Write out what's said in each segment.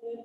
Hello,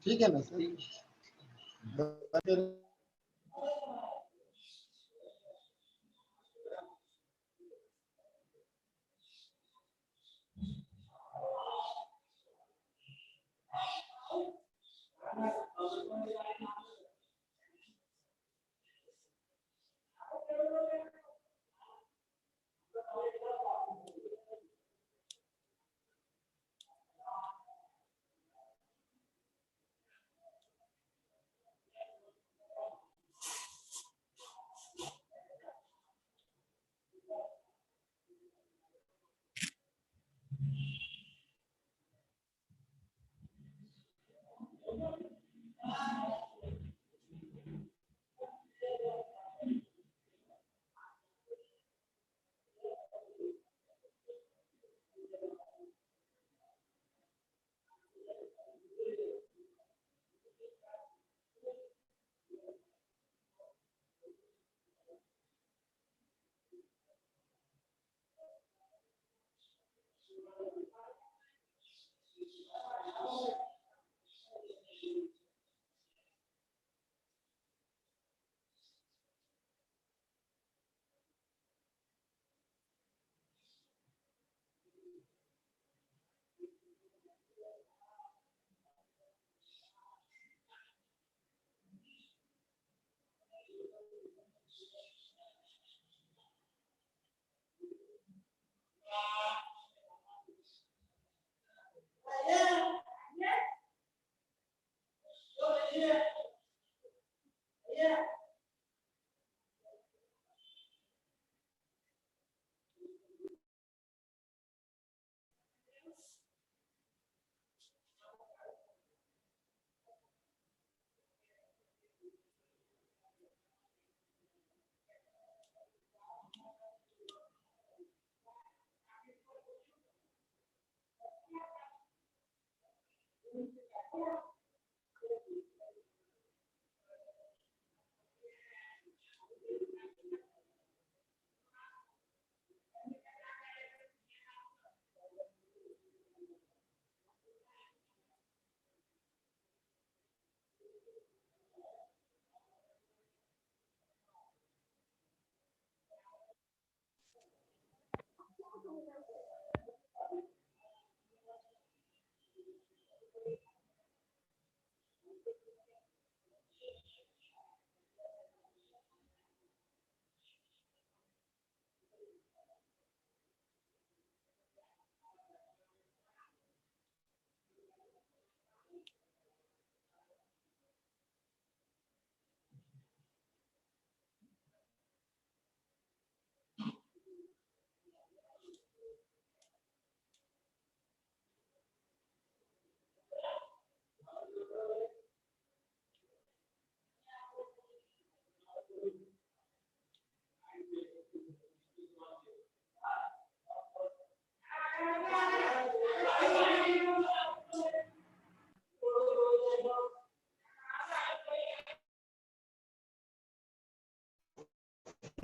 ठीक है ना सर?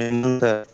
नंतर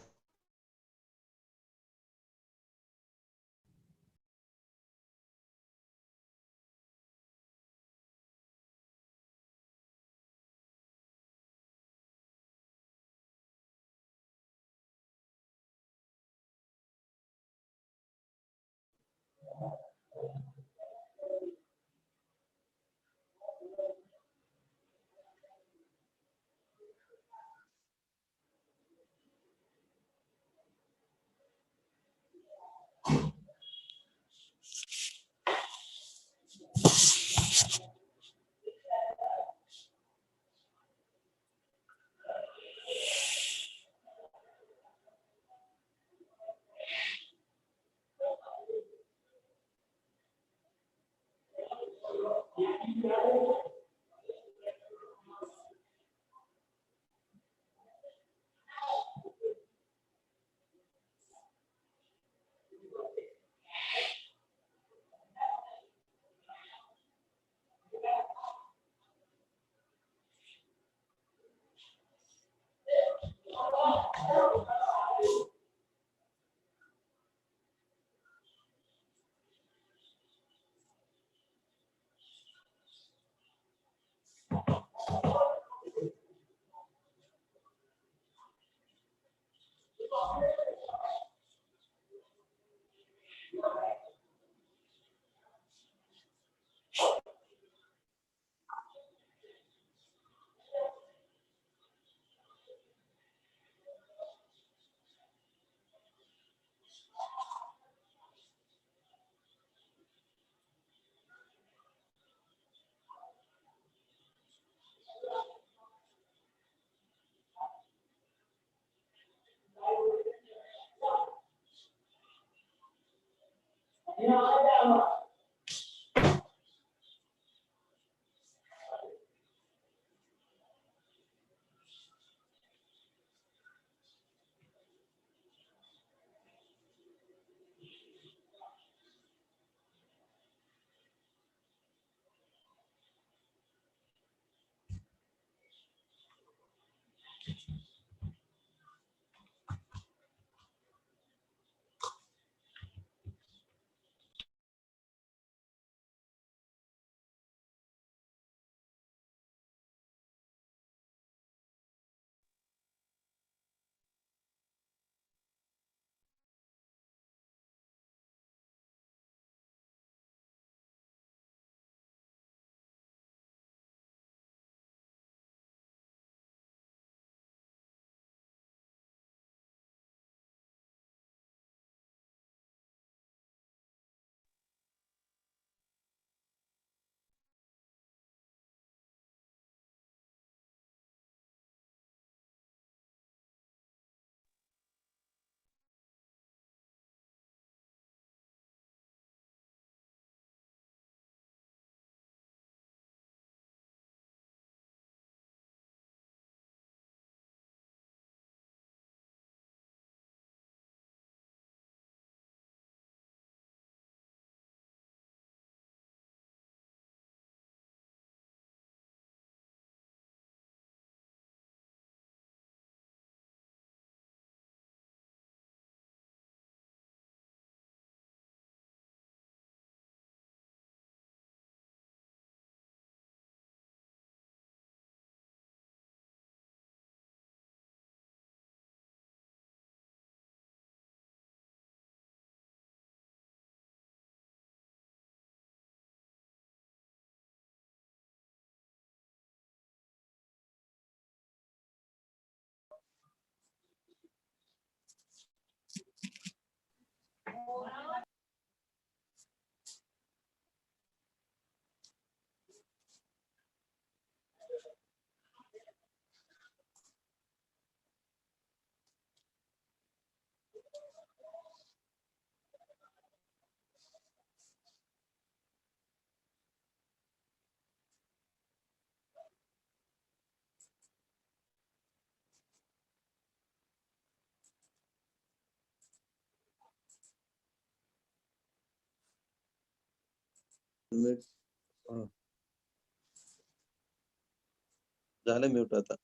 झालं म्यूट आता.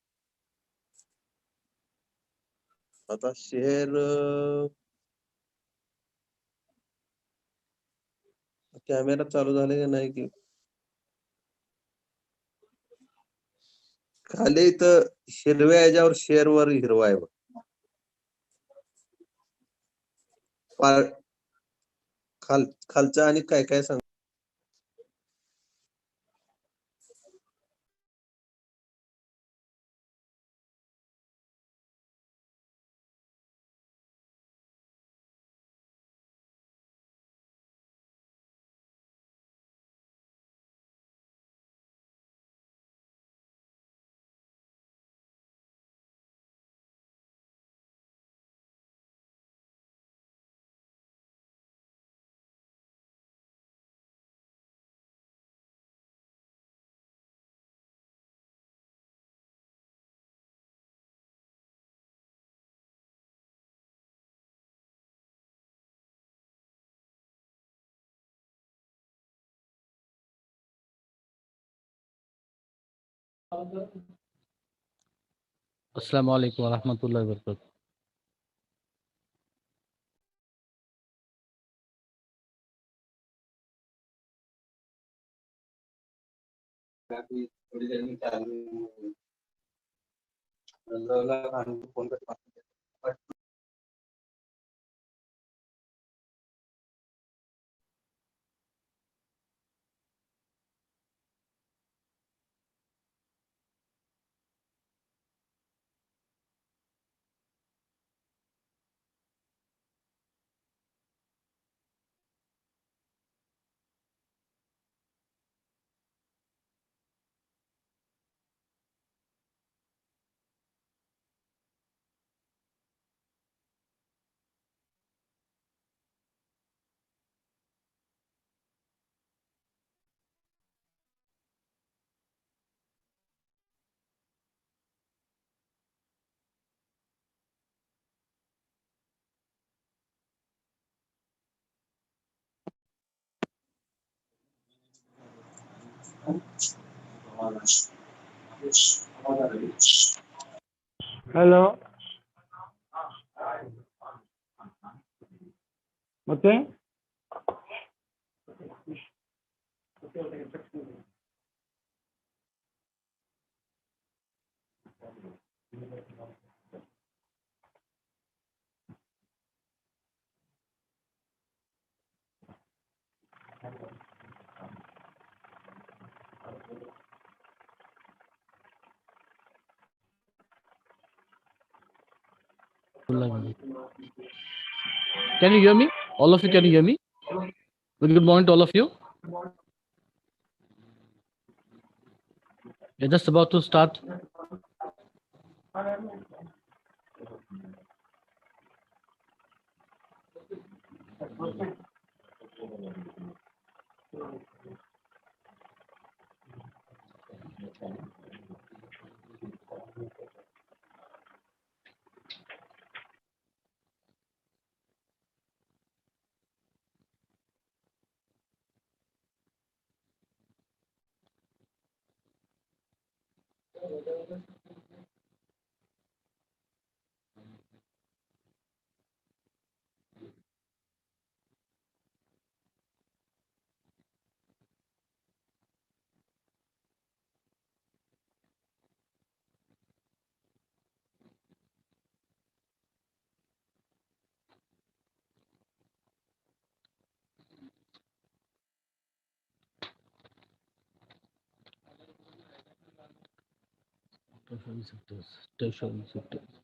आता शेअर कॅमेरा चालू झाले का नाही की खाली इथं हिरव्या ह्याच्यावर शेअरवर हिरवा आहे बघ. पा- खालच्या आणि काय काय सांग. अस्सलाम वालेकुम वरहमतुल्लाहि वबरकातुहू. ಹಲೋ ಮತ್ತೆ Can you hear me? All of you, can you hear me? Good morning to all of you. We're just about to start. Tertiary sectors.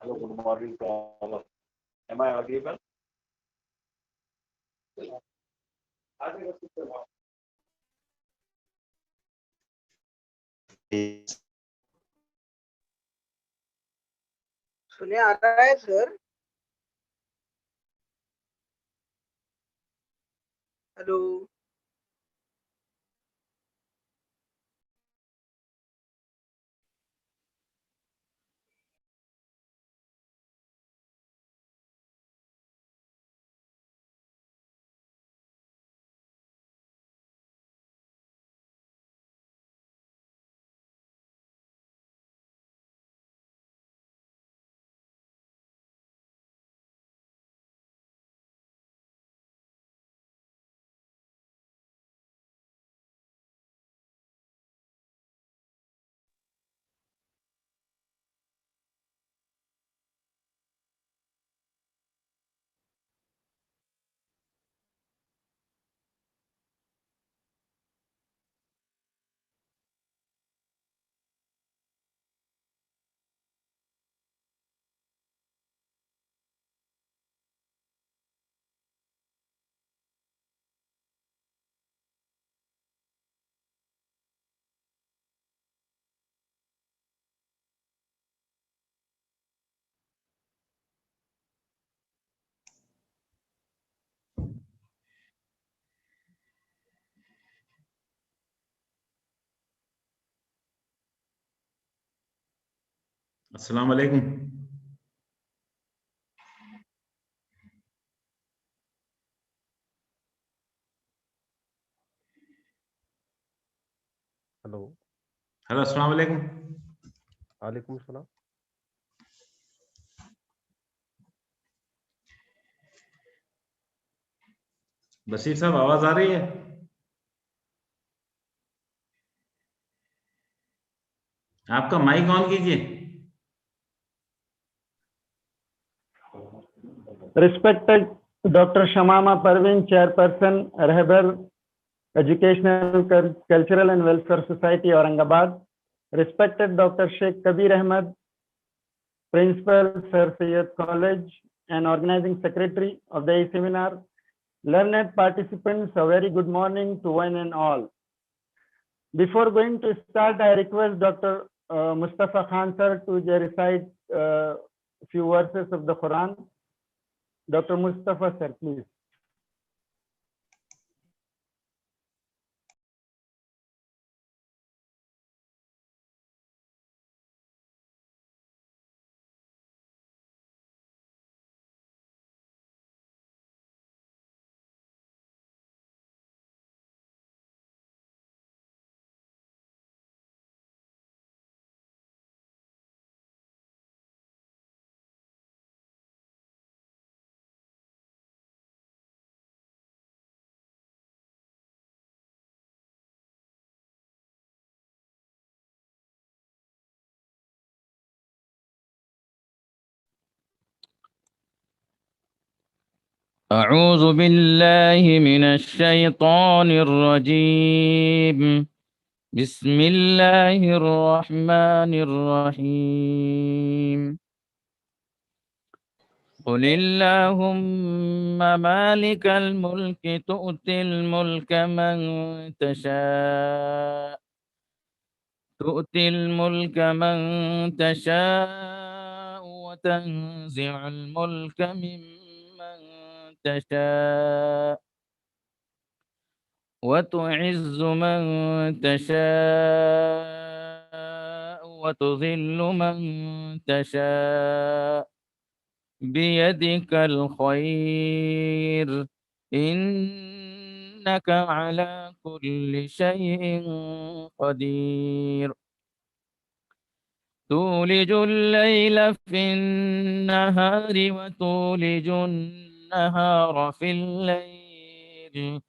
Hello, good morning to all of. Am I audible? सुने आ रहा है sir? Hello. अस्सलाम वालेकुम। Hello. Hello, अस्सलाम वालेकुम। वालेकुम सलाम। बशीर साहब, आवाज आ रही है? आपका माइक ऑन कीजिए। Respected Dr. Shamama Parveen, Chairperson, Rahbar Educational, Cultural and Welfare Society, Aurangabad. Respected Dr. Sheikh Kabir Ahmed, Principal, Sir Syed College and Organizing Secretary of the seminar. Learned participants, a very good morning to one and all. Before going to start, I request Dr. Mustafa Khan sir to recite a few verses of the Quran. Dr. Mustafa sir, please. أعوذ بالله من الشيطان الرجيم. بسم الله الرحمن الرحيم. قل اللهم مالك الملك تؤتي الملك من تشاء وتنزع الملك ممن تشاء وتعز من تشاء وتذل من تشاء بيدك الخير إنك على كل شيء قدير. تولج الليل في النهار وتولج النهار في الليل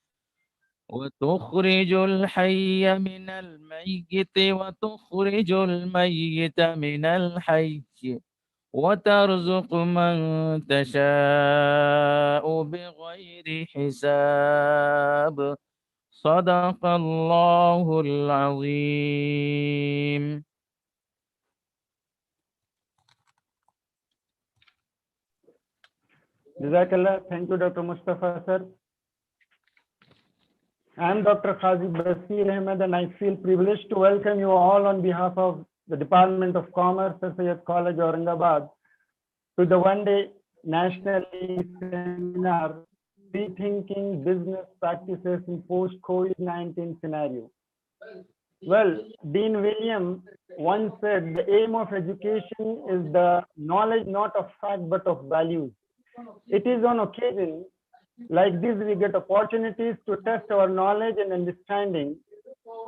وتخرج الحي من الميت وتخرج الميت من الحي وترزق من تشاء بغير حساب. صدق الله العظيم. Jazakallah. Thank you, Dr. Mustafa, sir. I am Dr. Khazi Basir Ahmed, and I feel privileged to welcome you all on behalf of the Department of Commerce, Sir Syed College, Aurangabad, to the one-day national seminar, Rethinking Business Practices in Post-COVID-19 Scenario. Well, Dean William once said, the aim of education is the knowledge not of fact but of values. It is on occasion like this we get opportunities to test our knowledge and understanding.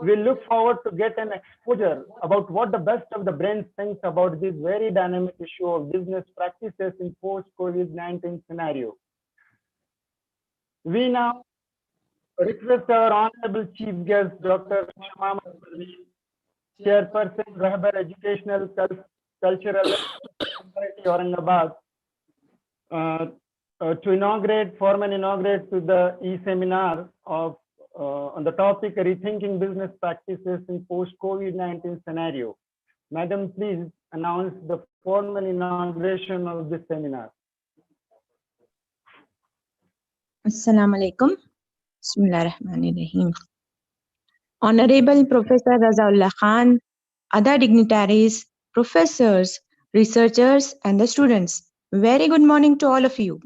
We look forward to get an exposure about what the best of the brains thinks about this very dynamic issue of business practices in post-COVID-19 scenario. We now request our honorable chief guest, Dr. Shamama Parveen, Chairperson, Rahbar Educational Cultural Society, Aurangabad, to formally inaugurate to the e-seminar of on the topic Rethinking Business Practices in Post-COVID-19 Scenario. Madam, please announce the formal inauguration of this seminar. Assalamu alaikum. Bismillahirrahmanirrahim. Honorable Professor Razaullah Khan, other dignitaries, professors, researchers, and the students, very good morning to all of you.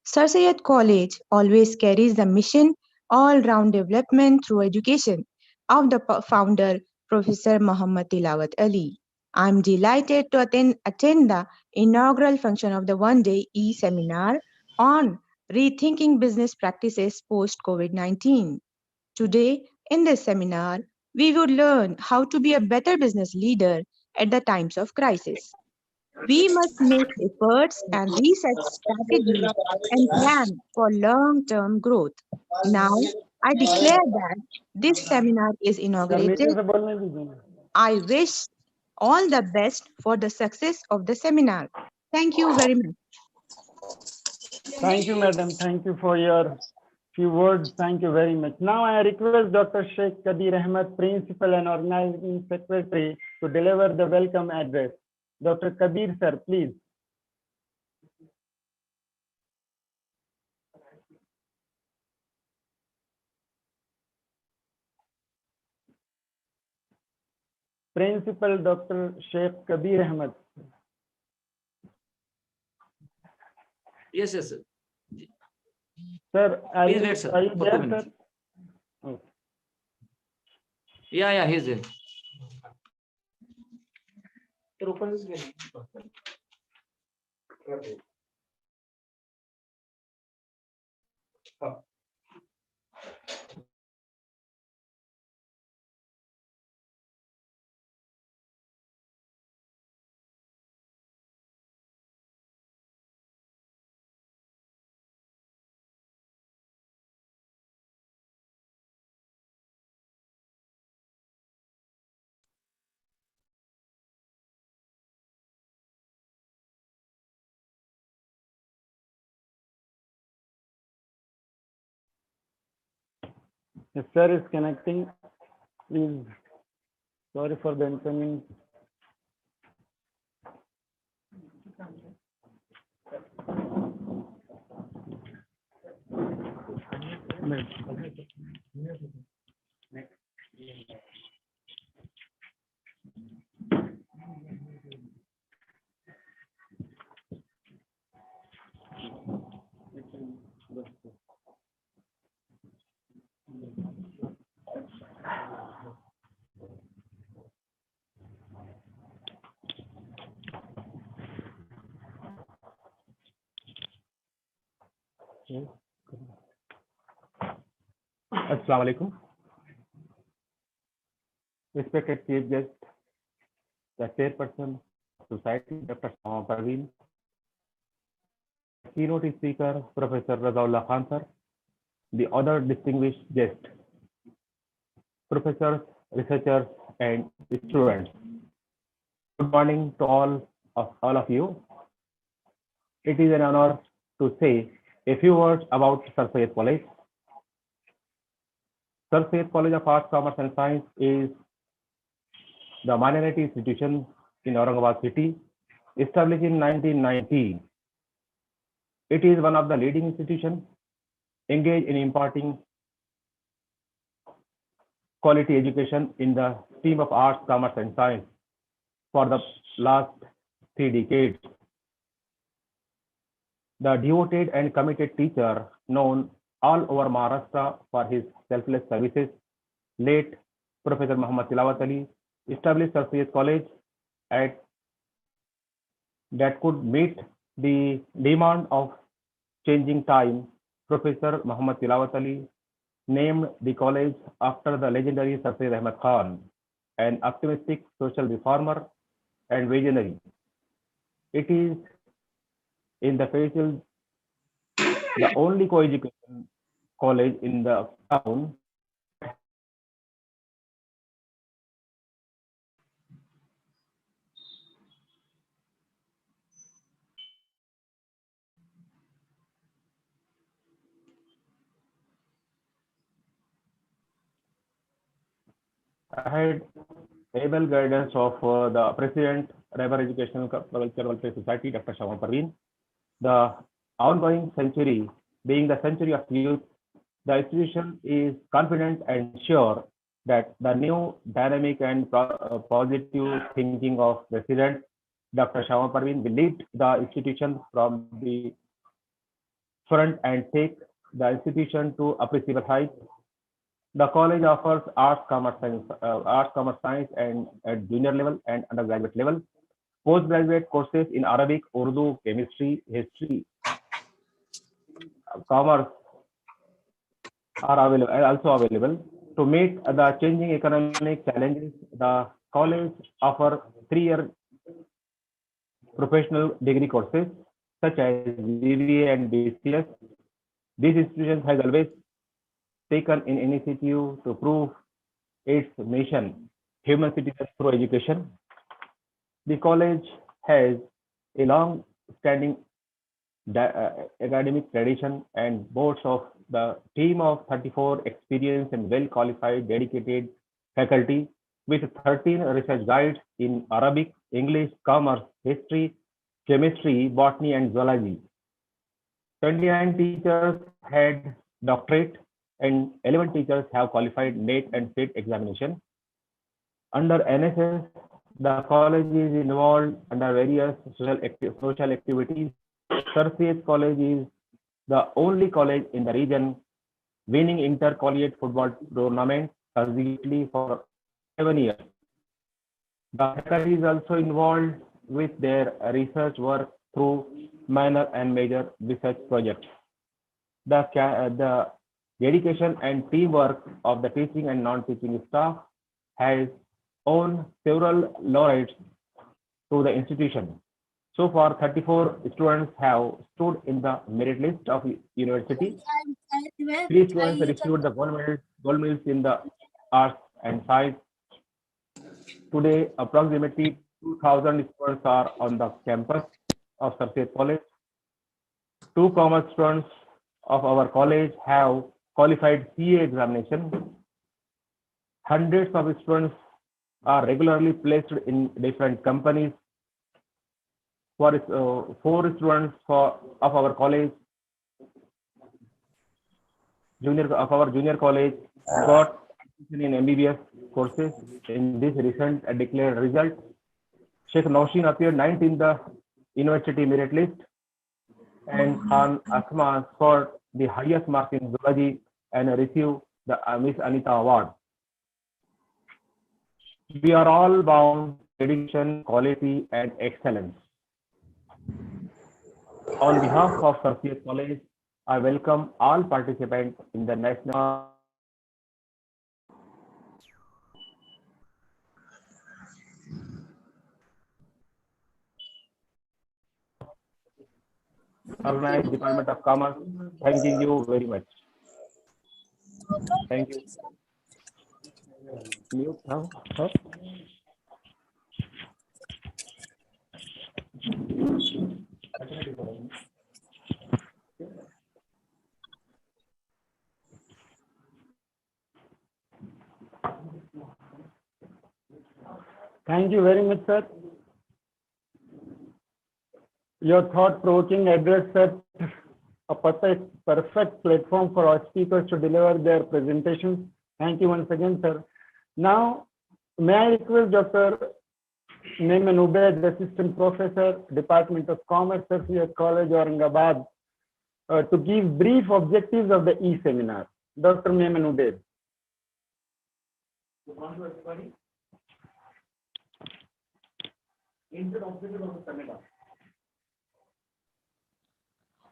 Sir Syed College always carries the mission all-round development through education of the founder, Professor Muhammad Tilawat Ali. I am delighted to attend the inaugural function of the one-day e-seminar on Rethinking Business Practices Post-COVID-19. Today, in this seminar, we would learn how to be a better business leader at the times of crisis. We must make efforts and research strategies and plan for long-term growth. Now, I declare that this seminar is inaugurated. I wish all the best for the success of the seminar. Thank you very much. Thank you, madam. Thank you for your few words. Thank you very much. Now I request Dr. Sheikh Kabir Ahmed, Principal and Organizing Secretary, to deliver the welcome address. Dr. Kabir, sir, please. Principal Dr. Sheikh Kabir Ahmed. Yes, sir. Sir, are Please you, wait, sir, are you for 2 there, minutes. sir? Okay. Yeah, he's there. Open this again. Yes, sir is connecting. Please, sorry for the inconvenience. Assalamu alaikum. Respected chief guest, the chairperson of society, Dr. Shamama Parveen, keynote speaker, Professor Razaullah Khan sir, the other distinguished guests, professors, researchers, and students. Good morning to all of you. It is an honor to say a few words about Sir Syed College. Sir Syed College of Arts, Commerce and Science is the minority institution in Aurangabad city, established in 1990. It is one of the leading institutions engaged in imparting quality education in the stream of arts, commerce, and science for the last 3 decades. The devoted and committed teacher, known all over Maharashtra for his selfless services, late Professor Muhammad Tilawat Ali, established Sarfiyat College that could meet the demand of changing time. Professor Muhammad Tilawat Ali named the college after the legendary Sir Syed Ahmad Khan, an optimistic social reformer and visionary. It is in the facial the only co-education college in the town had able guidance of the President, Raibar Educational Cultural Welfare Society, Dr. Shama Parveen. The ongoing century being the century of youth, the institution is confident and sure that the new dynamic and positive thinking of President Dr. Shama Parveen will lead the institution from the front and take the institution to appreciable heights. The college offers arts, commerce, science, and at junior level and undergraduate level. Postgraduate courses in Arabic, Urdu, chemistry, history, commerce are also available. To meet the changing economic challenges, the college offers 3-year professional degree courses such as BBA and BCS. This institution has always taken an initiative to prove its mission, human citizens through education. The college has a long-standing academic tradition and boasts of the team of 34 experienced and well-qualified, dedicated faculty with 13 research guides in Arabic, English, commerce, history, chemistry, botany, and zoology. 29 teachers had doctorate and 11 teachers have qualified NET and SET examination. Under NSS, the college is involved under various social activities. Sir Syed College is the only college in the region winning intercollegiate football tournament consecutively for 7 years. The faculty is also involved with their research work through minor and major research projects. The dedication and teamwork of the teaching and non-teaching staff has won several laureates to the institution. So far, 34 students have stood in the merit list of university. 3 students received the gold medals in the arts and science. Today, approximately 2,000 students are on the campus of Sir Syed College. 2 commerce students of our college have qualified CA examination. Hundreds of students are regularly placed in different companies. For 4 students of our college, junior college, got admission in MBBS courses. In this recent declared result, Sheikh Naushin appeared 9th in the university merit list, and Khan Asma scored the highest mark in zoology and received the Miss Anita Award. We are all bound to dedication, quality, and excellence. On behalf of Sir Syed College, I welcome all participants in the national organized Department of Commerce. Thanking you very much. Thank you. Mute now. Huh? Thank you very much, sir. Your thought-provoking address, sir, a perfect platform for our speakers to deliver their presentations. Thank you once again, sir. Now, may I request Dr. Neyman Ubaid, Assistant Professor, Department of Commerce, Sarfiyat College, Aurangabad, to give brief objectives of the e-seminar. Dr. Neyman Ubaid. Good morning, everybody. Introduction of the seminar.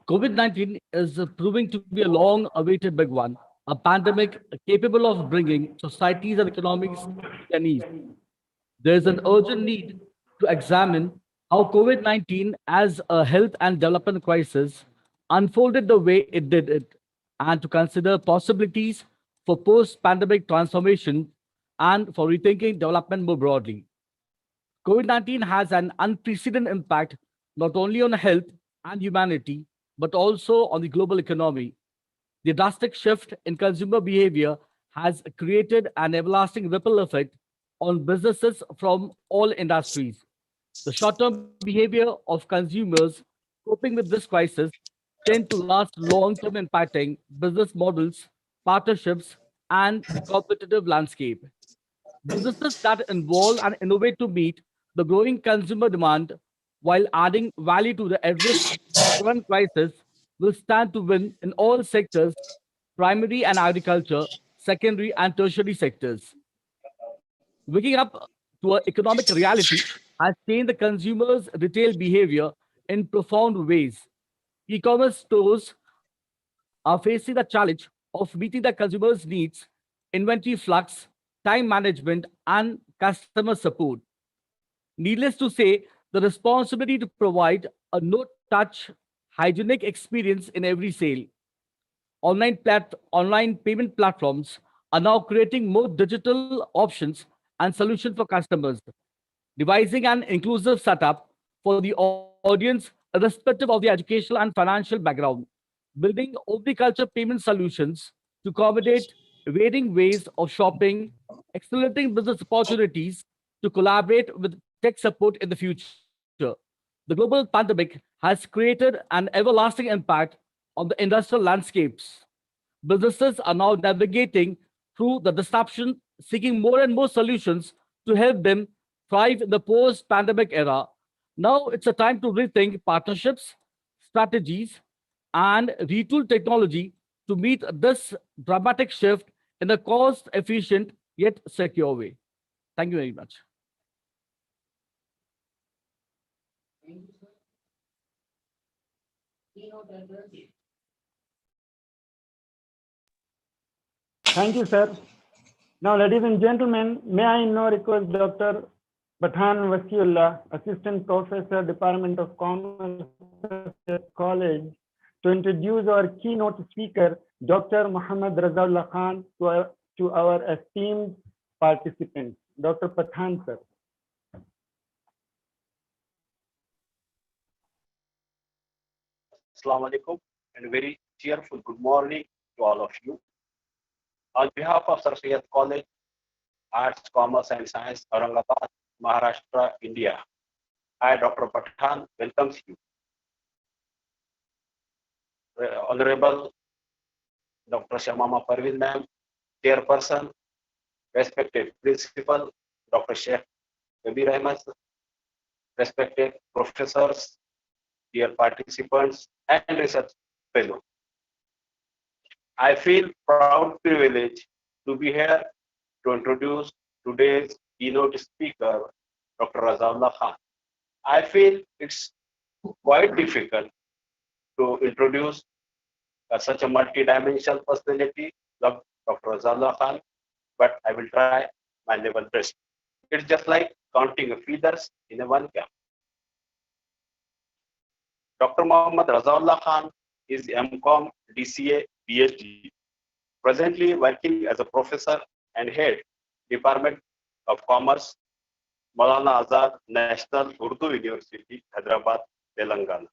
COVID-19 is proving to be a long-awaited big one, a pandemic capable of bringing societies and economies to their knees. There is an urgent need to examine how COVID-19 as a health and development crisis unfolded the way it did it, and to consider possibilities for post-pandemic transformation and for rethinking development more broadly. COVID-19 has an unprecedented impact not only on health and humanity, but also on the global economy. The drastic shift in consumer behavior has created an everlasting ripple effect on businesses from all industries. The short-term behavior of consumers coping with this crisis tend to last long-term, impacting business models, partnerships, and the competitive landscape. Businesses that involve and innovate to meet the growing consumer demand while adding value to the at-risk current crisis will stand to win in all sectors, primary and agriculture, secondary and tertiary sectors. Waking up to an economic reality has changed the consumer's retail behavior in profound ways. E-commerce stores are facing the challenge of meeting the consumers' needs, inventory flux, time management, and customer support. Needless to say, the responsibility to provide a no-touch, hygienic experience in every sale. Online payment platforms are now creating more digital options and solutions for customers, devising an inclusive setup for the audience irrespective of the educational and financial background, building omniculture payment solutions to accommodate varying ways of shopping, accelerating business opportunities to collaborate with tech support in the future. The global pandemic has created an everlasting impact on the industrial landscapes. Businesses are now navigating through the disruption, seeking more and more solutions to help them thrive in the post pandemic era. Now it's a time to rethink partnerships, strategies, and retool technology to meet this dramatic shift in a cost efficient yet secure way. Thank you very much. Thank you, sir. Now, ladies and gentlemen, may I now request Dr. Pathan Wasiullah, Assistant Professor, Department of Commerce College, to introduce our keynote speaker, Dr. Muhammad Razaullah Khan, to our esteemed participants. Dr. Pathan, sir. Assalamu alaikum and very cheerful good morning to all of you. On behalf of Sarfiyat College, Arts, Commerce and Science, Aurangabad, Maharashtra, India, I, Dr. Pathan, welcomes you. Honorable Dr. Shamama Parveen Ma'am, Chairperson, respected Principal, Dr. Sheikh Kabir Ahmed, respected professors, dear participants, and research fellows. I feel proud privilege to be here to introduce today's keynote speaker, Dr. Razaullah Khan. I feel it's quite difficult to introduce such a multi-dimensional personality like Dr. Razaullah Khan, but I will try my level best. It's just like counting feathers in a one cap. Dr. Muhammad Razaullah Khan is MCOM DCA PhD, presently working as a professor and head Department of Commerce, Maulana Azad National Urdu University, Hyderabad, Telangana,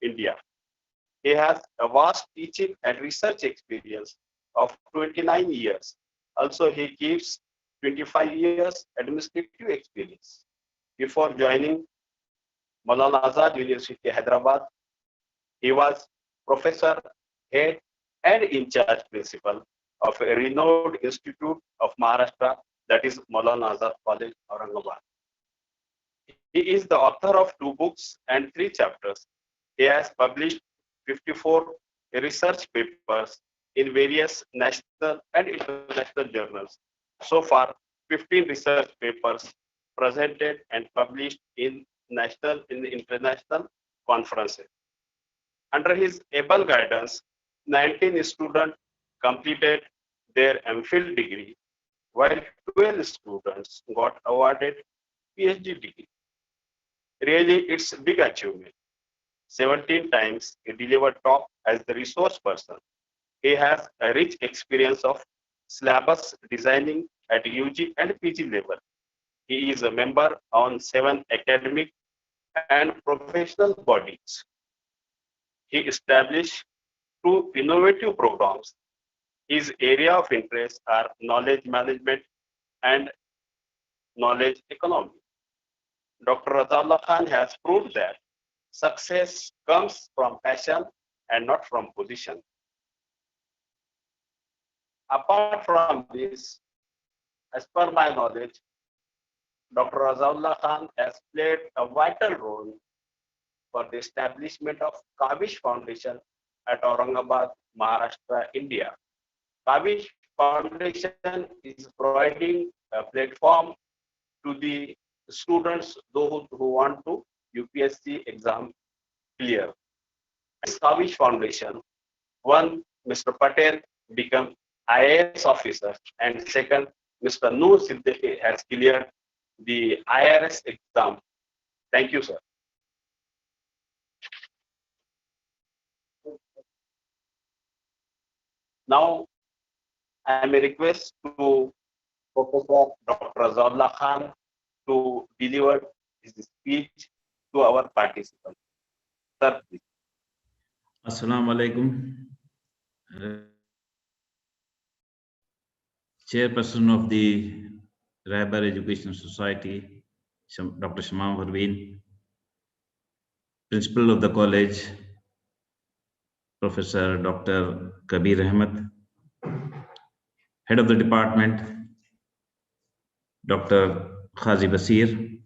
India. He has a vast teaching and research experience of 29 years. Also, he gives 25 years administrative experience. Before joining Maulana Azad University, Hyderabad, he was professor, head, and in charge principal of a renowned institute of Maharashtra, that is Maulana Azad College, Aurangabad. He is the author of 2 books and 3 chapters. He has published 54 research papers in various national and international journals. So far, 15 research papers presented and published in national and international conferences. Under his able guidance, 19 students completed their MPhil degree, while 12 students got awarded PhD degree. Really, it's a big achievement. 17 times he delivered top as the resource person. He has a rich experience of syllabus designing at UG and PG level. He is a member on 7 academic and professional bodies. He established 2 innovative programs. His area of interest are knowledge management and knowledge economy. Dr. Razaullah Khan has proved that success comes from passion and not from position. Apart from this, as per my knowledge, Dr. Razaullah Khan has played a vital role for the establishment of Kavish Foundation at Aurangabad, Maharashtra, India. Kavish Foundation is providing a platform to the students those who want to UPSC exam clear. This Kavish Foundation, one, Mr. Patel become IAS officer, and second, Mr. Noor Siddiqui has cleared the IRS exam. Thank you, sir. Now, I may request to Professor Dr. Razaullah Khan to deliver his speech to our participants. Sir, please. Assalamu alaikum. Chairperson of the Rahbar Education Society, Dr. Shamam Parveen, Principal of the college, Professor Dr. Kabir Ahmed, Head of the Department, Dr. Khazi Basir,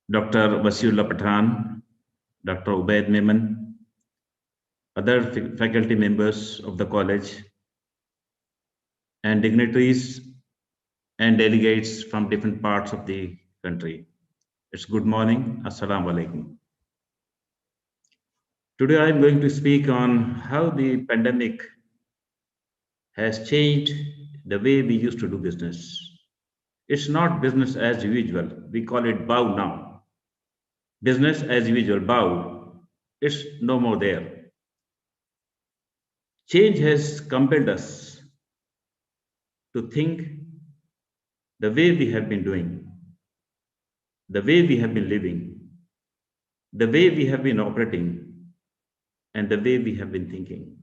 Dr. Wasiullah Pathan, Dr. Ubaid Memon, other faculty members of the college, and dignitaries and delegates from different parts of the country. It's good morning. Assalamu alaikum. Today I'm going to speak on how the pandemic has changed the way we used to do business. It's not business as usual. We call it BAU now. Business as usual, BAU. It's no more there. Change has compelled us to think the way we have been doing, the way we have been living, the way we have been operating, and the way we have been thinking.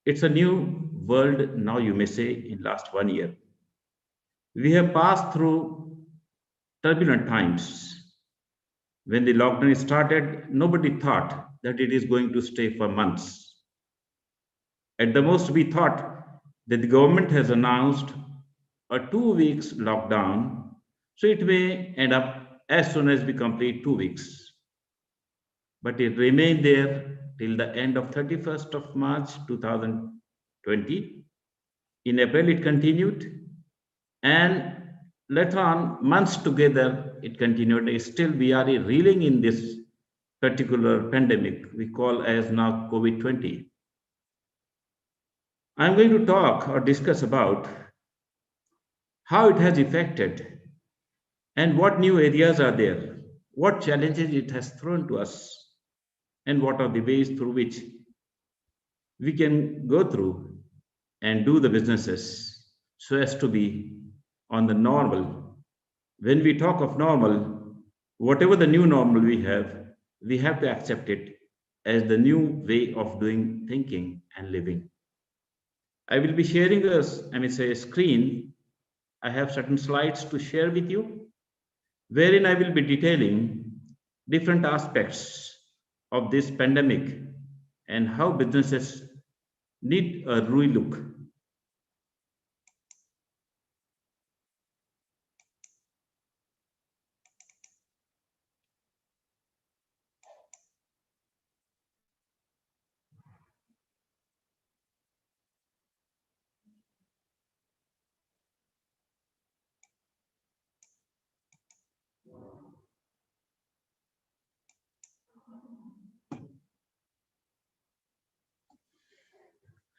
It's a new world now, you may say, in last 1 year. We have passed through turbulent times. When the lockdown started, nobody thought that it is going to stay for months. At the most, we thought that the government has announced a 2 weeks lockdown, so it may end up as soon as we complete 2 weeks. But it remained there till the end of 31st of March 2020. In April, it continued, and later on, months together, it continued. Still, we are reeling in this particular pandemic we call as now COVID-20. I'm going to talk or discuss about how it has affected and what new areas are there, what challenges it has thrown to us, and what are the ways through which we can go through and do the businesses so as to be on the normal. When we talk of normal, whatever the new normal we have to accept it as the new way of doing, thinking, and living. I will be sharing a screen. I have certain slides to share with you, wherein I will be detailing different aspects of this pandemic and how businesses need a relook.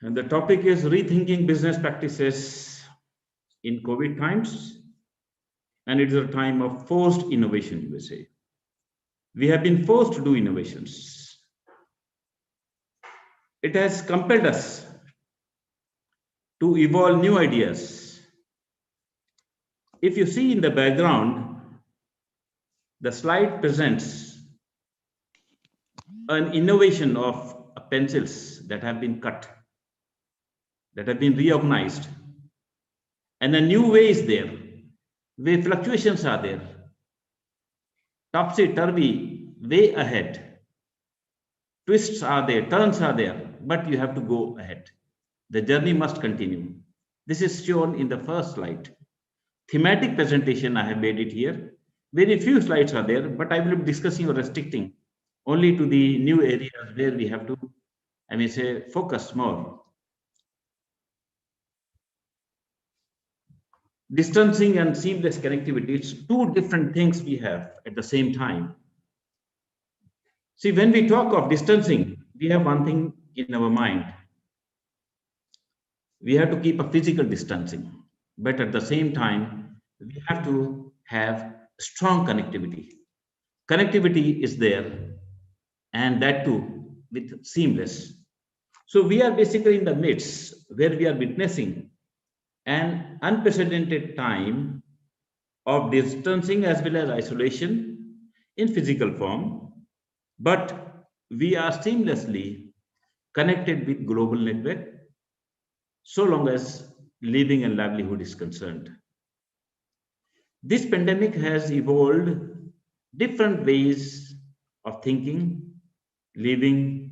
And the topic is rethinking business practices in COVID times. And it is a time of forced innovation, you will say. We have been forced to do innovations. It has compelled us to evolve new ideas. If you see in the background, the slide presents an innovation of pencils that have been cut, that have been reorganized, and a new way is there, where fluctuations are there, topsy-turvy, way ahead, twists are there, turns are there, but you have to go ahead. The journey must continue. This is shown in the first slide. Thematic presentation, I have made it here. Very few slides are there, but I will be discussing or restricting only to the new areas where we have to, I may say, focus more. Distancing and seamless connectivity, it's two different things we have at the same time. See, when we talk of distancing, we have one thing in our mind. We have to keep a physical distancing, but at the same time, we have to have strong connectivity. Connectivity is there, and that too with seamless. So we are basically in the midst where we are witnessing an unprecedented time of distancing as well as isolation in physical form, but we are seamlessly connected with global network so long as living and livelihood is concerned. This pandemic has evolved different ways of thinking, living,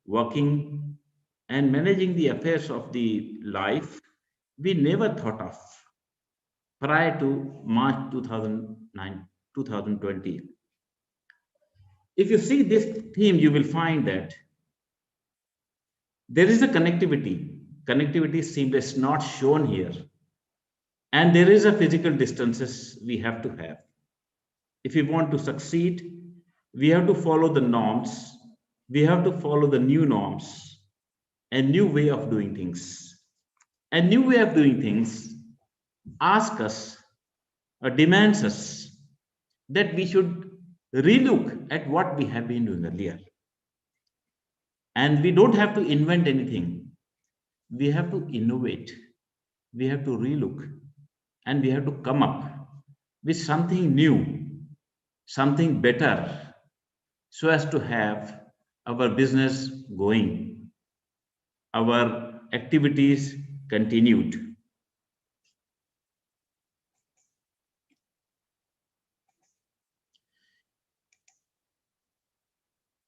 working, and managing the affairs of the life we never thought of prior to March 2020. If you see this theme, you will find that there is a connectivity. Connectivity is seamless, not shown here. And there is a physical distances we have to have. If we want to succeed, we have to follow the norms. We have to follow the new norms and new way of doing things. A new way of doing things asks us or demands us that we should relook at what we have been doing earlier. And we don't have to invent anything. We have to innovate. We have to relook. And we have to come up with something new, something better, so as to have our business going, our activities continued.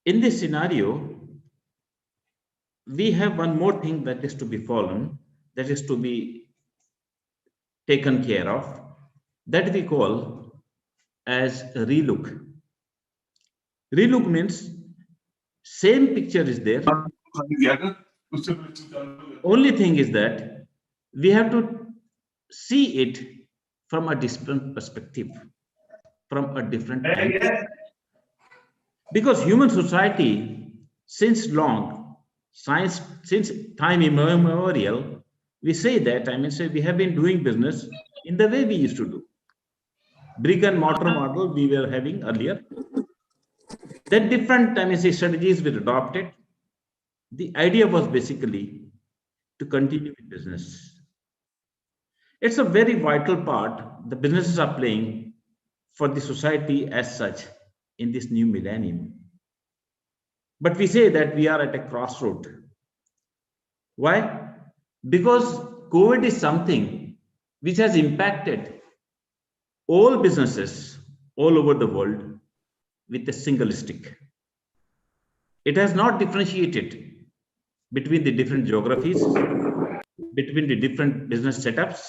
In this scenario, we have one more thing that is to be followed, that is to be taken care of, that we call as a relook. Relook means same picture is there. Only thing is that we have to see it from a different perspective, from a different angle. Because human society, since long, science, since time immemorial, we say that, we have been doing business in the way we used to do. Brick and mortar model we were having earlier. Then different strategies were adopted. The idea was basically to continue with business. It's a very vital part the businesses are playing for the society as such in this new millennium. But we say that we are at a crossroad. Why? Because COVID is something which has impacted all businesses all over the world with a single stick. It has not differentiated between the different geographies, between the different business setups,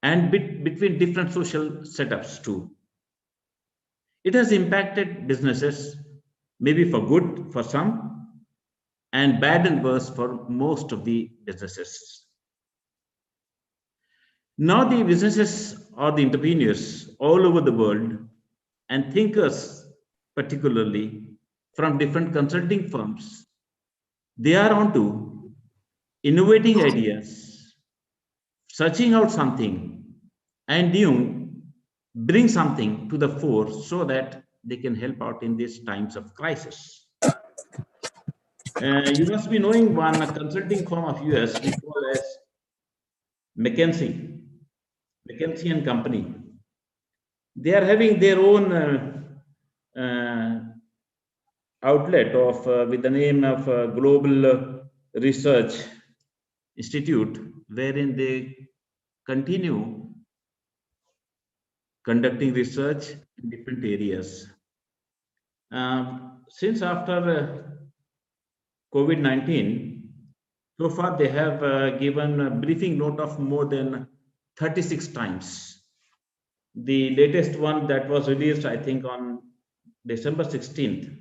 and between different social setups too. It has impacted businesses, maybe for good for some, and bad and worse for most of the businesses. Now the businesses or the entrepreneurs all over the world and thinkers, particularly from different consulting firms, they are onto innovating ideas, searching out something, and bring something to the fore so that they can help out in these times of crisis. You must be knowing one consulting firm of US we call as McKinsey and Company. They are having their own outlet of with the name of Global Research Institute, wherein they continue conducting research in different areas. Since after COVID-19, so far they have given a briefing note of more than 36 times. The latest one that was released, I think, on December 16th,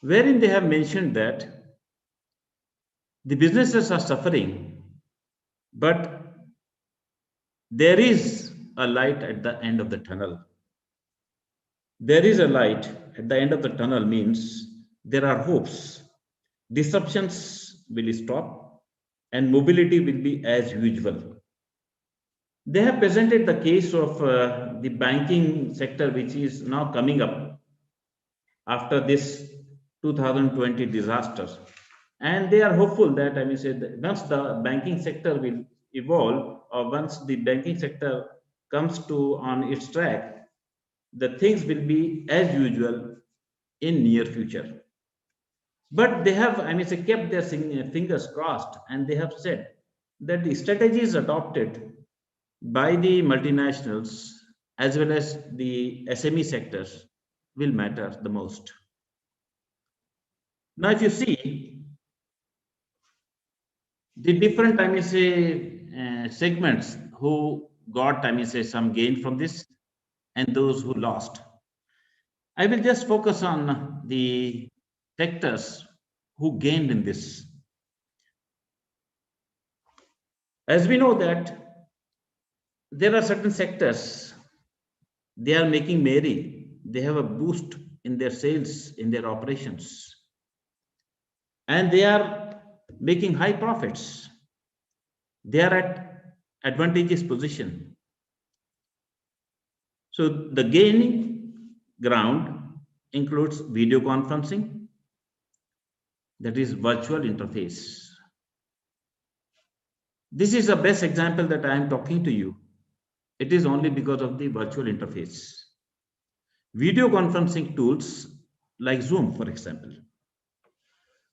wherein they have mentioned that the businesses are suffering, but there is a light at the end of the tunnel. There is a light at the end of the tunnel means there are hopes. Disruptions will stop and mobility will be as usual. They have presented the case of the banking sector, which is now coming up after this 2020 disaster. And they are hopeful that, I mean, say that once the banking sector will evolve, or once the banking sector comes to on its track, the things will be as usual in near future. But they have, I mean, say, kept their fingers crossed, and they have said that the strategies adopted by the multinationals as well as the SME sectors will matter the most. Now, if you see the different, I mean, say, segments who got, I mean, say, some gain from this and those who lost, I will just focus on the sectors who gained in this. As we know that there are certain sectors, they are making merry, they have a boost in their sales, in their operations, and they are making high profits. They are at advantageous position. So the gaining ground includes video conferencing, that is virtual interface. This is the best example that I am talking to you. It is only because of the virtual interface. Video conferencing tools like Zoom, for example.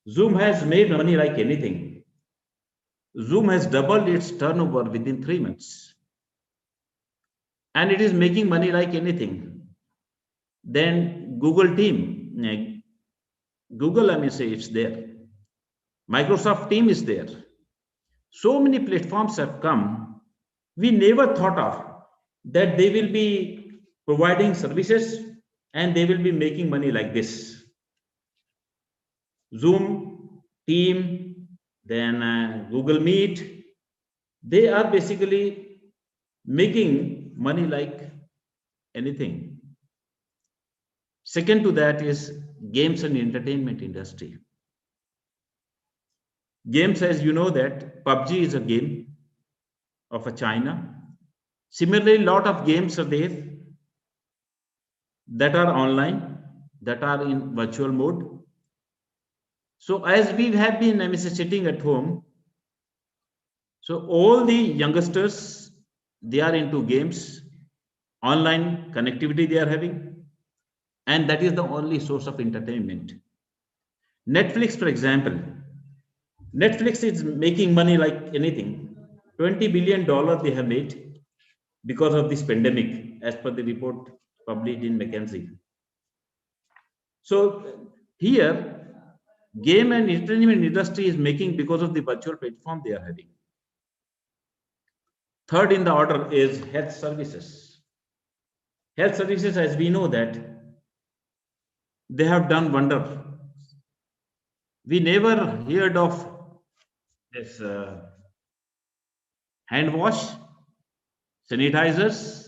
Zoom has made money like anything. Zoom has doubled its turnover within 3 months. And it is making money like anything. Then Google Team, Google, I may say, it's there. Microsoft Team is there. So many platforms have come. We never thought of that they will be providing services and they will be making money like this. Zoom, Team, then Google Meet, they are basically making money like anything. Second to that is games and entertainment industry. Games, as you know that PUBG is a game of China. Similarly, a lot of games are there that are online, that are in virtual mode. So as we have been, I mean, sitting at home, so all the youngsters, they are into games, online connectivity they are having, and that is the only source of entertainment. Netflix, for example, Netflix is making money like anything. $20 billion they have made because of this pandemic, as per the report published in McKinsey. So here, game and entertainment industry is making because of the virtual platform they are having. Third in the order is health services. Health services, as we know that, they have done wonder. We never heard of this hand wash, sanitizers,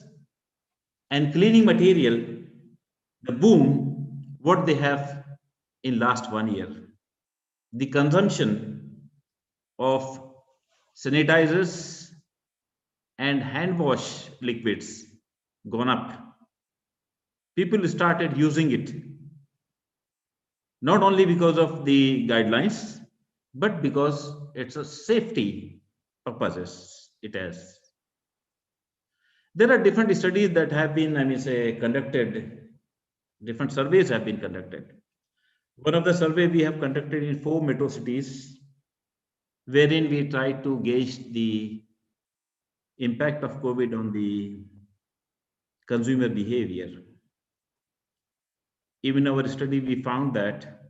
and cleaning material, the boom, what they have in last 1 year. The consumption of sanitizers and hand wash liquids gone up. People started using it, not only because of the guidelines, but because it's a safety purposes it has. There are different studies that have been, conducted, different surveys have been conducted. One of the survey we have conducted in 4 metro cities, wherein we try to gauge the impact of COVID on the consumer behavior. Even in our study, we found that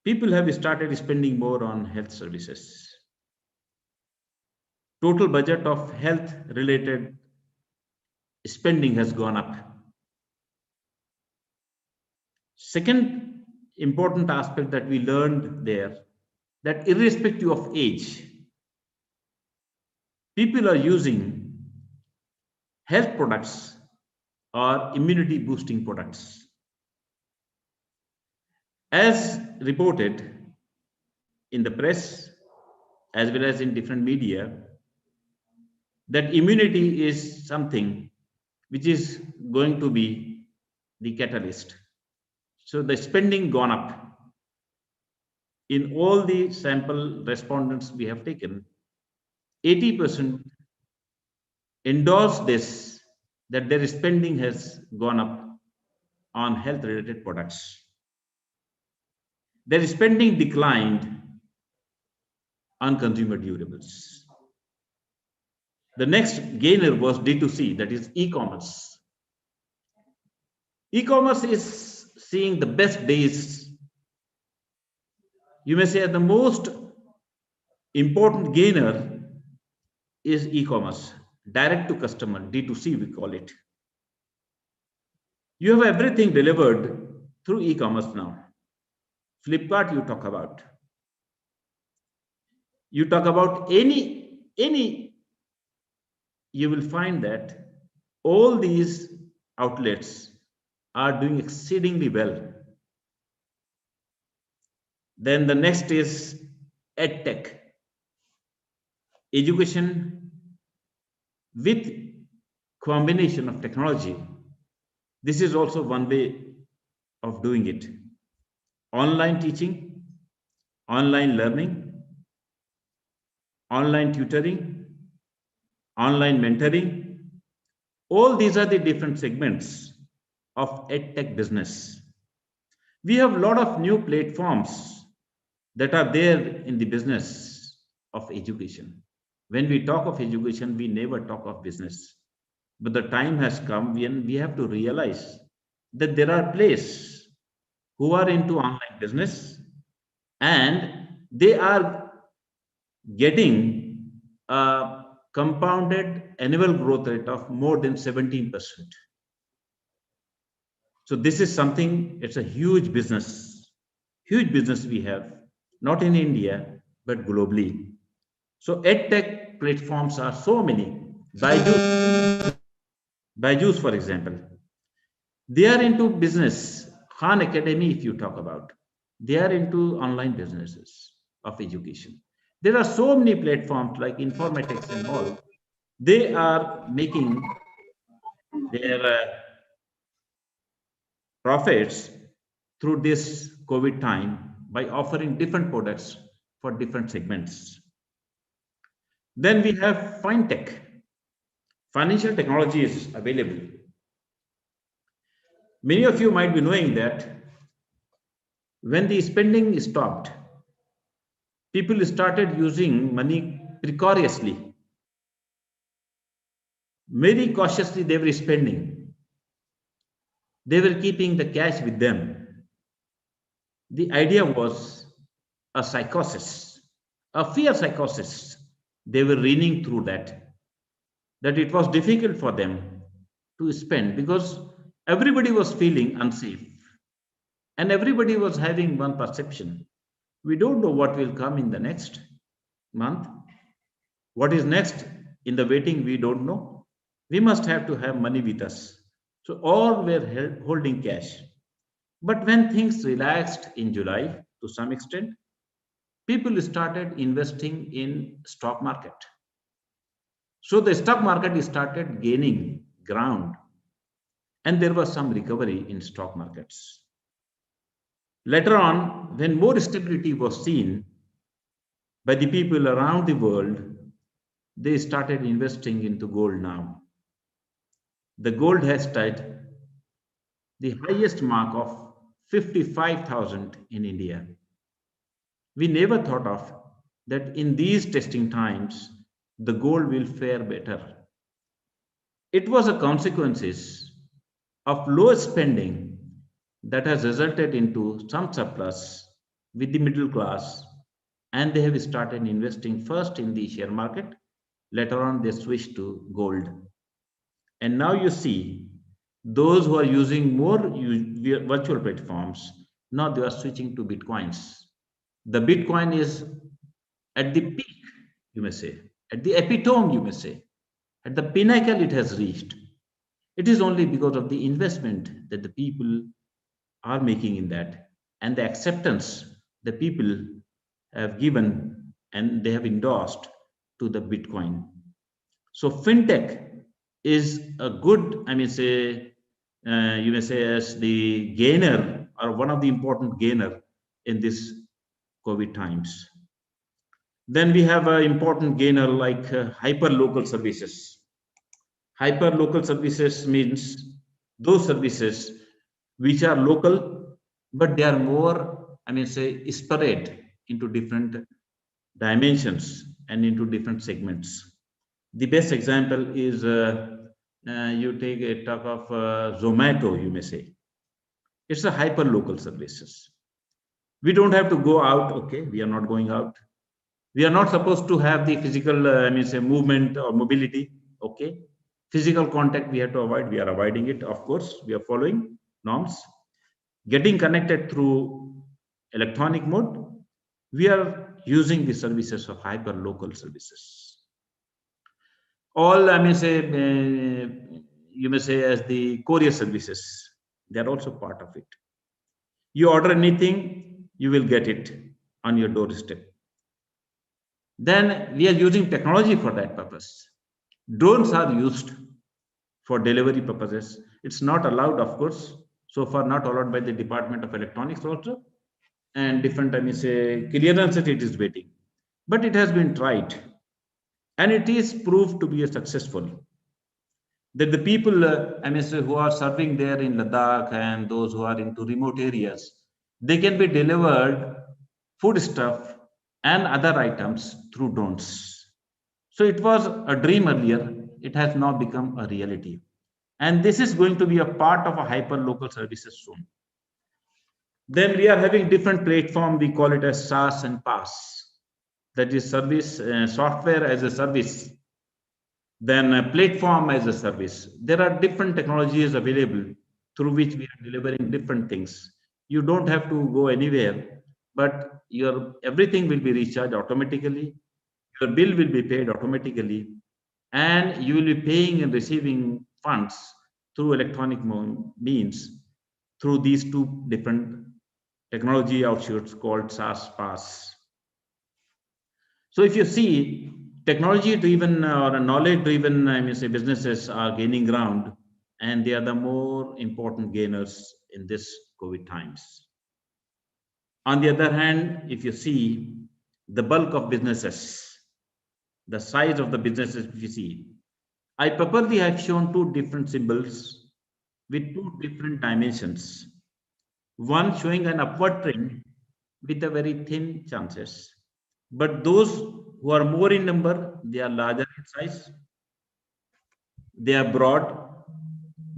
people have started spending more on health services. Total budget of health related spending has gone up. Second important aspect that we learned there, that irrespective of age, people are using health products or immunity boosting products. As reported in the press, as well as in different media, that immunity is something which is going to be the catalyst. So the spending gone up. In all the sample respondents we have taken, 80% endorse this, that their spending has gone up on health related products. Their spending declined on consumer durables. The next gainer was D2C, that is e-commerce. E-commerce is seeing the best days. You may say the most important gainer is e-commerce, direct to customer, D2C we call it. You have everything delivered through e-commerce now. Flipkart you talk about. You talk about any, you will find that all these outlets are doing exceedingly well. Then the next is EdTech, education with combination of technology. This is also one way of doing it. Online teaching, online learning, online tutoring, online mentoring. All these are the different segments of EdTech business. We have a lot of new platforms that are there in the business of education. When we talk of education, we never talk of business. But the time has come when we have to realize that there are players who are into online business and they are getting a compounded annual growth rate of more than 17%. So this is something, it's a huge business we have, not in India, but globally. So EdTech platforms are so many. Byju's, for example, they are into business. Khan Academy, if you talk about, they are into online businesses of education. There are so many platforms like Informatics and all. They are making their profits through this COVID time by offering different products for different segments. Then we have FinTech. Financial technology is available. Many of you might be knowing that when the spending stopped, people started using money precariously. Very cautiously they were spending. They were keeping the cash with them. The idea was a psychosis, a fear psychosis. They were reading through that it was difficult for them to spend because everybody was feeling unsafe and everybody was having one perception. We don't know what will come in the next month. What is next in the waiting, we don't know. We must have to have money with us. So all were holding cash. But when things relaxed in July to some extent, people started investing in stock market. So the stock market started gaining ground and there was some recovery in stock markets. Later on, when more stability was seen by the people around the world, they started investing into gold now. The gold has touched the highest mark of 55,000 in India. We never thought of that in these testing times, the gold will fare better. It was a consequences of low spending that has resulted into some surplus with the middle class, and they have started investing first in the share market. Later on, they switched to gold. And now you see those who are using more virtual platforms, now they are switching to Bitcoins. The Bitcoin is at the peak, you may say, at the epitome, you may say, at the pinnacle it has reached. It is only because of the investment that the people are making in that and the acceptance the people have given and they have endorsed to the Bitcoin. So fintech is a good, you may say as the gainer or one of the important gainer in this COVID times. Then we have an important gainer like hyper local services. Hyper local services means those services which are local, but they are more, spread into different dimensions and into different segments. The best example is you take a talk of Zomato, you may say. It's a hyper local services. We don't have to go out. Okay, we are not going out. We are not supposed to have the physical, movement or mobility. Okay, physical contact we have to avoid. We are avoiding it. Of course, we are following norms. Getting connected through electronic mode, we are using the services of hyper local services. All you may say as the courier services, they are also part of it. You order anything, you will get it on your doorstep. Then we are using technology for that purpose. Drones are used for delivery purposes. It's not allowed, of course, so far not allowed by the Department of Electronics also, and different clearance that it is waiting. But it has been tried, and it is proved to be a successful. That the people who are serving there in Ladakh and those who are into remote areas, they can be delivered food stuff and other items through drones. So it was a dream earlier, it has now become a reality. And this is going to be a part of a hyper local services soon. Then we are having different platform, we call it as SaaS and PaaS. That is service, software as a service. Then a platform as a service. There are different technologies available through which we are delivering different things. You don't have to go anywhere, but everything will be recharged automatically. Your bill will be paid automatically, and you will be paying and receiving funds through electronic means through these two different technology outshoots called SaaS, PaaS. So if you see, technology-driven or knowledge-driven, businesses are gaining ground, and they are the more important gainers in this COVID times. On the other hand, if you see the bulk of businesses, the size of the businesses, if you see, I purposely have shown two different symbols with two different dimensions. One showing an upward trend with a very thin chances. But those who are more in number, they are larger in size. They are broad.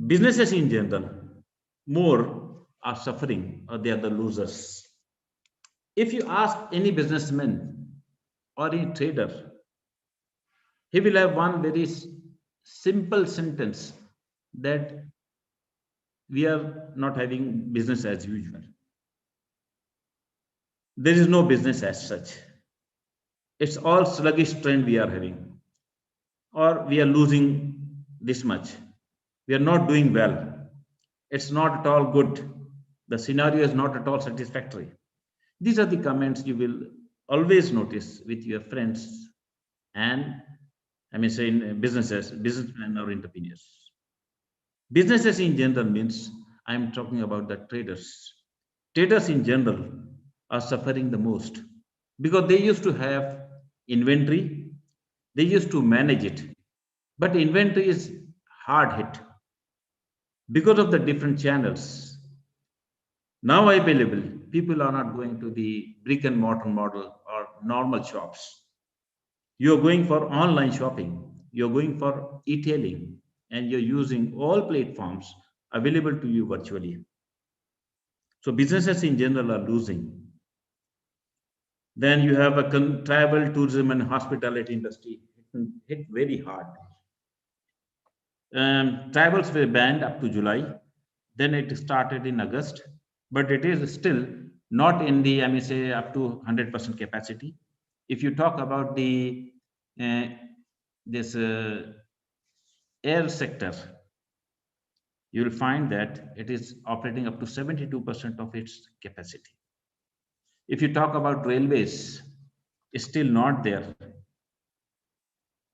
Businesses in general, more are suffering or they are the losers. If you ask any businessman or any trader, he will have one very simple sentence that we are not having business as usual. There is no business as such. It's all sluggish trend we are having, or we are losing this much. We are not doing well. It's not at all good. The scenario is not at all satisfactory. These are the comments you will always notice with your friends and say in businesses, businessmen or entrepreneurs. Businesses in general means I'm talking about the traders. Traders in general are suffering the most because they used to have inventory, they used to manage it, but inventory is hard hit because of the different channels now available. People are not going to the brick and mortar model or normal shops. You're going for online shopping, you're going for e-tailing, and you're using all platforms available to you virtually. So businesses in general are losing. Then you have a travel, tourism, and hospitality industry hit very hard. Travels were banned up to July. Then it started in August, but it is still not in the, say, up to 100% capacity. If you talk about the this air sector, you will find that it is operating up to 72% of its capacity. If you talk about railways, it's still not there.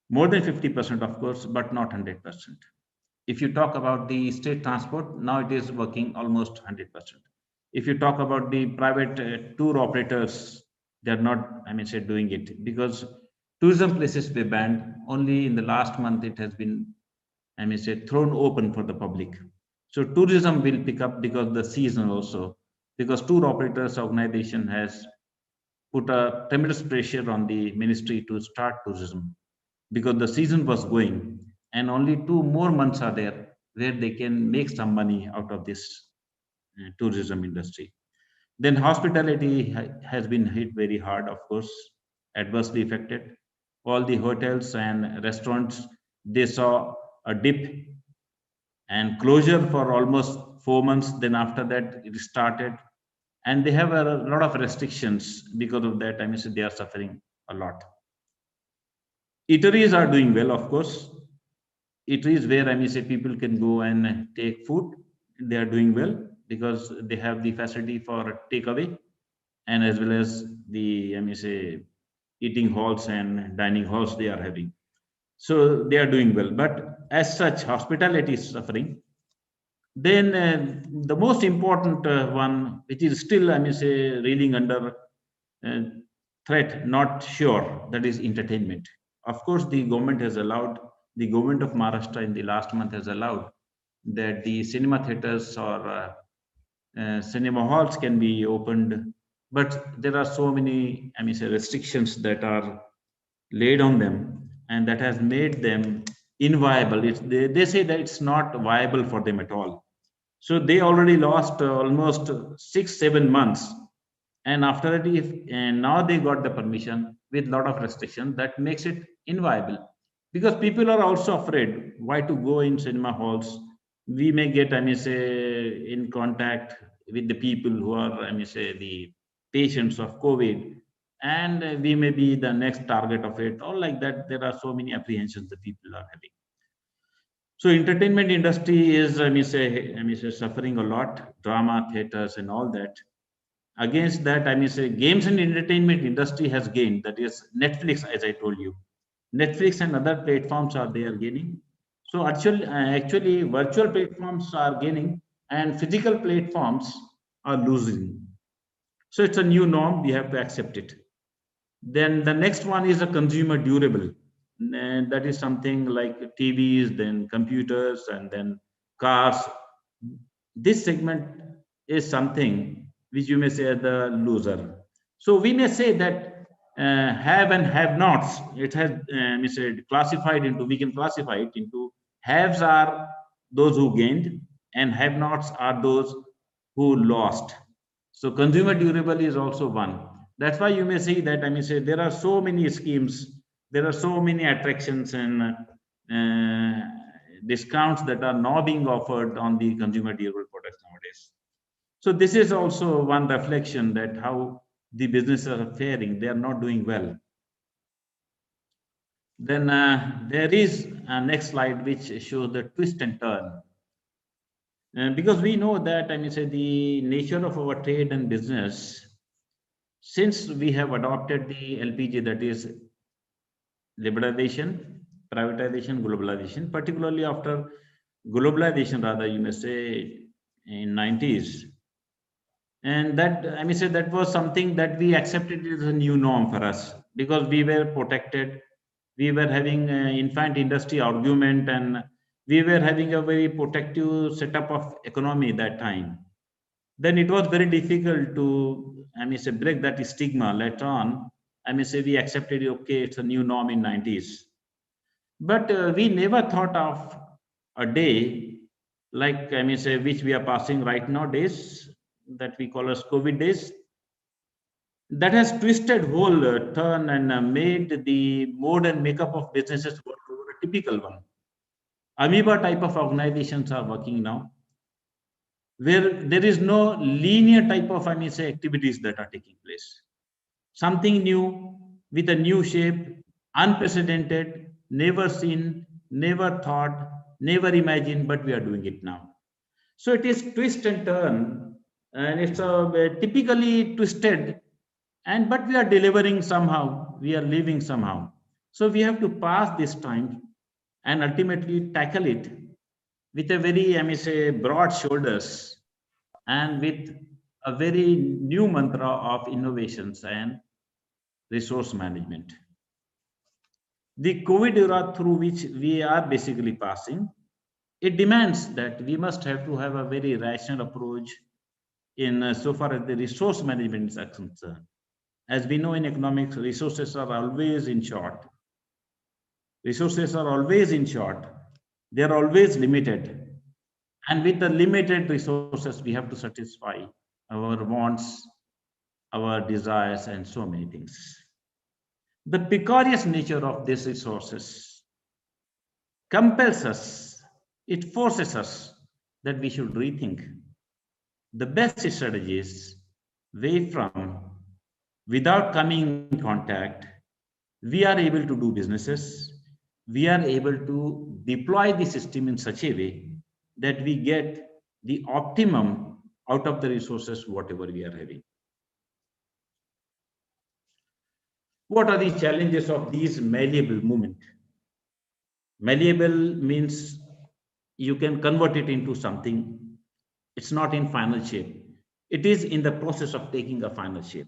More than 50%, of course, but not 100%. If you talk about the state transport, now it is working almost 100%. If you talk about the private tour operators, they're not, say, doing it because tourism places were banned. Only in the last month it has been, say, thrown open for the public. So tourism will pick up because the season also, because tour operators organization has put a tremendous pressure on the ministry to start tourism because the season was going and only 2 more months are there where they can make some money out of this tourism industry. Then hospitality has been hit very hard, of course, adversely affected. All the hotels and restaurants, they saw a dip and closure for almost 4 months. Then after that, it started. And they have a lot of restrictions because of that. They are suffering a lot. Eateries are doing well, of course. Eateries where say people can go and take food, they are doing well because they have the facility for takeaway and as well as the say eating halls and dining halls they are having. So they are doing well. But as such, hospitality is suffering. Then the most important one, which is still say reeling under threat, not sure, that is entertainment. Of course, the government has allowed, the government of Maharashtra in the last month has allowed that the cinema theaters or cinema halls can be opened, but there are so many say restrictions that are laid on them, and that has made them inviable. They say that it's not viable for them at all. So they already lost almost 6-7 months, and after that, and now they got the permission with lot of restrictions that makes it inviable because people are also afraid. Why to go in cinema halls? We may get say in contact with the people who are say the patients of COVID, and we may be the next target of it, or like that. There are so many apprehensions the people are having. So entertainment industry is say suffering a lot, drama theaters and all that. Against that, say games and entertainment industry has gained. That is Netflix, as I told you. Netflix and other platforms are they are gaining. So actually virtual platforms are gaining and physical platforms are losing. So it's a new norm. We have to accept it. Then the next one is a consumer durable. And that is something like TVs, then computers, and then cars. This segment is something which you may say the loser. So we may say that have and have nots. It has classified into, we can classify it into haves are those who gained and have-nots are those who lost. So consumer durable is also one. That's why you may see that, I mean, say there are so many schemes, there are so many attractions and discounts that are now being offered on the consumer durable products nowadays. So this is also one reflection that how the businesses are faring. They are not doing well. Then there is a next slide which shows the twist and turn. Because we know that, I mean, say the nature of our trade and business, since we have adopted the LPG, that is liberalization, privatization, globalization, particularly after globalization, rather you may say in 90s. And that, I mean, say that was something that we accepted as a new norm for us because we were protected. We were having an infant industry argument and we were having a very protective setup of economy that time. Then it was very difficult to, I mean, say break that stigma later on. I mean, say we accepted, okay, it's a new norm in 90s. But we never thought of a day like, I mean, say, which we are passing right now days that we call as COVID days. That has twisted whole turn and made the mode and makeup of businesses a typical one. Amoeba type of organizations are working now, where there is no linear type of, I mean, say, activities that are taking place. Something new with a new shape, unprecedented, never seen, never thought, never imagined, but we are doing it now. So it is twist and turn, and it's typically twisted, but we are delivering somehow, we are living somehow. So we have to pass this time and ultimately tackle it with a very, I mean, say, broad shoulders and with a very new mantra of innovations and resource management. The COVID era through which we are basically passing, it demands that we must have to have a very rational approach in so far as the resource management is concerned. As we know in economics, resources are always in short. Resources are always in short. They are always limited. And with the limited resources, we have to satisfy our wants, our desires, and so many things. The precarious nature of these resources compels us, it forces us that we should rethink the best strategies way from without coming in contact, we are able to do businesses, we are able to deploy the system in such a way that we get the optimum out of the resources, whatever we are having. What are the challenges of these malleable movement? Malleable means you can convert it into something. It's not in final shape. It is in the process of taking a final shape.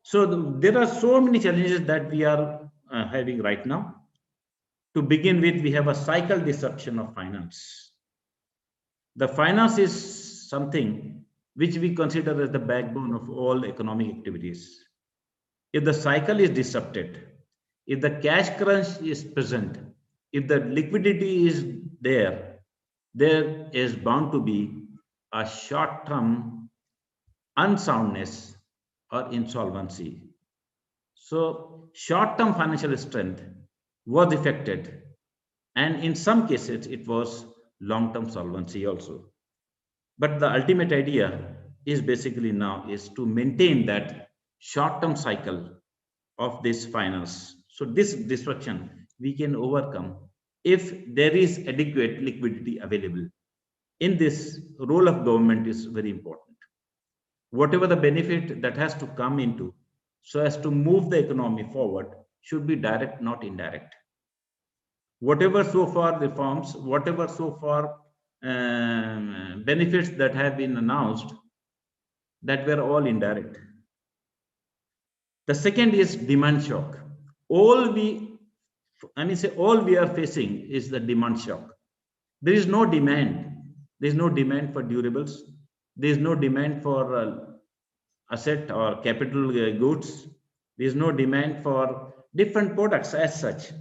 So there are so many challenges that we are having right now. To begin with, we have a cycle disruption of finance. The finance is something which we consider as the backbone of all economic activities. If the cycle is disrupted, if the cash crunch is present, if the liquidity is there is bound to be a short-term unsoundness or insolvency. So short-term financial strength was affected, and in some cases it was long-term solvency also. But the ultimate idea is basically now is to maintain that short-term cycle of this finance. So this disruption we can overcome if there is adequate liquidity available. In this, role of government is very important. Whatever the benefit that has to come into so as to move the economy forward should be direct, not indirect. Whatever so far reforms, whatever so far benefits that have been announced, that were all indirect. The second is demand shock. All we are facing is the demand shock. There is no demand. There is no demand for durables. There is no demand for asset or capital goods. There is no demand for different products as such,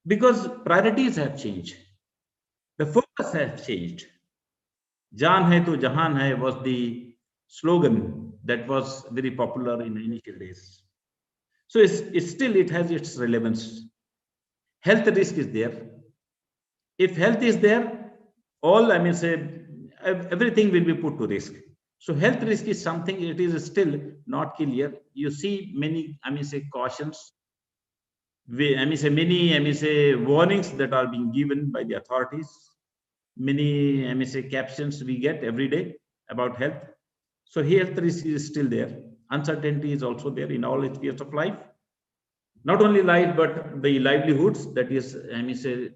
because priorities have changed. The focus has changed. Jaan hai to jahan hai was the slogan that was very popular in initial days. So it's still, it has its relevance. Health risk is there. If health is there, all, I mean, say, everything will be put to risk. So health risk is something, it is still not clear. You see many, I mean, say, cautions. Many warnings that are being given by the authorities. Many, I mean, say, captions we get every day about health. So health risk is still there. Uncertainty is also there in all aspects of life. Not only life, but the livelihoods, that is, I mean, say,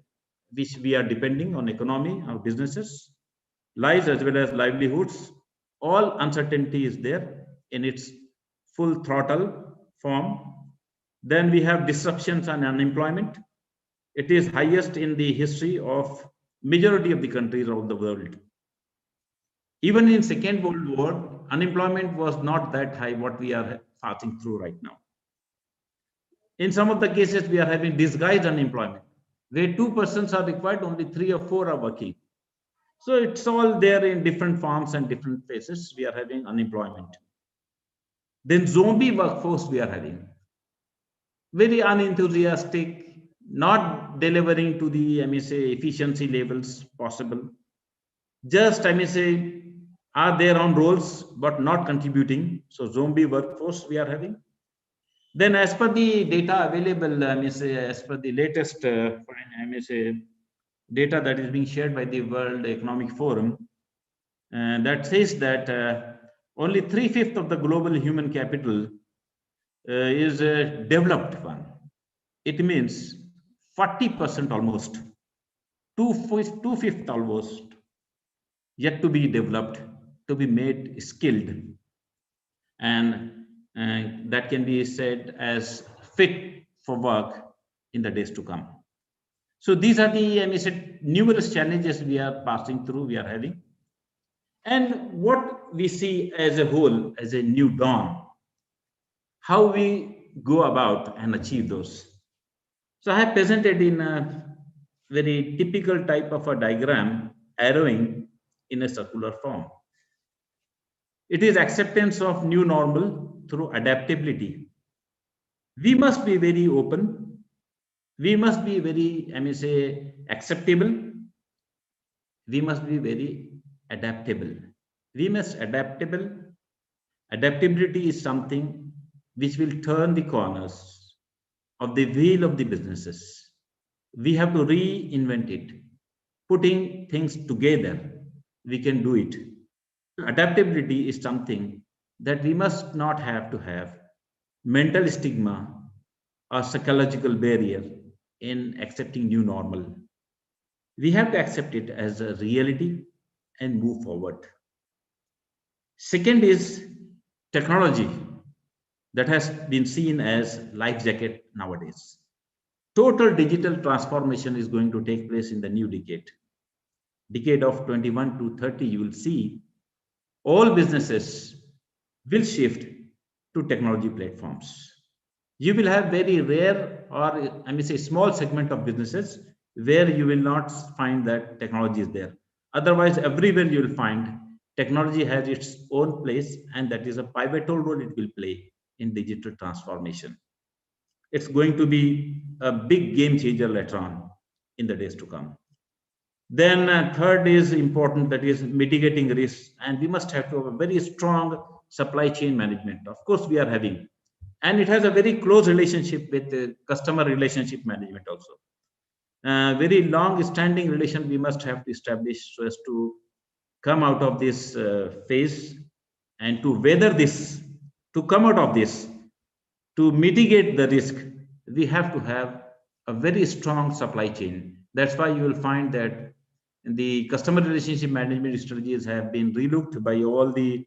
which we are depending on economy, our businesses, lives as well as livelihoods. All uncertainty is there in its full throttle form. Then we have disruptions and unemployment. It is highest in the history of majority of the countries of the world. Even in Second World War, unemployment was not that high what we are passing through right now. In some of the cases, we are having disguised unemployment, where 2 persons are required, only 3 or 4 are working. So it's all there in different forms and different phases. We are having unemployment. Then zombie workforce we are having. Very unenthusiastic, not delivering to the, I mean, say, efficiency levels possible. Just, I mean, say, are there on roles, but not contributing. So zombie workforce we are having. Then as per the data available, I mean, say, as per the latest, I mean, say, data that is being shared by the World Economic Forum, that says that only 3/5 of the global human capital is a developed one. It means 40% almost, 2/5 almost, yet to be developed, to be made skilled, and that can be said as fit for work in the days to come. So these are the, I mean, numerous challenges we are passing through, we are having. And what we see as a whole, as a new dawn, how we go about and achieve those. So I have presented in a very typical type of a diagram, arrowing in a circular form. It is acceptance of new normal through adaptability. We must be very open. We must be very, I mean, say, acceptable. We must be very adaptable. We must adaptable. Adaptability is something which will turn the corners of the wheel of the businesses. We have to reinvent it. Putting things together, we can do it. Adaptability is something that we must not have to have mental stigma or psychological barrier in accepting new normal. We have to accept it as a reality and move forward. Second is technology that has been seen as life jacket nowadays. Total digital transformation is going to take place in the new decade of 21 to 30. You will see all businesses will shift to technology platforms. You will have very rare, or I mean, say, small segment of businesses where you will not find that technology is there. Otherwise, everywhere you will find technology has its own place, and that is a pivotal role it will play in digital transformation. It's going to be a big game changer later on in the days to come. Then third is important, that is mitigating risks, and we must have to have a very strong supply chain management. Of course, we are having, and it has a very close relationship with the customer relationship management also. Very long standing relation we must have to establish so as to come out of this phase, and to weather this, to come out of this, to mitigate the risk, we have to have a very strong supply chain. That's why you will find that the customer relationship management strategies have been relooked by all the,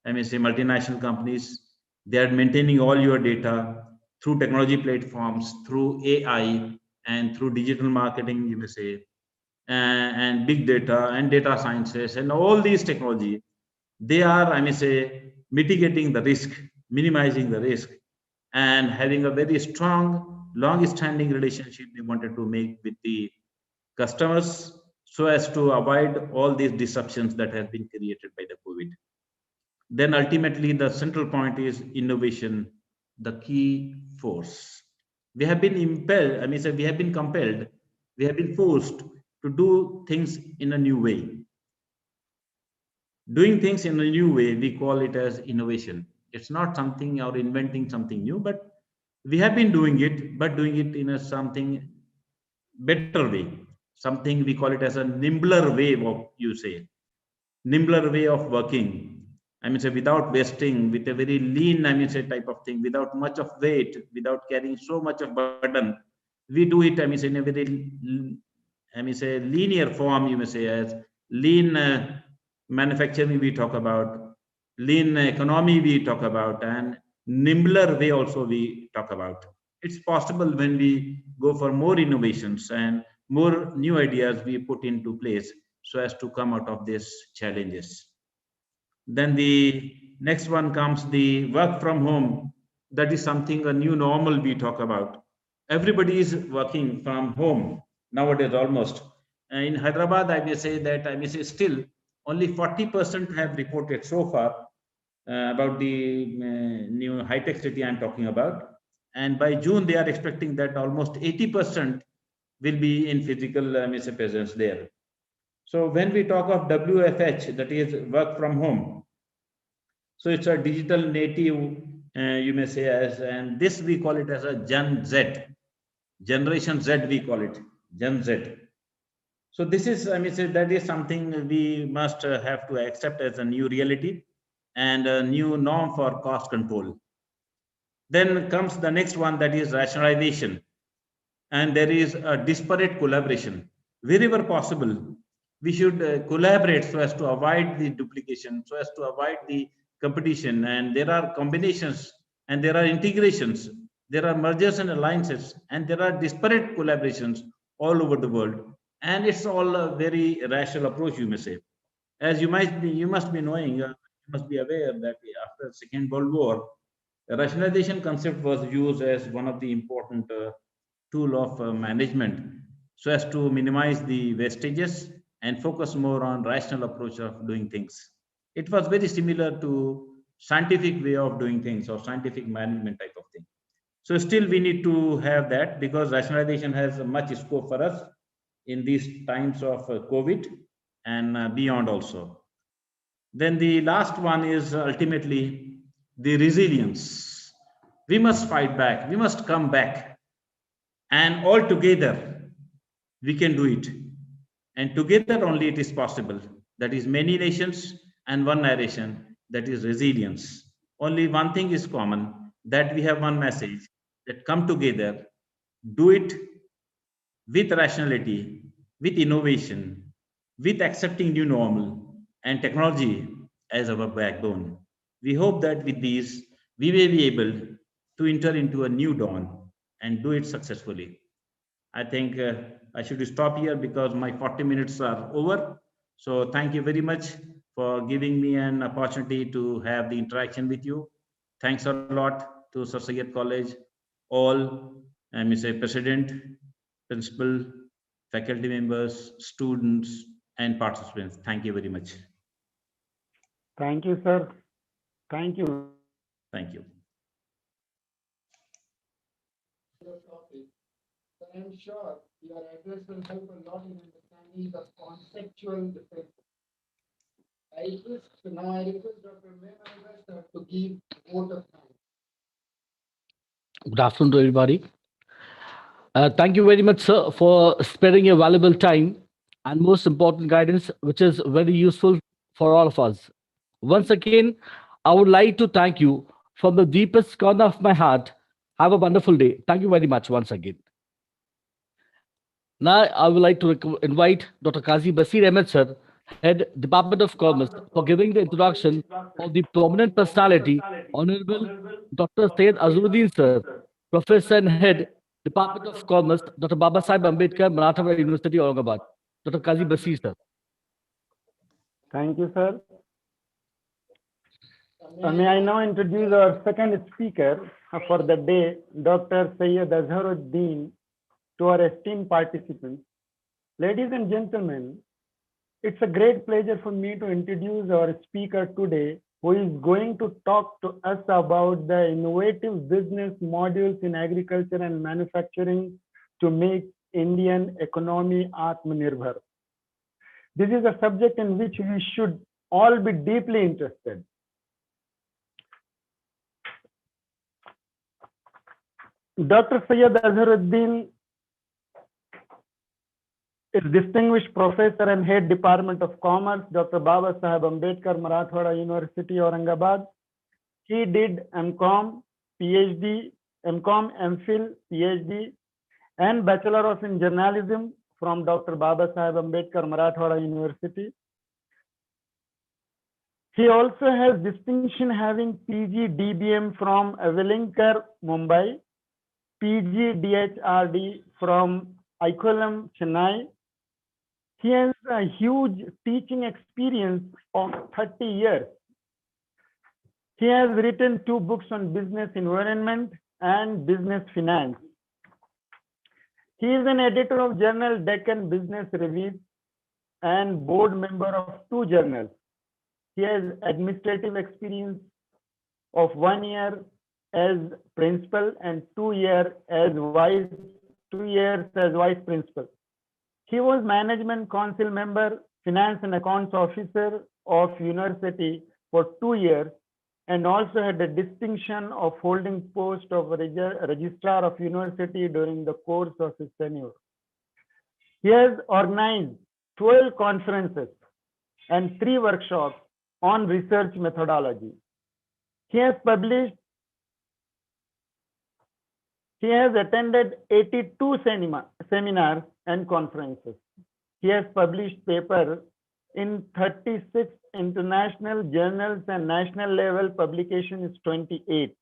I mean, say, multinational companies. They are maintaining all your data through technology platforms, through AI, and through digital marketing, you may say, and big data and data sciences and all these technology. They are, I may say, mitigating the risk, minimizing the risk, and having a very strong, long-standing relationship we wanted to make with the customers, so as to avoid all these disruptions that have been created by the COVID. Then ultimately the central point is innovation, the key force. We have been impelled, we have been compelled, we have been forced to do things in a new way. Doing things in a new way, we call it as innovation. It's not something or inventing something new, but we have been doing it, but doing it in a something better way. Something we call it as a nimbler way of, you say, nimbler way of working. Without wasting, with a very lean, type of thing, without much of weight, without carrying so much of burden. We do it, in a very, linear form, you may say, as lean manufacturing we talk about, lean economy we talk about, and nimbler way also we talk about. It's possible when we go for more innovations and more new ideas we put into place so as to come out of these challenges. Then the next one comes the work from home. That is something, a new normal we talk about. Everybody is working from home nowadays almost. In Hyderabad, I may say that, still only 40% have reported so far about the new high-tech city I'm talking about. And by June, they are expecting that almost 80% will be in physical presence there. So when we talk of WFH, that is work from home, so it's a digital native, you may say, as, and this we call it as a Gen Z, Generation Z we call it, Gen Z. So this is, that is something we must have to accept as a new reality and a new norm for cost control. Then comes the next one, that is rationalization. And there is a disparate collaboration. Wherever possible, we should collaborate so as to avoid the duplication, so as to avoid the competition. And there are combinations and there are integrations, there are mergers and alliances, and there are disparate collaborations all over the world. And it's all a very rational approach, you may say. As you must be knowing, you must be aware that after Second World War, the rationalization concept was used as one of the important tool of management so as to minimize the wastages and focus more on rational approach of doing things. It was very similar to scientific way of doing things or scientific management type of thing. So still we need to have that, because rationalization has much scope for us in these times of COVID and beyond also. Then the last one is ultimately the resilience. We must fight back, we must come back, and all together we can do it. And together only it is possible. That is many nations and one narration, that is resilience. Only one thing is common, that we have one message, that come together, do it with rationality, with innovation, with accepting new normal and technology as our backbone. We hope that with these, we may be able to enter into a new dawn and do it successfully. I think I should stop here because my 40 minutes are over. So thank you very much for giving me an opportunity to have the interaction with you. Thanks a lot to Sir Syed College, all, Mr. President, Principal, faculty members, students, and participants. Thank you very much. Thank you, sir. Thank you. Thank you. I am sure your address will help a lot in understanding the conceptual difference. I request Dr. Mehta to give vote of thanks. Good afternoon to everybody. Thank you very much, sir, for sparing your valuable time and most important guidance, which is very useful for all of us. Once again, I would like to thank you from the deepest corner of my heart. Have a wonderful day. Thank you very much once again. Now, I would like to invite Dr. Qazi Basir Ahmed, sir, Head, Department of Commerce, for giving the introduction of the prominent personality, Honorable Dr. Syed Azharuddin, sir, Professor and Head, Department of Commerce, Dr. Baba Sahib Ambedkar, Marathwada University, Aurangabad. Dr. Qazi Basir, sir. Thank you, sir. May I now introduce our second speaker for the day, Dr. Syed Azharuddin, to our esteemed participants. Ladies and gentlemen, it's a great pleasure for me to introduce our speaker today, who is going to talk to us about the innovative business modules in agriculture and manufacturing to make Indian economy Atmanirbhar. This is a subject in which we should all be deeply interested. Dr. Syed Azharuddin is Distinguished Professor and Head Department of Commerce, Dr. Baba Saheb Ambedkar, Marathwada University, Aurangabad. He did MCom, PhD, MCom, MPhil, PhD, and Bachelor of in Journalism from Dr. Baba Saheb Ambedkar, Marathwada University. He also has distinction having PG DBM from Velinkar, Mumbai, PG DHRD from Aikulam, Chennai. He has a huge teaching experience of 30 years. He has written 2 books on business environment and business finance. He is an editor of journal Deccan Business Review and board member of 2 journals. He has administrative experience of 1 year as principal and 2 years as vice principal. He was management council member, finance and accounts officer of university for 2 years, and also had the distinction of holding post of registrar of university during the course of his tenure. He has organized 12 conferences and 3 workshops on research methodology. He has attended 82 seminars and conferences. He has published papers in 36 international journals and national level publication is 28.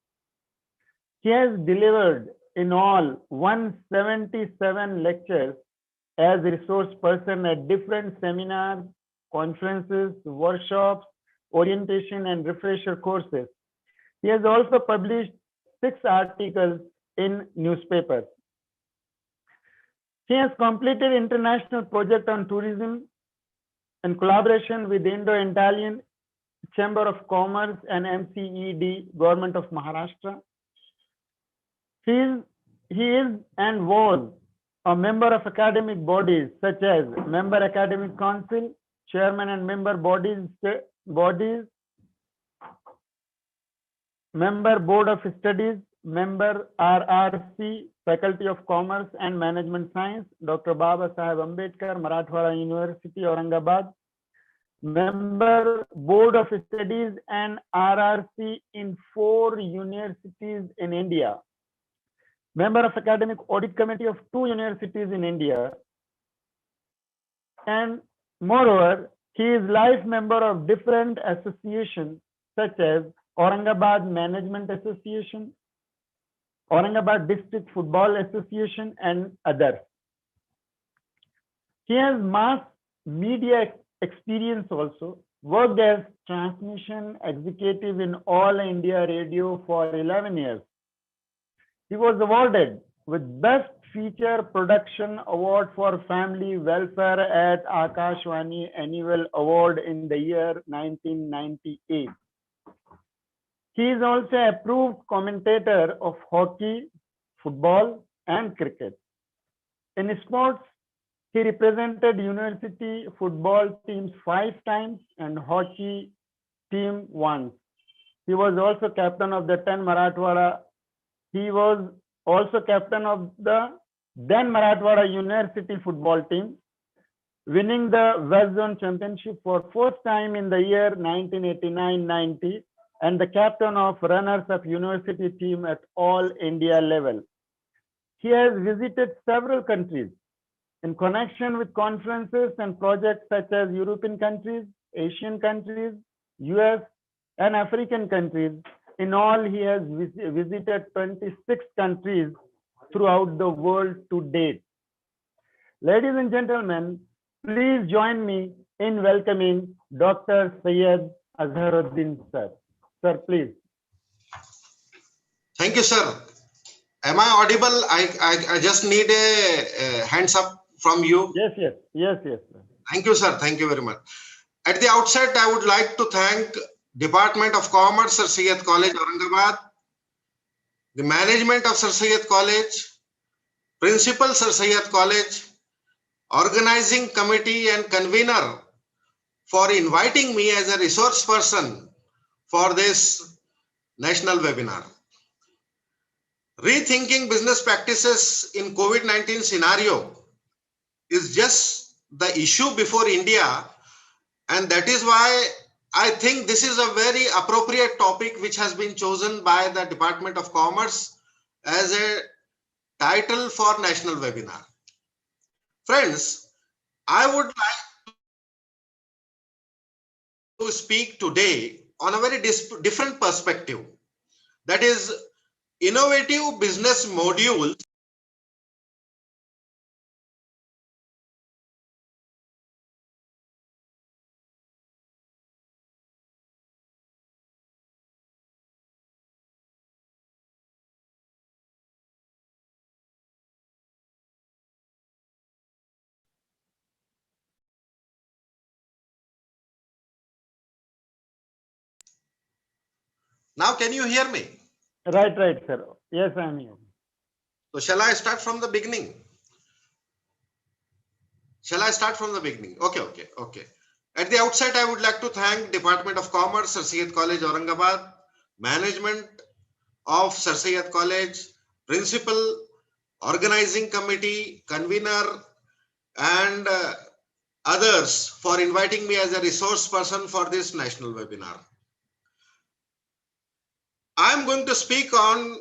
He has delivered in all 177 lectures as resource person at different seminars, conferences, workshops, orientation and refresher courses. He has also published 6 articles in newspapers. He has completed international project on tourism in collaboration with Indo-Italian Chamber of Commerce and MCED, Government of Maharashtra. He is and was a member of academic bodies such as Member Academic Council, Chairman and Member Bodies, Member Board of Studies, Member RRC, Faculty of Commerce and Management Science, Dr. Baba Saheb Ambedkar, Marathwada University, Aurangabad, Member Board of Studies and RRC in 4 universities in India, Member of Academic Audit Committee of 2 universities in India, and moreover, he is life member of different associations such as Aurangabad Management Association, Aurangabad District Football Association, and others. He has mass media experience also, worked as transmission executive in All India Radio for 11 years. He was awarded with Best Feature Production Award for Family Welfare at Akashvani Annual Award in the year 1998. He is also approved commentator of hockey, football, and cricket. In sports, he represented university football teams 5 times and hockey team once. He was also captain of the 10 Marathwada. He was also captain of the then Marathwada University football team, winning the West Zone Championship for 4th time in the year 1989-90. And the captain of runners-up university team at all India level. He has visited several countries in connection with conferences and projects such as European countries, Asian countries, US, and African countries. In all, he has visited 26 countries throughout the world to date. Ladies and gentlemen, please join me in welcoming Dr. Syed Azharuddin, sir. Sir, please. Thank you, sir. Am I audible? I just need a hands up from you? Yes, yes, yes, yes. Sir. Thank you, sir. Thank you very much. At the outset, I would like to thank Department of Commerce, Sir Syed College, Aurangabad, the management of Sir Syed College, Principal Sir Syed College, organizing committee and convener for inviting me as a resource person for this national webinar. Rethinking business practices in COVID-19 scenario is just the issue before India, and that is why I think this is a very appropriate topic which has been chosen by the Department of Commerce as a title for national webinar. Friends, I would like to speak today on a very different perspective, that is innovative business modules Now, can you hear me? Right, right, sir. Yes, I am here. So shall I start from the beginning? Shall I start from the beginning? Okay. At the outset, I would like to thank Department of Commerce, Sir Syed College, Aurangabad, management of Sir Syed College, principal, organizing committee, convener, and others for inviting me as a resource person for this national webinar. I am going to speak on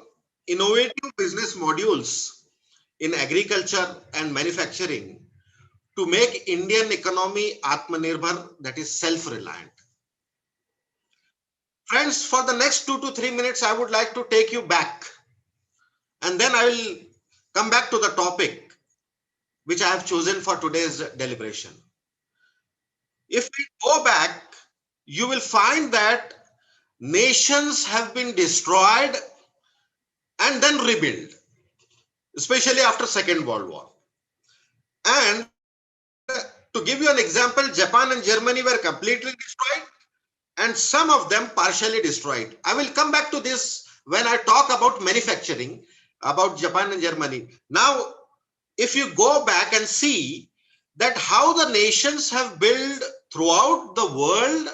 innovative business modules in agriculture and manufacturing to make Indian economy Atmanirbhar, that is self-reliant. Friends, for the next 2 to 3 minutes, I would like to take you back, and then I will come back to the topic which I have chosen for today's deliberation. If we go back, you will find that nations have been destroyed and then rebuilt, especially after Second World War. And to give you an example, Japan and Germany were completely destroyed and some of them partially destroyed. I will come back to this when I talk about manufacturing, about Japan and Germany. Now, if you go back and see that how the nations have built throughout the world,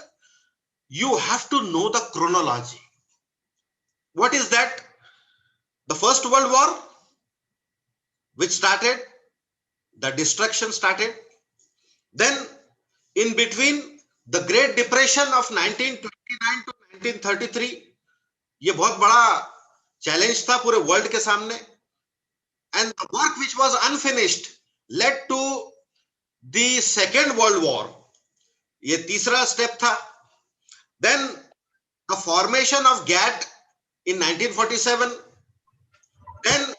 you have to know the chronology. What is that? The First World War, which started, the destruction started. Then in between, the Great Depression of 1929 to 1933, ये बहुत बड़ा challenge था पूरे world के सामने. And the work which was unfinished led to the Second World War. ये तीसरा step था. Then the formation of GATT in 1947. Then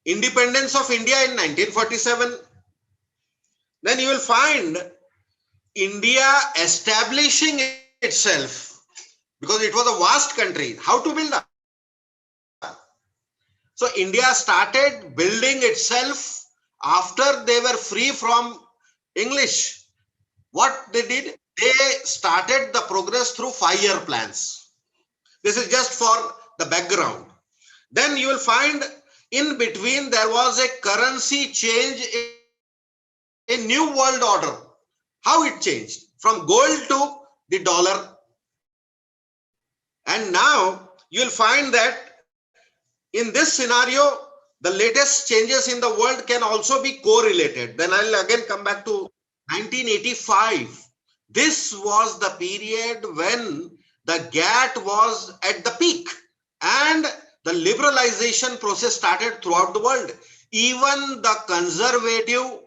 independence of India in 1947. Then you will find India establishing itself, because it was a vast country. How to build up? So India started building itself after they were free from English. What they did? They started the progress through 5-year plans. This is just for the background. Then you will find in between there was a currency change, a new world order. How it changed from gold to the dollar. And now you'll find that in this scenario, the latest changes in the world can also be correlated. Then I'll again come back to 1985. This was the period when the GATT was at the peak and the liberalization process started throughout the world. Even the conservative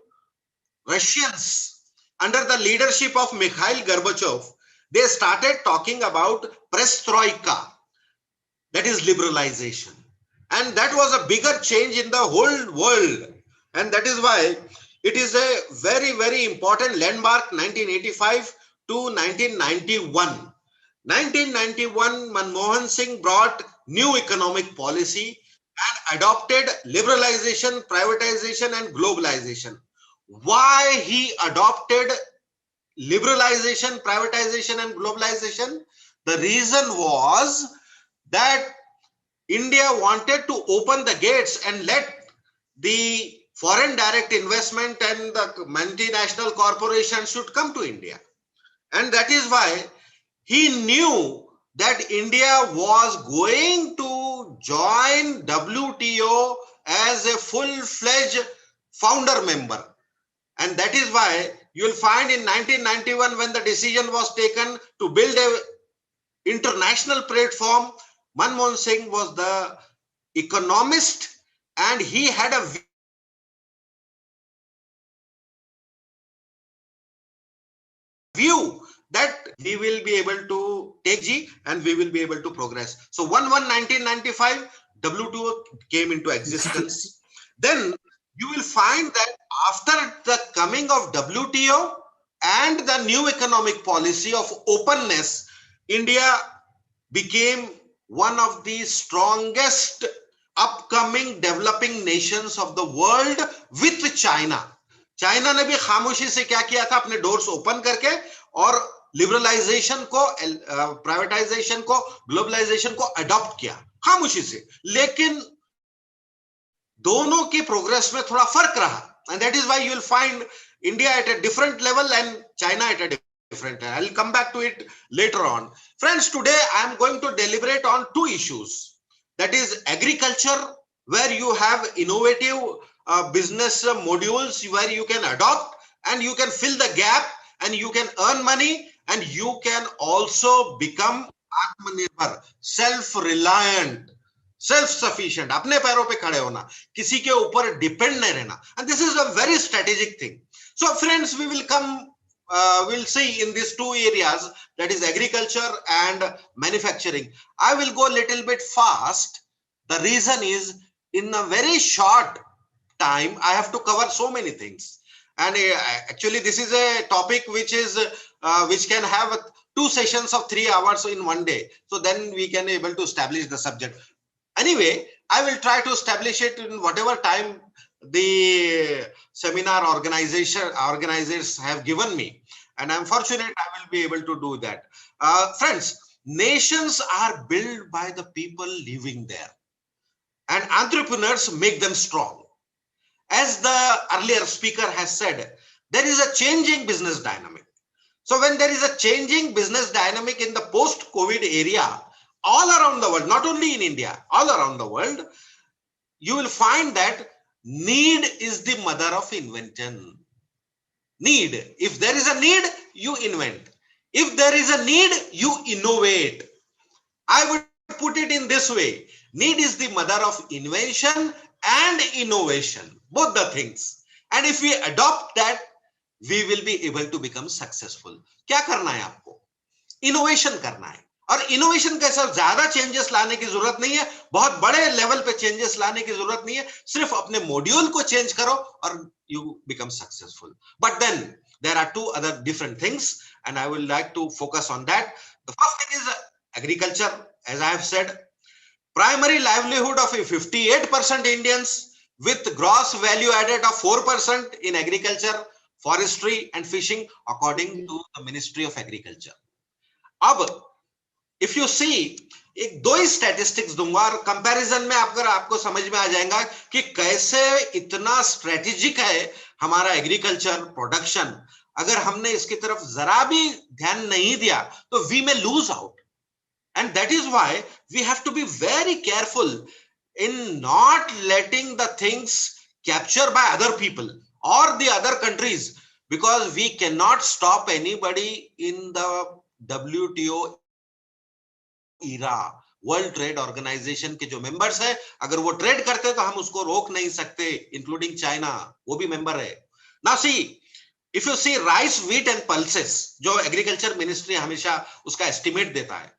Russians, under the leadership of Mikhail Gorbachev, they started talking about perestroika, that is liberalization. And that was a bigger change in the whole world. And that is why it is a very, very important landmark, 1985 to 1991. 1991, Manmohan Singh brought new economic policy and adopted liberalization, privatization, and globalization. why he adopted liberalization, privatization, and globalization? The reason was that India wanted to open the gates and let the foreign direct investment and the multinational corporations should come to India. And that is why he knew that India was going to join WTO as a full-fledged founder member. And that is why you will find in 1991, when the decision was taken to build a international platform, Manmohan Singh was the economist, and he had a view that we will be able to take G and we will be able to progress. So 1/1/1995, WTO came into existence. Then you will find that after the coming of WTO and the new economic policy of openness, India became one of the strongest upcoming developing nations of the world with China. China ने भी खामोशी से क्या किया था, अपने doors open करके और लिबरलाइजेशन को, प्राइवेटाइजेशन को, ग्लोबलाइजेशन को अडॉप्ट किया खामोशी से. लेकिन दोनों की प्रोग्रेस में थोड़ा फर्क रहा, and that is why you will find India at a different level and China at a different level. I'll come back to it later on. Friends, today I am going to deliberate on two issues. That is agriculture, where you have innovative business modules where you can adopt and you can fill the gap and you can earn money and you can also become Atmanirbhar, self-reliant, self-sufficient, अपने पैरों पे खड़े होना, किसी के ऊपर depend नहीं रहना. And this is a very strategic thing. So friends, we will come, we'll see in these two areas, that is agriculture and manufacturing. I will go a little bit fast. The reason is, in a very short time, I have to cover so many things. And actually, this is a topic which is which can have 2 sessions of 3 hours in one day. So then we can able to establish the subject. Anyway, I will try to establish it in whatever time the seminar organizers have given me. And I'm fortunate I will be able to do that. Friends, nations are built by the people living there. And entrepreneurs make them strong. As the earlier speaker has said, there is a changing business dynamic. So when there is a changing business dynamic in the post-COVID area, all around the world, not only in India, all around the world, you will find that need is the mother of invention. Need. If there is a need, you invent. If there is a need, you innovate. I would put it in this way. Need is the mother of invention and innovation, both the things. And if we adopt that, we will be able to become successful. क्या करना है आपको? Innovation करना है. और innovation के साथ ज्यादा चेंजेस लाने की जरूरत नहीं है, बहुत बड़े लेवल पे चेंजेस लाने की जरूरत नहीं है, सिर्फ अपने मॉड्यूल को चेंज करो और you become successful. But then there are two other different things and I would like to focus on that. The first thing is agriculture. As I have said, primary livelihood of 58% Indians with gross value added of 4% in agriculture, forestry and fishing according to the Ministry of Agriculture. अब if you see, एक दो ही statistics दूंगा और comparison में आपको समझ में आ जाएगा कि कैसे इतना स्ट्रेटेजिक है हमारा एग्रीकल्चर प्रोडक्शन. अगर हमने इसकी तरफ जरा भी ध्यान नहीं दिया तो we may lose out. And that is why we have to be very careful in not letting the things captured by other people or the other countries, because we cannot stop anybody in the WTO era. World trade organisation के जो members है, अगर वो trade करते तो हम उसको रोक नहीं सकते, इंक्लूडिंग चाइना, वो भी मेंबर है. Now see, if you see rice, wheat and pulses, जो एग्रीकल्चर मिनिस्ट्री हमेशा उसका एस्टिमेट देता है,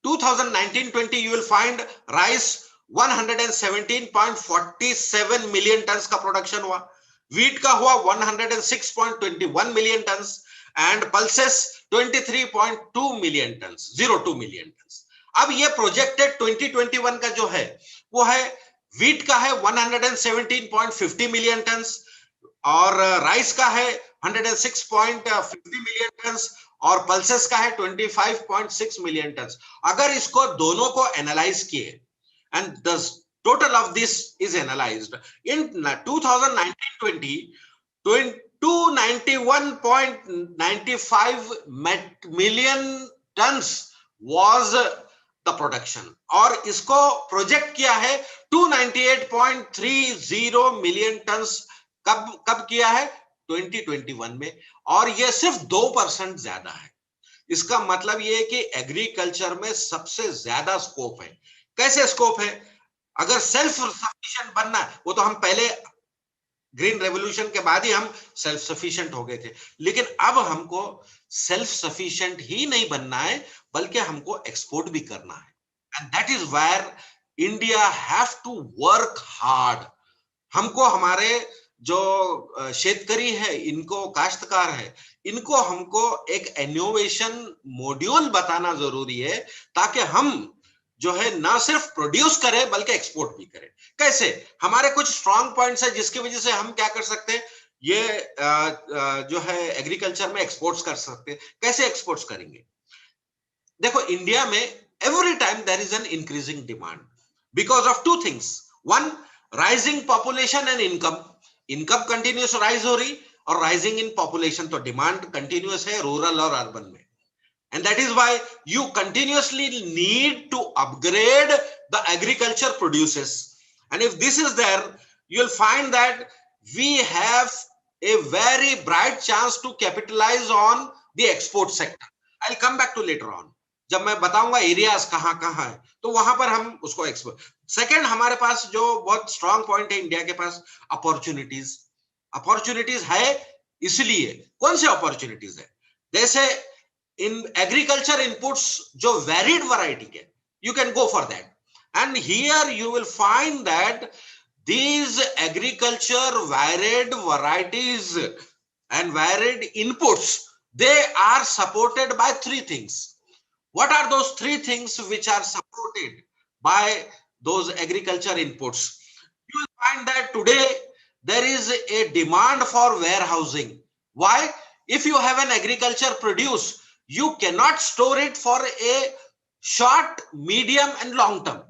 2019-20 you will find rice 117.47 million tons का प्रोडक्शन हुआ, wheat का हुआ 106.21 million tons and pulses 23.2 million tons, 02 million tons. अब ये प्रोजेक्टेड 2021 का जो है वो है wheat का है 117.50 million tons, और राइस का है 106.50 मिलियन टन और पल्सेस का है 25.6 मिलियन टन। अगर इसको दोनों को एनालाइज किए and the total of this is analyzed in 2019-20 291.95 million tons was the production और इसको प्रोजेक्ट किया है 298.30 मिलियन टन्स कब किया है 2021 में और ये सिर्फ 2% ज्यादा है। इसका मतलब ये है कि एग्रीकल्चर में सबसे ज्यादा स्कोप है। कैसे स्कोप है? अगर सेल्फ सफिशिएंट बनना है, वो तो हम पहले ग्रीन रेवोल्यूशन के बाद ही हम सेल्फ सफिशिएंट हो गए थे, लेकिन अब हमको सेल्फ सफिशिएंट ही नहीं बनना है बल्कि हमको एक्सपोर्ट भी करना है। And that is where India have to work hard. हमको हमारे जो शेतकरी है, इनको काश्तकार है, इनको हमको एक इनोवेशन मॉड्यूल बताना जरूरी है ताकि हम जो है ना सिर्फ प्रोड्यूस करें बल्कि एक्सपोर्ट भी करें। कैसे? हमारे कुछ स्ट्रॉन्ग पॉइंट्स है जिसकी वजह से हम क्या कर सकते हैं, ये जो है एग्रीकल्चर में एक्सपोर्ट्स कर सकते हैं। कैसे एक्सपोर्ट्स करेंगे? देखो, इंडिया में every time there is an increasing demand because of two things. One, rising population and income. Income continuous rise हो रही और राइजिंग इन पॉपुलेशन, तो डिमांड कंटिन्यूस है रूरल और अर्बन में। And that is why you continuously need to upgrade the agriculture produces. And if this is there, you'll find that we have a very bright chance to capitalize on the export sector. I'll come back to later on. जब मैं बताऊंगा areas कहां कहां है तो वहां पर हम उसको एक्सपोर्ट। सेकंड, हमारे पास जो बहुत स्ट्रांग पॉइंट है इंडिया के पास, अपॉर्चुनिटीज। अपॉर्चुनिटीज है, इसलिए कौन से अपॉर्चुनिटीज है? जैसे in agriculture inputs जो varied variety के, you can go for that. And here you will find that these agriculture varied varieties and varied inputs, they are supported by three things. What are those three things which are supported by those agriculture inputs? You will find that today there is a demand for warehousing. Why? If you have an agriculture produce, you cannot store it for a short, medium and long term,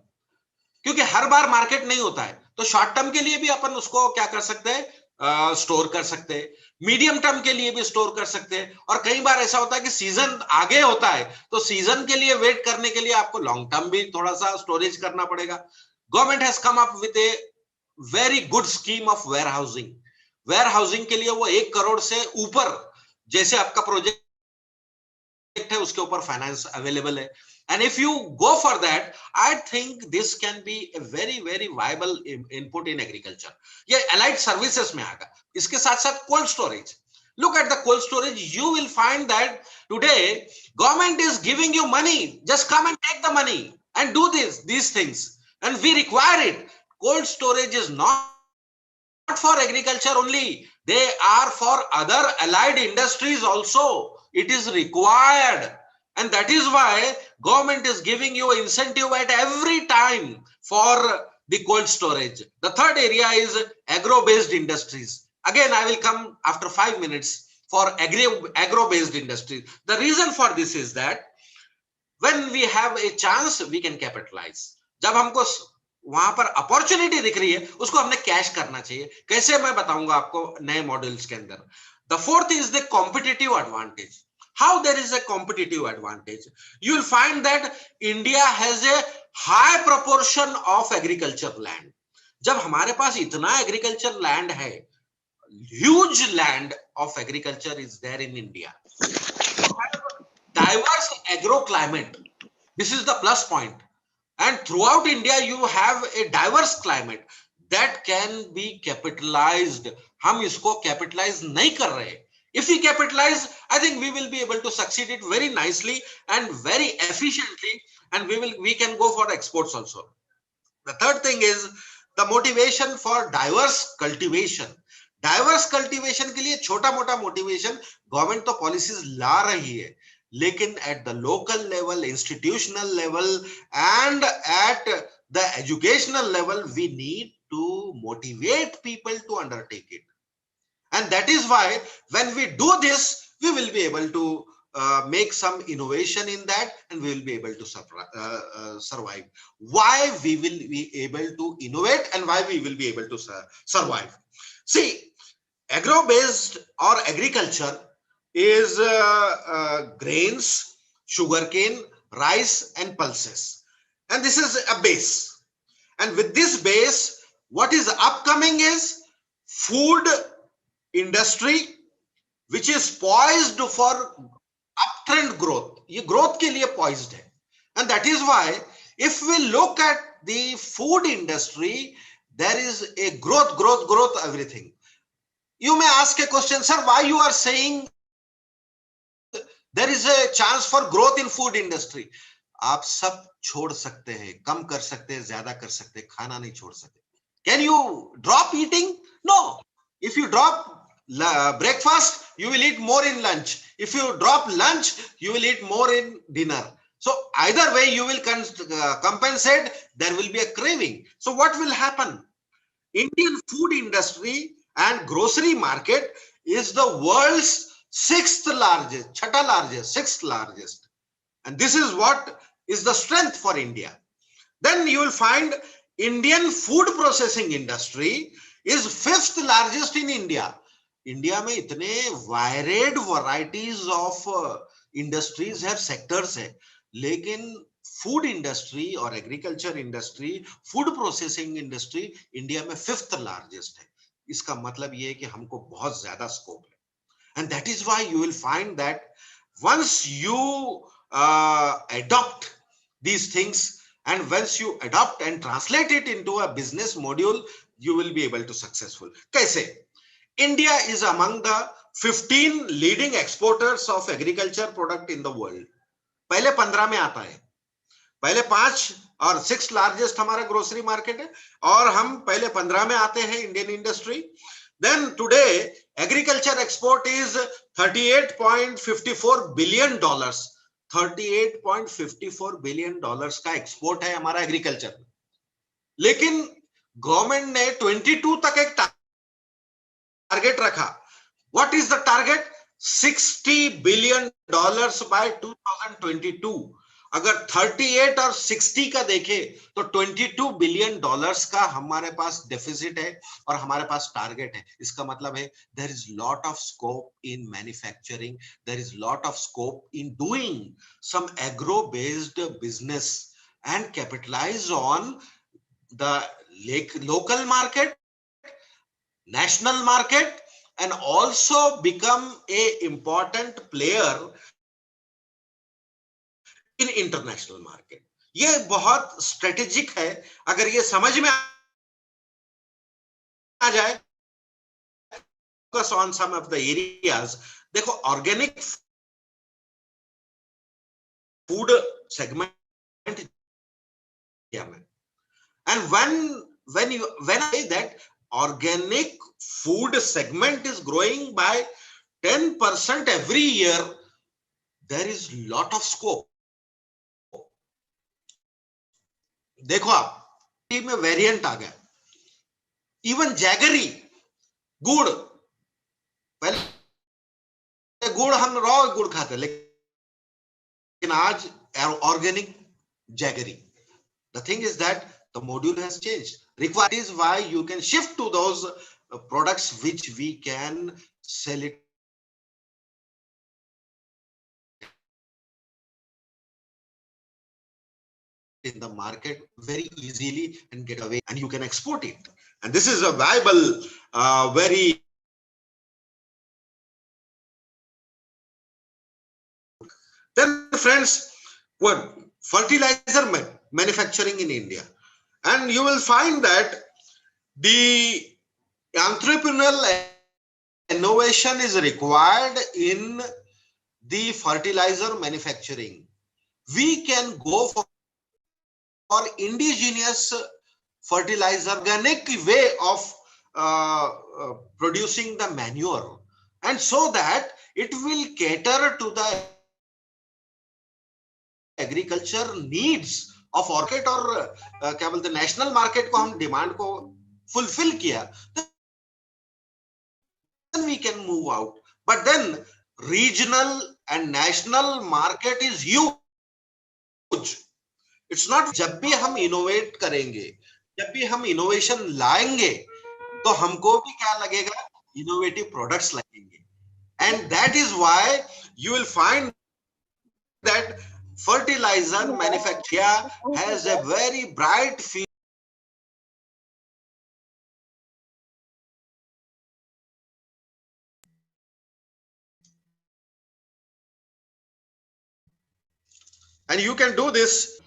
क्योंकि हर बार market नहीं होता है। तो short term के लिए भी अपन उसको क्या कर सकते हैं, स्टोर कर सकते हैं, मीडियम टर्म के लिए भी स्टोर कर सकते हैं, और कई बार ऐसा होता है कि सीजन आगे होता है तो सीजन के लिए वेट करने के लिए आपको लॉन्ग टर्म भी थोड़ा सा स्टोरेज करना पड़ेगा। Government has come up with a very good scheme of warehousing. Warehousing के लिए वो 1 करोड़ से ऊपर, जैसे आपका प्रोजेक्ट है उसके ऊपर फाइनेंस अवेलेबल है। And if you go for that, I think this can be a very very viable input in agriculture. ये allied services में आएगा। इसके साथ साथ cold storage. Look at the cold storage. You will find that today government is giving you money. Just come and take the money and do these things. And we require it. Cold storage is not for agriculture only. They are for other allied industries also. It is required. And that is why government is giving you incentive at every time for the cold storage. The third area is agro-based industries. Again, I will come after 5 minutes for agro-based industries. The reason for this is that when we have a chance, we can capitalize. जब हमको वहां पर opportunity दिख रही है, उसको हमने cash करना चाहिए। कैसे, मैं बताऊंगा आपको नए मॉडल्स के अंदर। The fourth is the competitive advantage. How there is a competitive advantage? You will find that India has a high proportion of agriculture land. जब हमारे पास इतना agriculture land है, huge land of agriculture is there in India. Diverse agroclimate. This is the plus point. And throughout India, you have a diverse climate that can be capitalized. हम इसको capitalize नहीं कर रहे। If we capitalize, I think we will be able to succeed it very nicely and very efficiently, and we can go for exports also. The third thing is the motivation for diverse cultivation. Diverse cultivation के लिए छोटा मोटा motivation government तो policies ला रही है, लेकिन at the local level, institutional level and at the educational level, we need to motivate people to undertake it. And that is why when we do this, we will be able to make some innovation in that, and we will be able to survive. Why we will be able to innovate and why we will be able to survive? See, agro-based or agriculture is grains, sugarcane, rice, and pulses. And this is a base. And with this base, what is upcoming is food industry, which is poised for uptrend growth. ये growth के लिए poised है. And that is why if we look at the food industry, there is a growth, everything. You may ask a question, sir, why you are saying there is a chance for growth in food industry? आप सब छोड़ सकते हैं, कम कर सकते हैं, ज्यादा कर सकते हैं, खाना नहीं छोड़ सकते. Can you drop eating? No. If you drop breakfast, you will eat more in lunch. If you drop lunch, you will eat more in dinner. So either way, you will compensate. There will be a craving. So what will happen? Indian food industry and grocery market is the world's sixth largest. And this is what is the strength for India. Then you will find Indian food processing industry is fifth largest in India. India में इतने varied varieties of industries have sectors है, लेकिन food industry और agriculture industry, food processing industry India में fifth largest है. इसका मतलब ये है कि हमको बहुत ज्यादा scope है. And that is why you will find that once you adopt these things, and once you adopt and translate it into a business module, you will be able to successful. कैसे? India is among the 15 leading exporters of agriculture product in the world. पहले 15 में आता है. पहले 5 और 6 largest हमारा grocery market है, और हम पहले 15 में आते हैं Indian industry. Then today agriculture export is $38.54 billion. $38.54 billion का एक्सपोर्ट है हमारा एग्रीकल्चर. लेकिन गवर्नमेंट ने 22 तक एक टारगेट रखा. What is the target? $60 billion by 2022. अगर 38 और 60 का देखें तो $22 billion का हमारे पास डेफिसिट है और हमारे पास टारगेट है. इसका मतलब है there is lot of scope in manufacturing, there is lot of scope in doing some agro based business and capitalize on the local market, national market, and also become a important player in international market. ये बहुत strategic है. अगर ये समझ में आ जाए, focus on some of the areas. देखो, organic food segment, and when I say that organic food segment is growing by 10% every year, there is lot of scope. देखो आप में वेरिएंट आ गया. इवन जैगरी गुड़, पहले गुड़ हम रॉ गुड़ खाते, लेकिन आज organic jaggery. The thing is that the module has changed. Required is why you can shift to those products which we can sell it in the market very easily and get away, and you can export it. And this is a viable, very then friends, what fertilizer manufacturing in India, and you will find that the entrepreneurial innovation is required in the fertilizer manufacturing. We can go for indigenous fertilizer, organic way of producing the manure, and so that it will cater to the agriculture needs of market, और क्या बोलते हैं national market को हम demand को fulfil किया. we can move out. But then regional and national market is huge. It's not. जब भी हम innovate करेंगे, जब भी हम innovation लाएंगे, तो हमको भी क्या लगेगा? Innovative products लगेंगे. And that is why you will find that fertilizer manufacturer has a very bright future. And you can do this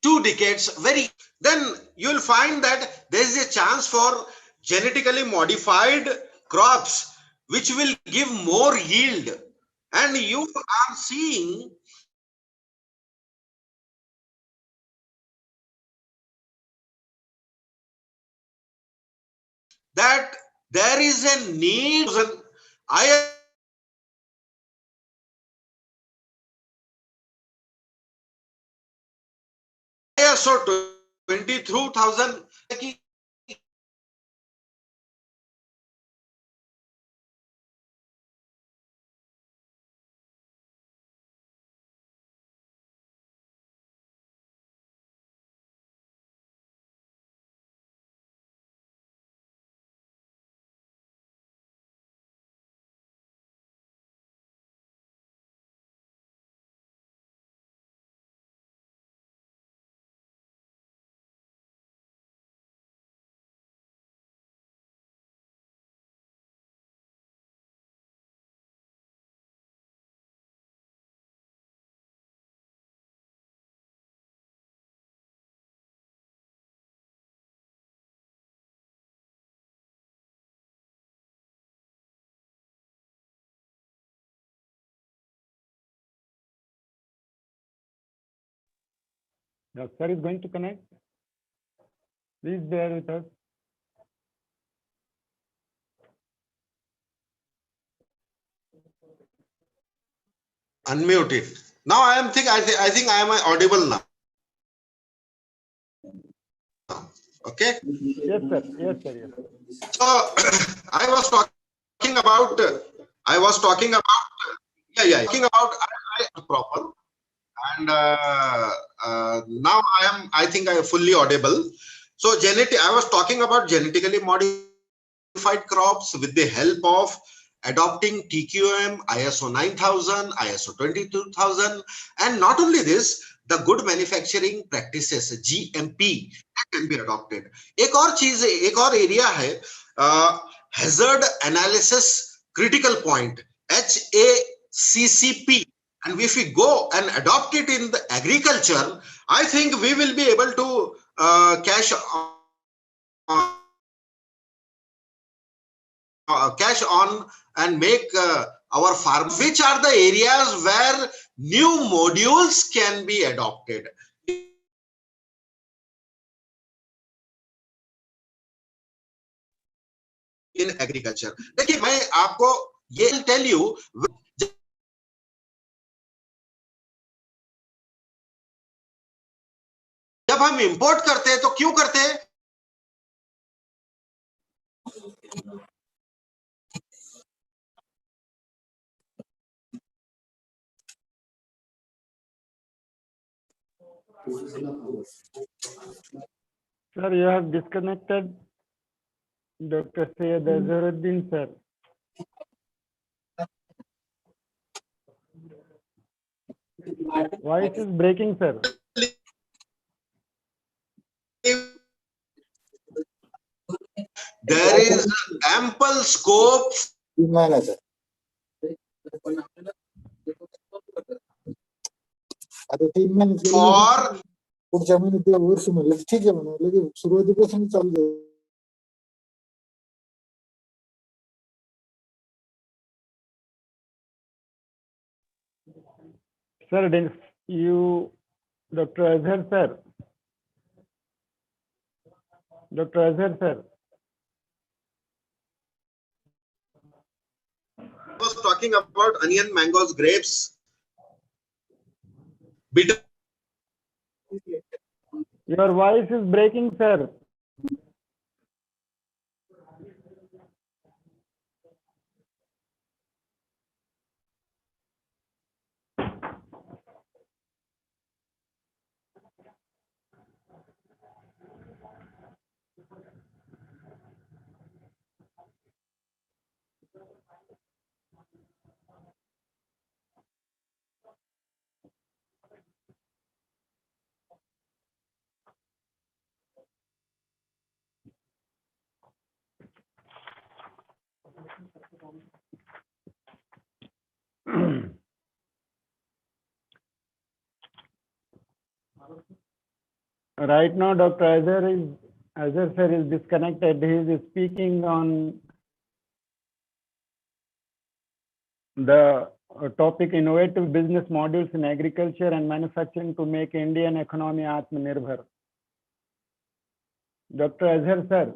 2 decades very. Then you will find that there is a chance for genetically modified crops which will give more yield. And you are seeing that there is a need. ISO 22,000 Doctor is going to connect. Please bear with us. unmuted. Now I think I am audible now. Okay. Yes, sir. Yes, sir. Yes. So I was talking about talking about proper. And now I think I am fully audible. So I was talking about genetically modified crops with the help of adopting TQM, ISO 9000, ISO 22000, and not only this, the good manufacturing practices GMP can be adopted. एक और area है hazard analysis critical point HACCP. And if we go and adopt it in the agriculture, I think we will be able to cash on and make our farm. Which are the areas where new modules can be adopted? In agriculture. देखिए मैं आपको ये tell you. जब हम import करते हैं तो क्यों करते हैं? Sir, you have disconnected Dr. Syed Azharuddin, sir. Voice is breaking, sir. There is ample scope for पुढच्या महिन्यात वर्ष म्हणलं ठीक आहे म्हणून लगेच सुरुवातीपासून चालू जाईल. Sir, you, Dr. Azhar, sir. Dr. Azhar, sir. I was talking about onion, mangoes, grapes, bitter. Your voice is breaking, sir. Right now, Dr. Azhar sir is disconnected. He is speaking on the topic innovative business models in agriculture and manufacturing to make Indian economy Atmanirbhar. Dr. Azhar sir.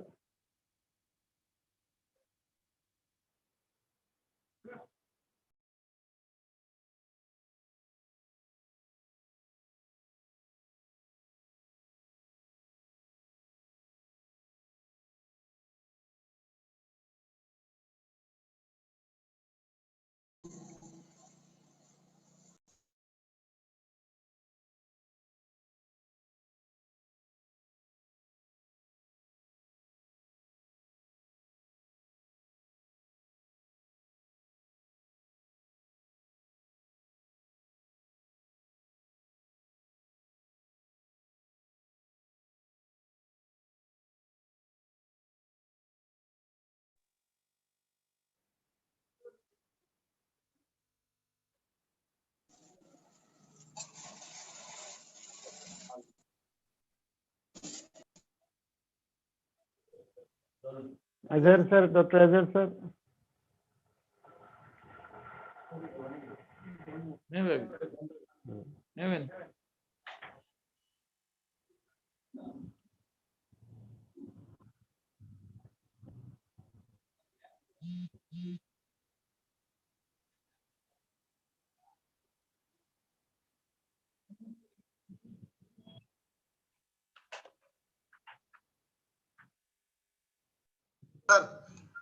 Azhar sir, Dr. Azhar sir. Evan.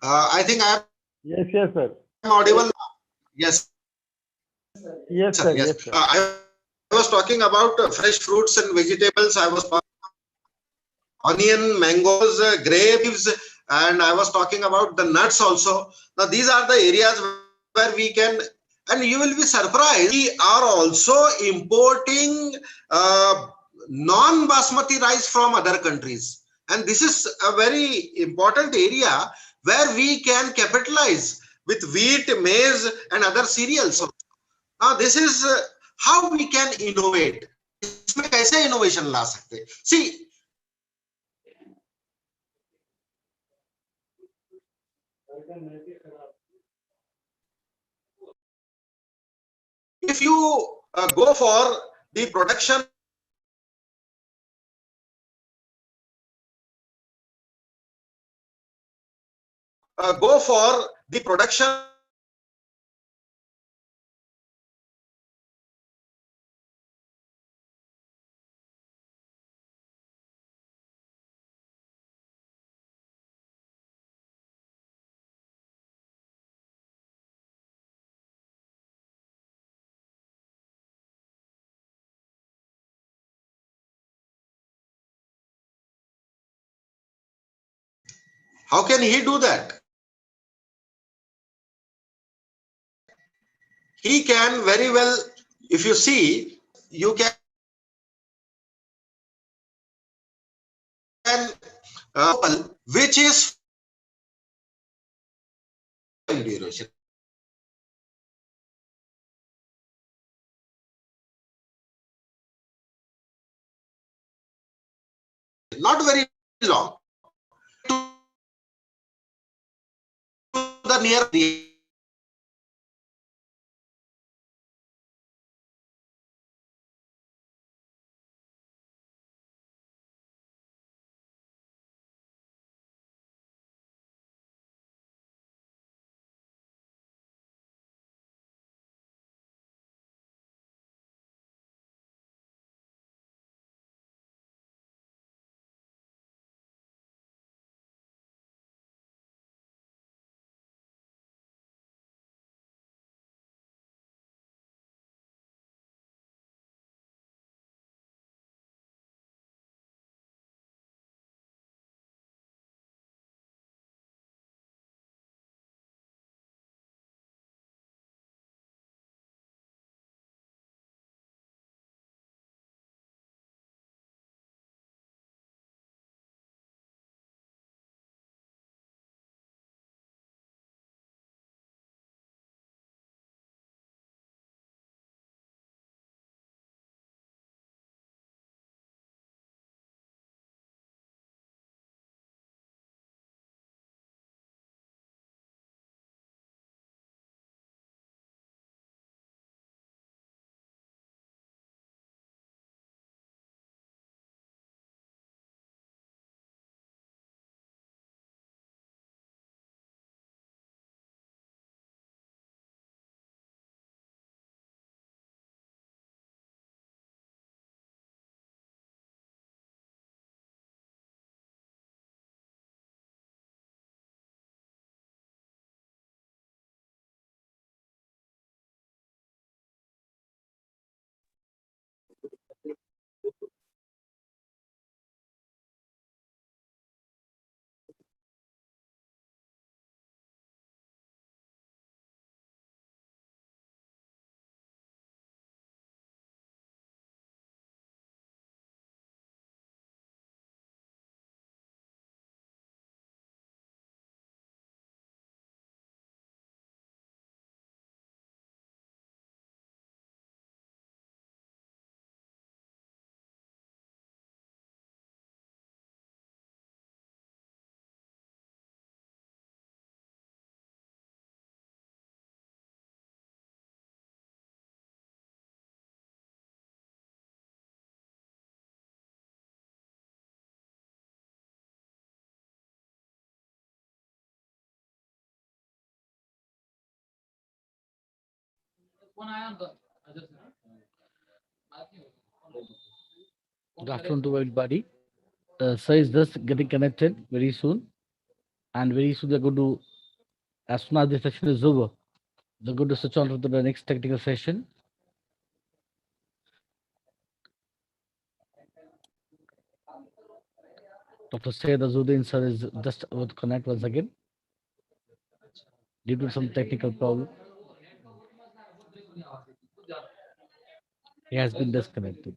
I think I Yes, sir. am audible now. Yes, Yes, sir. sir. Yes. Yes, sir. I was talking about fresh fruits and vegetables. I was talking onion, mangoes, grapes, and I was talking about the nuts also. Now, these are the areas where we can, and you will be surprised, we are also importing non-basmati rice from other countries. And this is a very important area where we can capitalize with wheat, maize, and other cereals. Now, this is how we can innovate. इसमें कैसे innovation ला सकते? See, if you go for the production how can he do that? He can very well, if you see, you can which is duration. Not very long. To the near Good afternoon to everybody. Sir is just getting connected very soon. And very soon they're going to, as soon as the session is over, they're going to switch on to the next technical session. Dr. Syed Azuddin sir is just about to connect once again due to some technical problem. He has been disconnected.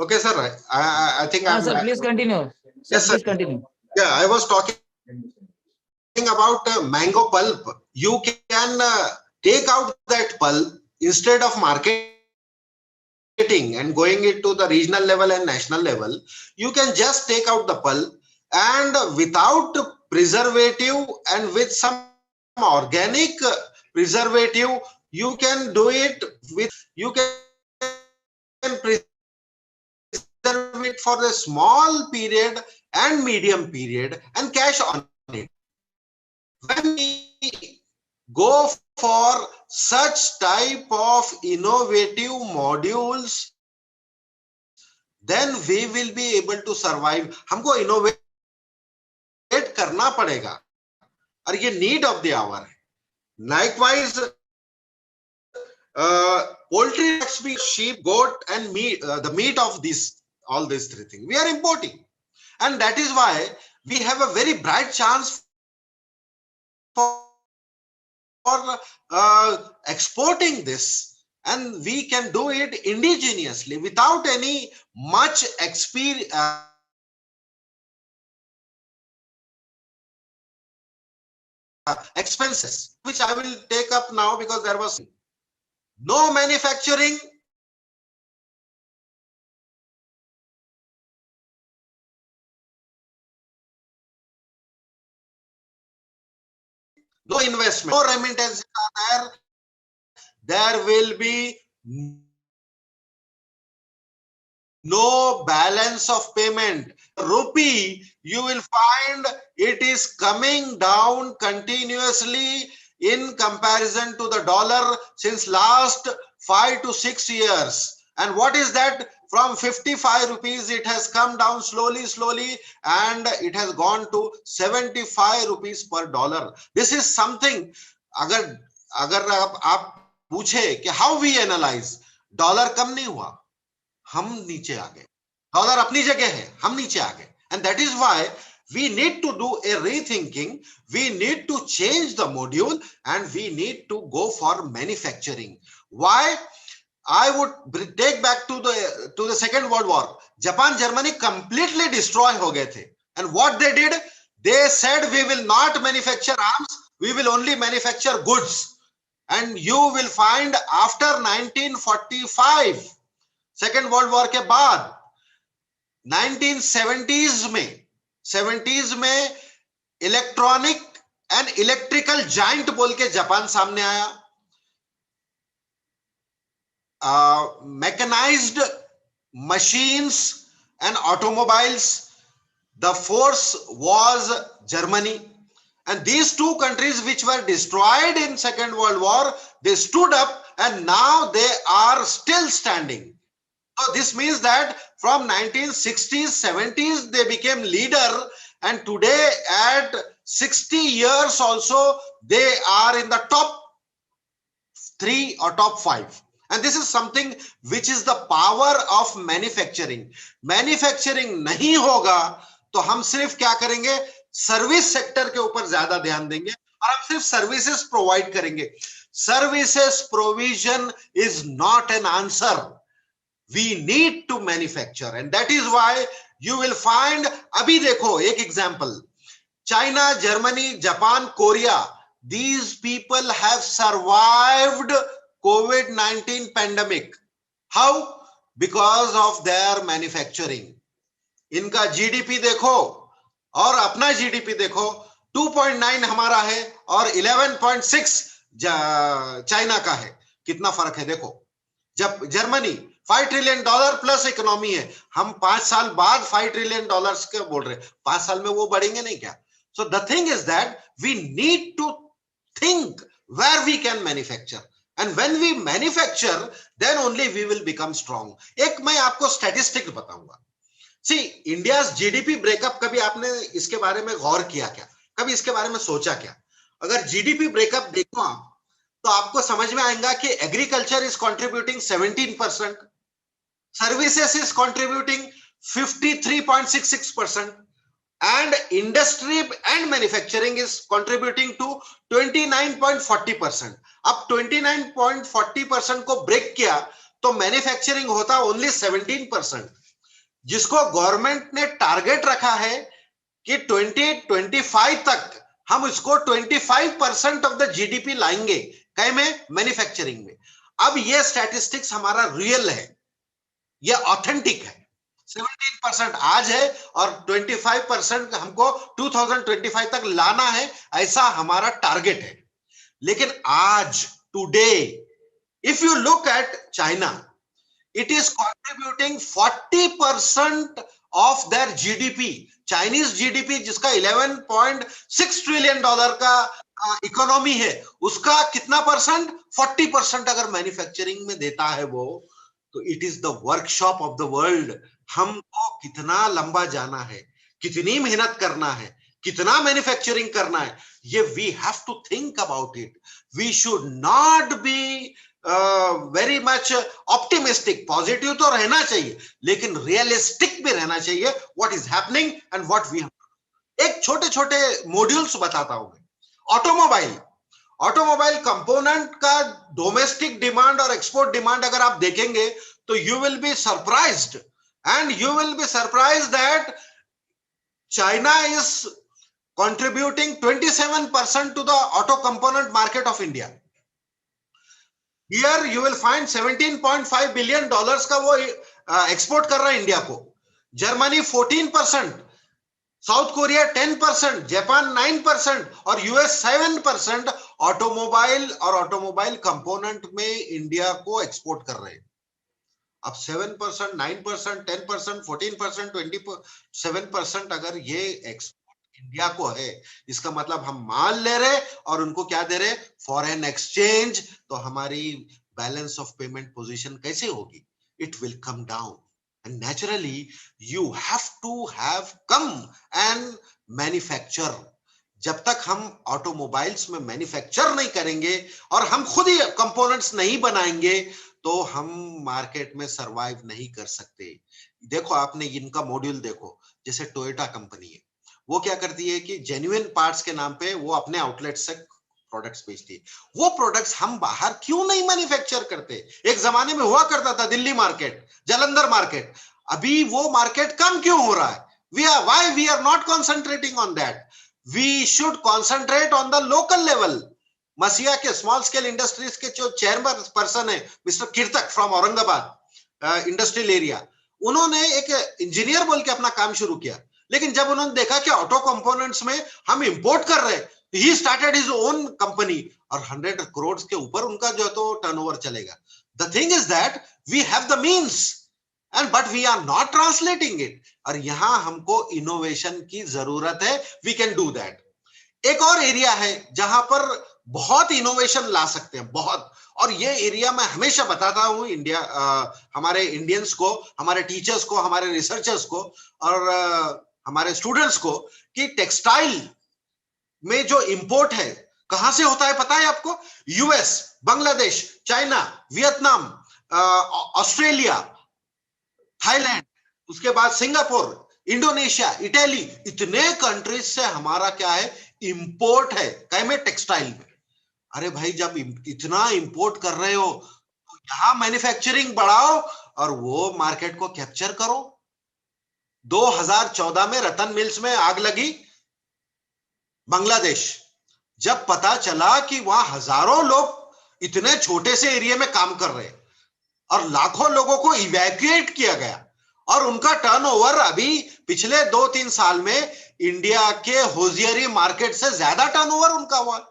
Okay, sir. I think I'm. Sir, please continue. Sir, Yes, sir. please continue. Yeah, I was talking about mango pulp. You can take out that pulp instead of marketing and going it to the regional level and national level. You can just take out the pulp and without preservative and with some organic preservative, you can do it with, you can preserve it for the small period and medium period and cash on it. When we go for such type of innovative modules, then we will be able to survive. हमको innovate करना पड़ेगा और ये need of the hour है. Likewise, poultry, sheep, goat, and meat, the meat of this, all these three things we are importing, and that is why we have a very bright chance for exporting this, and we can do it indigenously without any much experience. Expenses, which I will take up now because there was no manufacturing, no investment, no remittances are there. There will be no balance of payment. Rupee, you will find it is coming down continuously in comparison to the dollar since last 5 to 6 years. And what is that? From 55 rupees, it has come down slowly, and it has gone to 75 rupees per dollar. This is something, agar आप पूछे कि how we analyze, dollar कम नहीं हुआ, हम नीचे आ गए. Dollar अपनी जगह है, हम नीचे आ गए. And that is why we need to do a rethinking. We need to change the module and we need to go for manufacturing. Why? I would take back to the Second World War. Japan, Germany completely destroyed हो गए थे. And what they did? They said we will not manufacture arms, we will only manufacture goods. And you will find after 1945, second world war के बाद 1970s में electronic and electrical giant बोल के Japan सामने आया. Mechanised machines and automobiles, the force was Germany, and these two countries which were destroyed in Second World War, they stood up and now they are still standing. So this means that from 1960s 70s they became leader, and today at 60 years also they are in the top 3 or top 5. And this is something which is the power of manufacturing. Manufacturing नहीं होगा तो हम सिर्फ क्या करेंगे, service sector के ऊपर ज्यादा ध्यान देंगे और हम सिर्फ सर्विसेज प्रोवाइड करेंगे. Services provision is not an answer. We need to manufacture, and that is why you will find. अभी देखो एक example, China, Germany, Japan, Korea, these people have survived covid-19 pandemic. How? Because of their manufacturing. इनका GDP देखो और अपना GDP देखो, 2.9 हमारा है और 11.6 चाइना का है. कितना फर्क है देखो. जब जर्मनी $5 ट्रिलियन प्लस इकोनॉमी है, हम 5 साल बाद $5 ट्रिलियन के बोल रहे, 5 साल में वो बढ़ेंगे नहीं क्या? So the thing is that we need to think where we can manufacture, and when we manufacture then only we will become strong. एक मैं आपको स्टैटिस्टिक बताऊंगा. See, India's GDP ब्रेकअप, कभी आपने इसके बारे में गौर किया क्या? कभी इसके बारे में सोचा क्या? अगर जीडीपी ब्रेकअप देखो आप, तो आपको समझ में आएगा कि agriculture is contributing 17%, services is contributing 53.66%, and industry and manufacturing is contributing to 29.40%. अब 29.40% को ब्रेक किया तो मैन्युफैक्चरिंग होता ओनली 17%, जिसको गवर्नमेंट ने टारगेट रखा है कि 2025 तक हम इसको 25% ऑफ द जीडीपी लाएंगे. कहीं में? मैन्युफैक्चरिंग में. अब ये स्टैटिस्टिक्स हमारा रियल है, ये ऑथेंटिक है. 17% आज है और 25% हमको 2025 तक लाना है, ऐसा हमारा टारगेट है. लेकिन आज today if you look at China, it is contributing 40% of their GDP. Chinese GDP जिसका 11.6 ट्रिलियन डॉलर का इकोनॉमी है, उसका कितना परसेंट? 40% अगर मैन्युफैक्चरिंग में देता है वो, तो it is the workshop of the world. हमको कितना लंबा जाना है, कितनी मेहनत करना है, कितना मैन्युफैक्चरिंग करना है, ये we have to think about it. We should not be very much optimistic. Positive तो रहना चाहिए लेकिन रियलिस्टिक भी रहना चाहिए. What is happening and what we have. एक छोटे छोटे मॉड्यूल्स बताता हूं मैं. ऑटोमोबाइल कंपोनेंट का डोमेस्टिक डिमांड और एक्सपोर्ट डिमांड अगर आप देखेंगे तो you will be surprised, and you will be surprised that China is contributing 27% to the auto component market of India. Here you will find $17.5 billion का वो export कर रहा है इंडिया को. जर्मनी 14%, साउथ कोरिया 10%, जापान 9% और US 7% automobile और automobile component में India को एक्सपोर्ट कर रहे हैं. अब 7%, 9%, 10%, 14%, 27% अगर ये एक्सपोर्ट इंडिया को है, इसका मतलब हम माल ले रहे और उनको क्या दे रहे? Foreign exchange. तो हमारी बैलेंस ऑफ पेमेंट पोजीशन कैसे होगी? It will come down, and naturally you have to have come and manufacture. जब तक हम ऑटोमोबाइल्स में मैन्युफैक्चर नहीं करेंगे और हम खुद ही कंपोनेंट्स नहीं बनाएंगे तो हम मार्केट में सरवाइव नहीं कर सकते. देखो आपने इनका मॉड्यूल देखो, जैसे टोयोटा कंपनी है, वो क्या करती है कि जेन्युइन पार्ट्स के नाम पे वो अपने आउटलेट से प्रोडक्ट्स बेचती है. वो प्रोडक्ट्स हम बाहर क्यों नहीं मैन्युफैक्चर करते? एक जमाने में हुआ करता था दिल्ली मार्केट, जालंधर मार्केट. अभी वो मार्केट कम क्यों हो रहा है? Why we are not concentrating on that? We should concentrate on the local level. मसिया के स्मॉल स्केल इंडस्ट्रीज के जो चेयरमैन पर्सन है mister Kirtak from Aurangabad industrial area, उन्होंने एक इंजीनियर बोल के अपना काम शुरू किया, लेकिन जब उन्होंने देखा कि ऑटो कंपोनेंट्स में हम इंपोर्ट कर रहे हैं, he started his own company और 100 करोड़ के ऊपर उनका जो तो टर्नओवर चलेगा. The thing is that we have the means and but we are not translating it. और यहां हमको इनोवेशन की जरूरत है. We can do that. एक और एरिया है जहां पर बहुत इनोवेशन ला सकते हैं, बहुत. और ये एरिया मैं हमेशा बताता हूं इंडिया, हमारे इंडियंस को, हमारे टीचर्स को, हमारे रिसर्चर्स को और हमारे स्टूडेंट्स को कि टेक्सटाइल में जो इंपोर्ट है कहां से होता है पता है आपको? US, Bangladesh, China, Vietnam, Australia, Thailand, उसके बाद सिंगापुर, इंडोनेशिया, इटली, इतने कंट्रीज से हमारा क्या है? इंपोर्ट है. क्या में? टेक्सटाइल में. अरे भाई, जब इतना इंपोर्ट कर रहे हो तो यहां मैन्युफैक्चरिंग बढ़ाओ और वो मार्केट को कैप्चर करो. 2014 में रतन मिल्स में आग लगी बांग्लादेश. जब पता चला कि वहां हजारों लोग इतने छोटे से एरिया में काम कर रहे हैं और लाखों लोगों को इवैक्यूएट किया गया और उनका टर्नओवर अभी पिछले 2-3 साल में इंडिया के होजियरी मार्केट से ज्यादा टर्नओवर उनका हुआ है.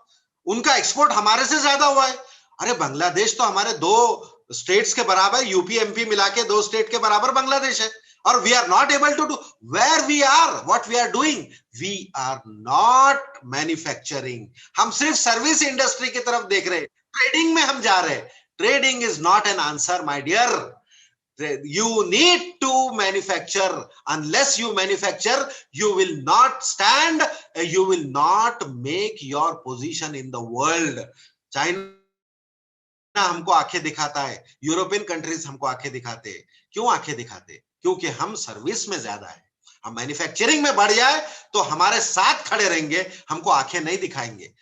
उनका एक्सपोर्ट हमारे से ज्यादा हुआ है. अरे बांग्लादेश तो हमारे 2 स्टेट्स के बराबर, यूपी एमपी मिला के 2 स्टेट के बराबर बांग्लादेश है. और we are not able to do where we are what we are doing. We are not manufacturing. हम सिर्फ सर्विस इंडस्ट्री की तरफ देख रहे हैं, ट्रेडिंग में हम जा रहे हैं. Trading is not an answer my dear. You need to manufacture. Unless you manufacture, you will not stand, you will not make your position in the world. China हमको आंखें दिखाता है, यूरोपियन कंट्रीज हमको आंखें दिखाते हैं. क्यों आंखें दिखाते? क्योंकि हम सर्विस में ज्यादा है. हम मैन्युफैक्चरिंग में बढ़ जाए तो हमारे साथ खड़े रहेंगे, हमको आंखें नहीं दिखाएंगे.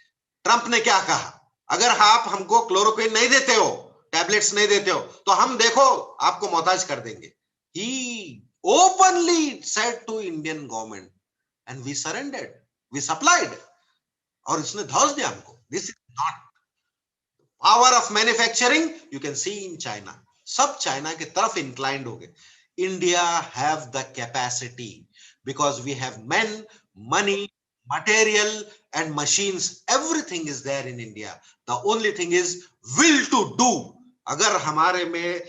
ट्रंप ने क्या कहा? अगर आप हमको क्लोरोक्विन नहीं देते हो, टैबलेट्स नहीं देते हो, तो हम देखो आपको मोहताज कर देंगे. He openly said to Indian government and we surrendered, we supplied. और इसने धौस दिया हमको. This is not power of manufacturing. You can see in China. सब चाइना की तरफ inclined हो गए. India have the capacity because we have men, money, material and machines. Everything is there in India. The only thing is will to do. अगर हमारे में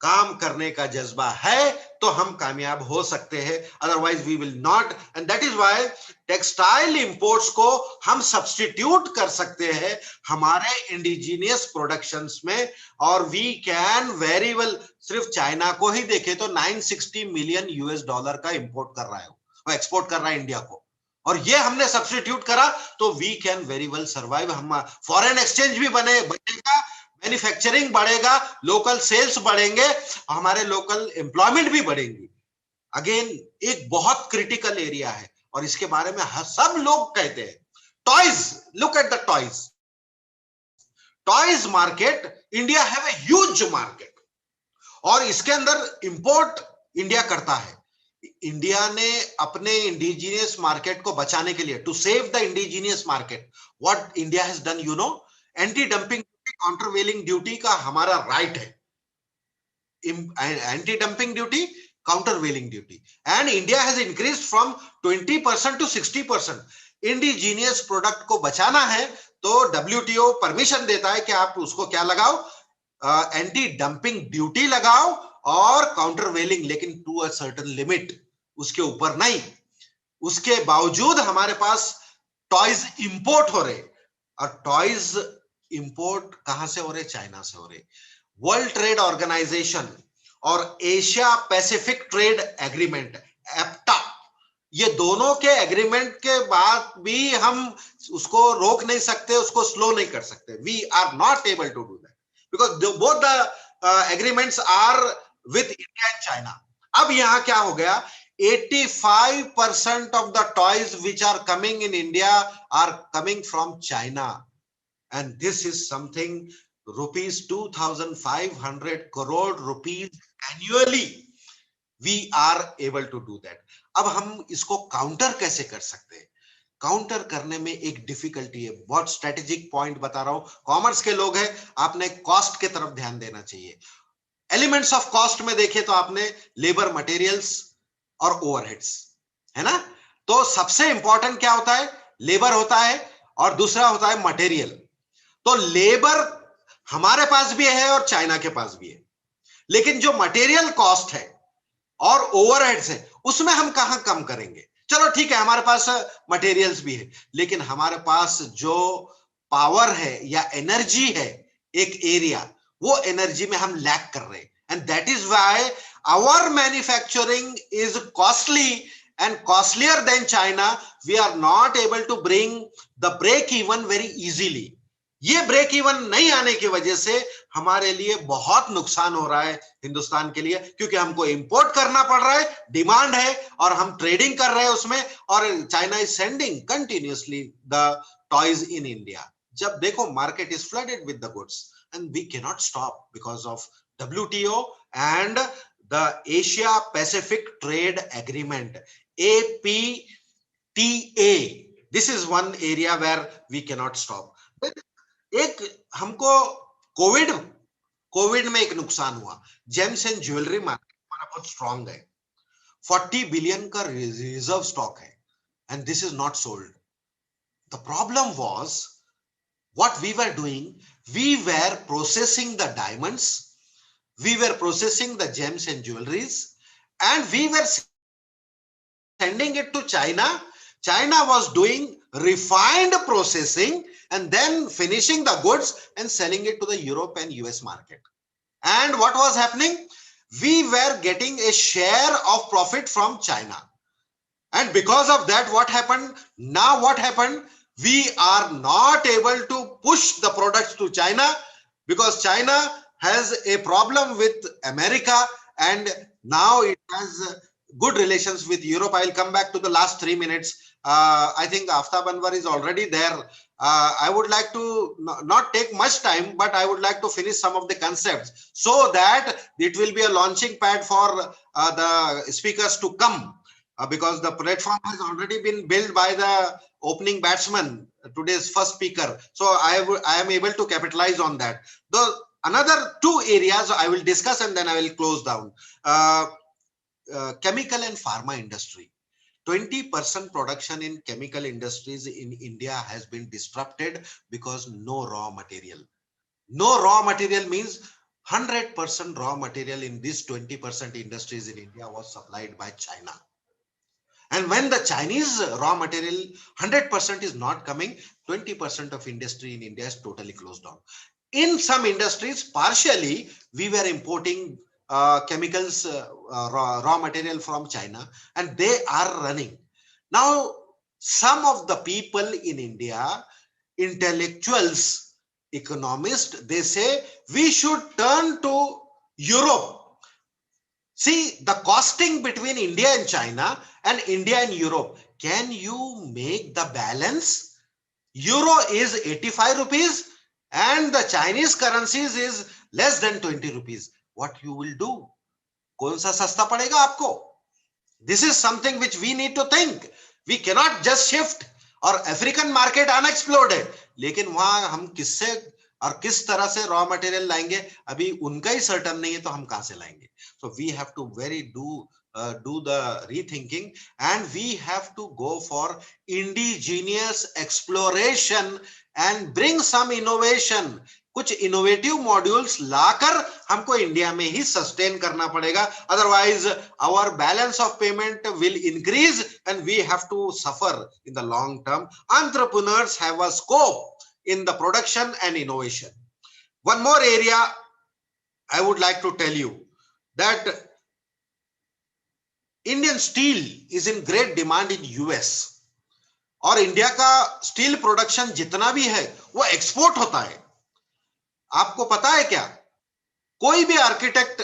काम करने का जज्बा है तो हम कामयाब हो सकते हैं. Otherwise we will not. And that is why textile imports को हम सब्स्टिट्यूट कर सकते हैं हमारे इंडिजिनियस प्रोडक्शंस में. और वी कैन वेरी वेल. सिर्फ चाइना को ही देखे तो $960 मिलियन का इंपोर्ट कर रहा है, वो एक्सपोर्ट कर रहा है इंडिया को. और ये हमने सब्स्टिट्यूट करा तो we can very well survive. हम फॉरेन एक्सचेंज भी बनेगा, मैन्युफैक्चरिंग बढ़ेगा, लोकल सेल्स बढ़ेंगे, हमारे लोकल एम्प्लॉयमेंट भी बढ़ेंगी. अगेन एक बहुत क्रिटिकल एरिया है और इसके बारे में सब लोग कहते हैं. Toys, look at the toys. Toys market, India have a huge market और इसके अंदर इंपोर्ट इंडिया करता है. इंडिया ने अपने इंडिजिनियस मार्केट को बचाने के लिए, to save the indigenous market, what India has done, you know, anti dumping countervailing duty का हमारा राइट है. Anti dumping duty, countervailing duty. And India has increased from 20% to 60%. Indigenous product को बचाना है तो डब्ल्यूटीओ परमिशन देता है कि आप उसको क्या लगाओ, एंटी डंपिंग ड्यूटी लगाओ और काउंटरवेलिंग, लेकिन टू अ सर्टेन लिमिट, उसके ऊपर नहीं. उसके बावजूद हमारे पास टॉयज इंपोर्ट हो रहे. और टॉयज इंपोर्ट कहां से हो रहे? चाइना से हो रहे. वर्ल्ड ट्रेड ऑर्गेनाइजेशन और एशिया पैसिफिक ट्रेड एग्रीमेंट, एप्टा, ये दोनों के एग्रीमेंट के बाद भी हम उसको रोक नहीं सकते, उसको स्लो नहीं कर सकते. We are not able to do that because both the agreements are with India and China. अब यहां क्या हो गया? 85% of the toys which are coming in India are coming from China. And this is something, rupees 2,500 crore rupees annually. We are able to do that. अब हम इसको counter कैसे कर सकते हैं? काउंटर करने में एक डिफिकल्टी है, बहुत स्ट्रेटेजिक पॉइंट बता रहा हूं। कॉमर्स के लोग हैं, आपने कॉस्ट के तरफ ध्यान देना चाहिए। एलिमेंट्स ऑफ कॉस्ट में देखें तो आपने लेबर, मटेरियल्स और ओवरहेड्स, है ना? तो सबसे इंपॉर्टेंट क्या होता है? लेबर होता है और दूसरा होता है मटेरियल। तो लेबर हमारे पास भी है और चाइना के पास भी है, लेकिन जो मटेरियल कॉस्ट है और ओवरहेड्स है उसमें हम कहां कम करेंगे? चलो ठीक है, हमारे पास मटेरियल्स भी है, लेकिन हमारे पास जो पावर है या एनर्जी है एक एरिया, वो एनर्जी में हम लैक कर रहे हैं। And that is why our manufacturing is costly and costlier than China. We are not able to bring the break even very easily. ये ब्रेक इवन नहीं आने की वजह से हमारे लिए बहुत नुकसान हो रहा है हिंदुस्तान के लिए, क्योंकि हमको इंपोर्ट करना पड़ रहा है, डिमांड है और हम ट्रेडिंग कर रहे हैं उसमें, और China is sending continuously the toys in India. जब देखो market is flooded with the goods and we can not stop because of WTO and the Asia Pacific Trade Agreement, APTA. This is one area where we cannot stop. एक हमको Covid में एक नुकसान हुआ, James and jewellery market हमारा बहुत strong है, 40 billion का रिजर्व स्टॉक है, and this is not sold. The problem was what we were doing, we were processing the diamonds, we were processing the gems and jewelries, and we were sending it to China. China was doing refined processing and then finishing the goods and selling it to the Europe and US market. And what was happening? We were getting a share of profit from China. And because of that, what happened? Now what happened? We are not able to push the products to China because China has a problem with America, and now it has good relations with Europe. I'll come back to the last 3 minutes. I think Aftab Anwar is already there. I would like to not take much time, but I would like to finish some of the concepts so that it will be a launching pad for the speakers to come. Because the platform has already been built by the opening batsman, today's first speaker. So I am able to capitalize on that. Another 2 areas I will discuss and then I will close down. Chemical and pharma industry. 20% production in chemical industries in India has been disrupted because no raw material. No raw material means 100% raw material in this 20% industries in India was supplied by China. And when the Chinese raw material 100% is not coming, 20% of industry in India is totally closed down. In some industries, partially, we were importing chemicals, raw material from China, and they are running. Now, some of the people in India, intellectuals, economists, they say we should turn to Europe. See, the costing between India and China and India and Europe, can you make the balance? Euro is 85 rupees and the Chinese currencies is less than 20 rupees. What you will do? कौन सा सस्ता पड़ेगा आपको? This is something which we need to think. We cannot just shift. और African market unexplored है, लेकिन वहां हम किससे और किस तरह से रॉ मटेरियल लाएंगे अभी उनका ही सर्टन नहीं है, तो हम कहां से लाएंगे? So we have to do the rethinking, and we have to go for indigenous exploration and bring some innovation. कुछ इनोवेटिव मॉड्यूल्स लाकर हमको इंडिया में ही सस्टेन करना पड़ेगा, otherwise our balance of payment will increase and we have to suffer in the long term. Entrepreneurs have a scope in the production and innovation. One more area I would like to tell you that Indian steel is in great demand in US. और India का steel production जितना भी है वो export होता है. आपको पता है क्या, कोई भी आर्किटेक्ट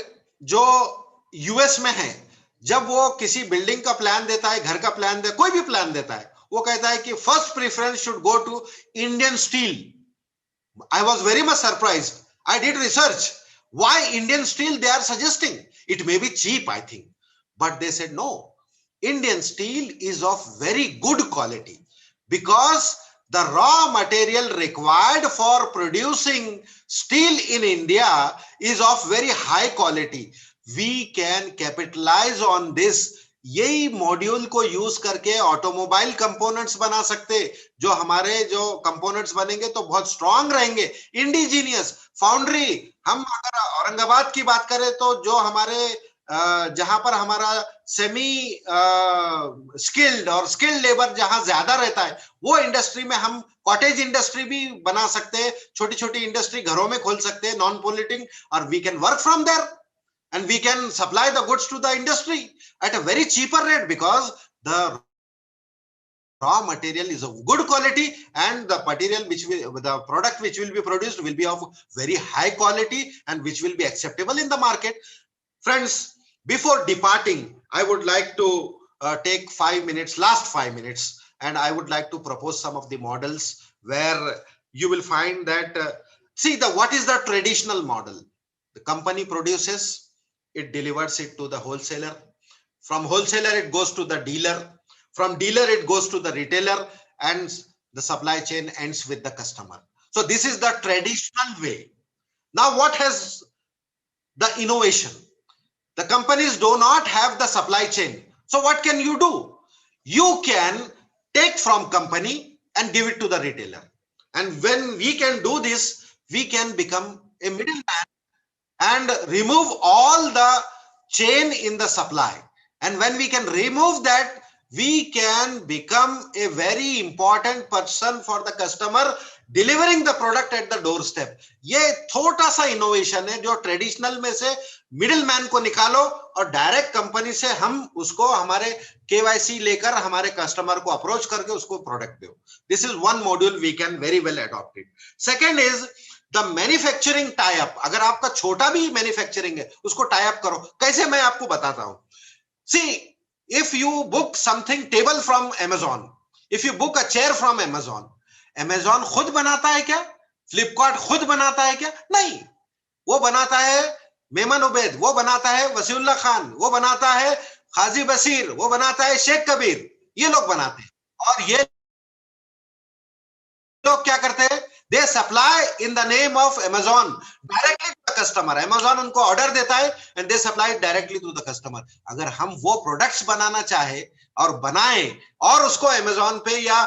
जो यूएस में है, जब वो किसी बिल्डिंग का प्लान देता है, घर का प्लान दे, कोई भी प्लान देता है, वो कहता है कि first preference should go to Indian steel. I was very much surprised. I did research why Indian steel they are suggesting. It may be cheap, I think, but they said no, Indian steel is of very good quality because the raw material required for producing steel in India is of very high quality. We can capitalize on this. यही module को use करके automobile components बना सकते, जो हमारे जो components बनेंगे तो बहुत स्ट्रांग रहेंगे, इंडिजीनियस फाउंड्री. हम अगर औरंगाबाद की बात करें तो जो हमारे जहां पर हमारा सेमी स्किल्ड और स्किल्ड लेबर जहां ज्यादा रहता है, वो इंडस्ट्री में हम कॉटेज इंडस्ट्री भी बना सकते हैं, छोटी छोटी इंडस्ट्री घरों में खोल सकते हैं, नॉन पोल्यूटिंग, और we can work from there and we can supply the goods to the industry at a very cheaper rate because the raw material is of good quality and the material the product which will be produced will be of very high quality and which will be acceptable in the market. Friends, before departing, I would like to take 5 minutes, last 5 minutes, and I would like to propose some of the models where you will find that, see, what is the traditional model? The company produces, it delivers it to the wholesaler. From wholesaler, it goes to the dealer. From dealer, it goes to the retailer, and the supply chain ends with the customer. So this is the traditional way. Now, what has the innovation? The companies do not have the supply chain. So what can you do? You can take from company and give it to the retailer. And when we can do this, we can become a middleman and remove all the chain in the supply. And when we can remove that, we can become a very important person for the customer, delivering the product at the doorstep. ये छोटा सा innovation है जो traditional में से middleman को निकालो और डायरेक्ट कंपनी से हम उसको हमारे केवाईसी लेकर हमारे कस्टमर को अप्रोच करके उसको प्रोडक्ट दो. This is one module we can very well adopt it. Second is the manufacturing tie up. अगर आपका छोटा भी मैन्युफैक्चरिंग है उसको टाई अप करो. कैसे, मैं आपको बताता हूं. सी, if you book something table from Amazon, if you book a chair from Amazon, Amazon खुद बनाता है क्या? फ्लिपकार्ट खुद बनाता है क्या? नहीं. वो बनाता है मेमन उबैद, वो बनाता है वसीउल्लाह खान, वो बनाता है खाजी बसीर, वो बनाता है शेख कबीर. ये लोग बनाते हैं. और ये लोग क्या करते हैं? They supply in the name of Amazon directly to the customer. Amazon उनको ऑर्डर देता है and they supply it directly to the customer. अगर हम वो प्रोडक्ट्स बनाना चाहे और बनाएं और उसको Amazon पे या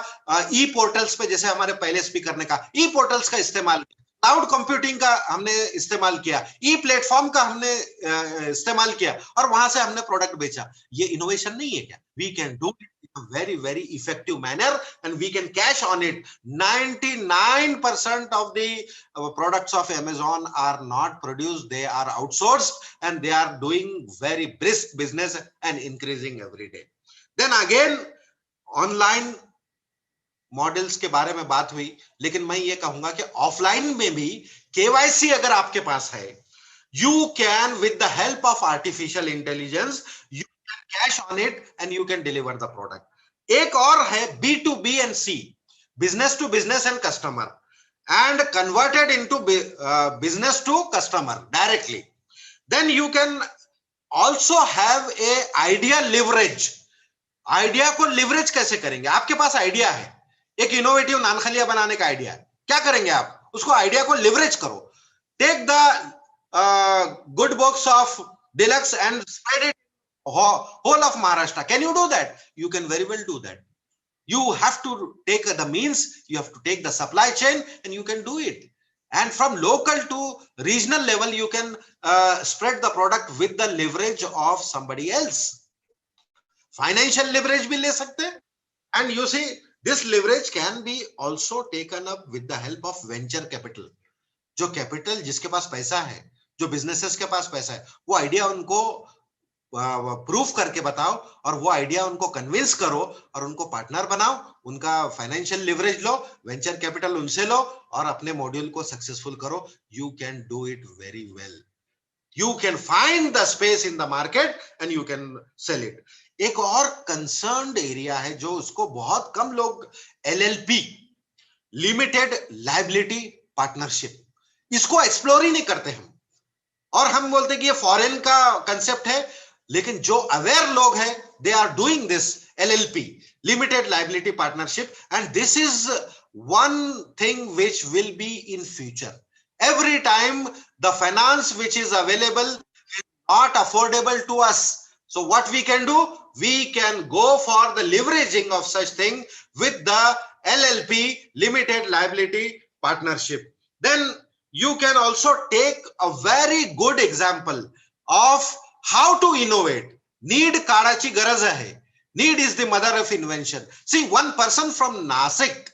ई पोर्टल्स पे, जैसे हमारे पहले स्पीकर ने कहा, ई पोर्टल्स का इस्तेमाल, क्लाउड कंप्यूटिंग का हमने इस्तेमाल किया, ई प्लेटफॉर्म का हमने इस्तेमाल किया और वहां से हमने प्रोडक्ट बेचा. ये इनोवेशन नहीं है क्या? We can do it in a very, very effective manner and we can cash on it. 99% of the products of Amazon are not produced, they are outsourced and they are doing very brisk business and increasing every day. Then again, online models के बारे में बात हुई, लेकिन मैं ये कहूंगा कि ऑफलाइन में भी केवाईसी अगर आपके पास है, you can with the help of artificial intelligence you can cash on it and you can deliver the product. एक और है B2B and C, business to business and customer, and converted into business to customer directly. Then you can also have a idea leverage. Idea को leverage कैसे करेंगे? आपके पास idea है, एक innovative नान खलिया बनाने का आइडिया है, क्या करेंगे आप? उसको आइडिया को लिवरेज करो. Take the good books of deluxe and spread it whole of Maharashtra. Can you do that? You can very well do that. You have to take the means, you have to take the supply chain and you can do it. And from local to regional level, you can spread the product with the leverage of somebody else. Financial leverage भी ले सकते हैं. And you see, this leverage can be also taken up with the help of venture capital. जो capital, जिसके पास पैसा है, जो businesses के पास पैसा है, वो आइडिया उनको प्रूफ करके बताओ और वो आइडिया उनको कन्विंस करो और उनको पार्टनर बनाओ, उनका फाइनेंशियल लिवरेज लो, वेंचर कैपिटल उनसे लो और अपने मॉड्यूल को सक्सेसफुल करो. You can do it very well. You can find the space in the market and you can sell it. एक और कंसर्न्ड एरिया है जो उसको बहुत कम लोग, LLP, लिमिटेड लायबिलिटी पार्टनरशिप, इसको एक्सप्लोर ही नहीं करते हम. और हम बोलते कि ये फॉरेन का कंसेप्ट है, लेकिन जो अवेयर लोग हैं they are doing this LLP, limited liability partnership, and this is one thing which will be in future. Every time the finance which is available is not affordable to us, so what we can do, we can go for the leveraging of such thing with the LLP, limited liability partnership. Then you can also take a very good example of how to innovate. Need काळाची गरज आहे. Need is the mother of invention. See, one person from Nasik,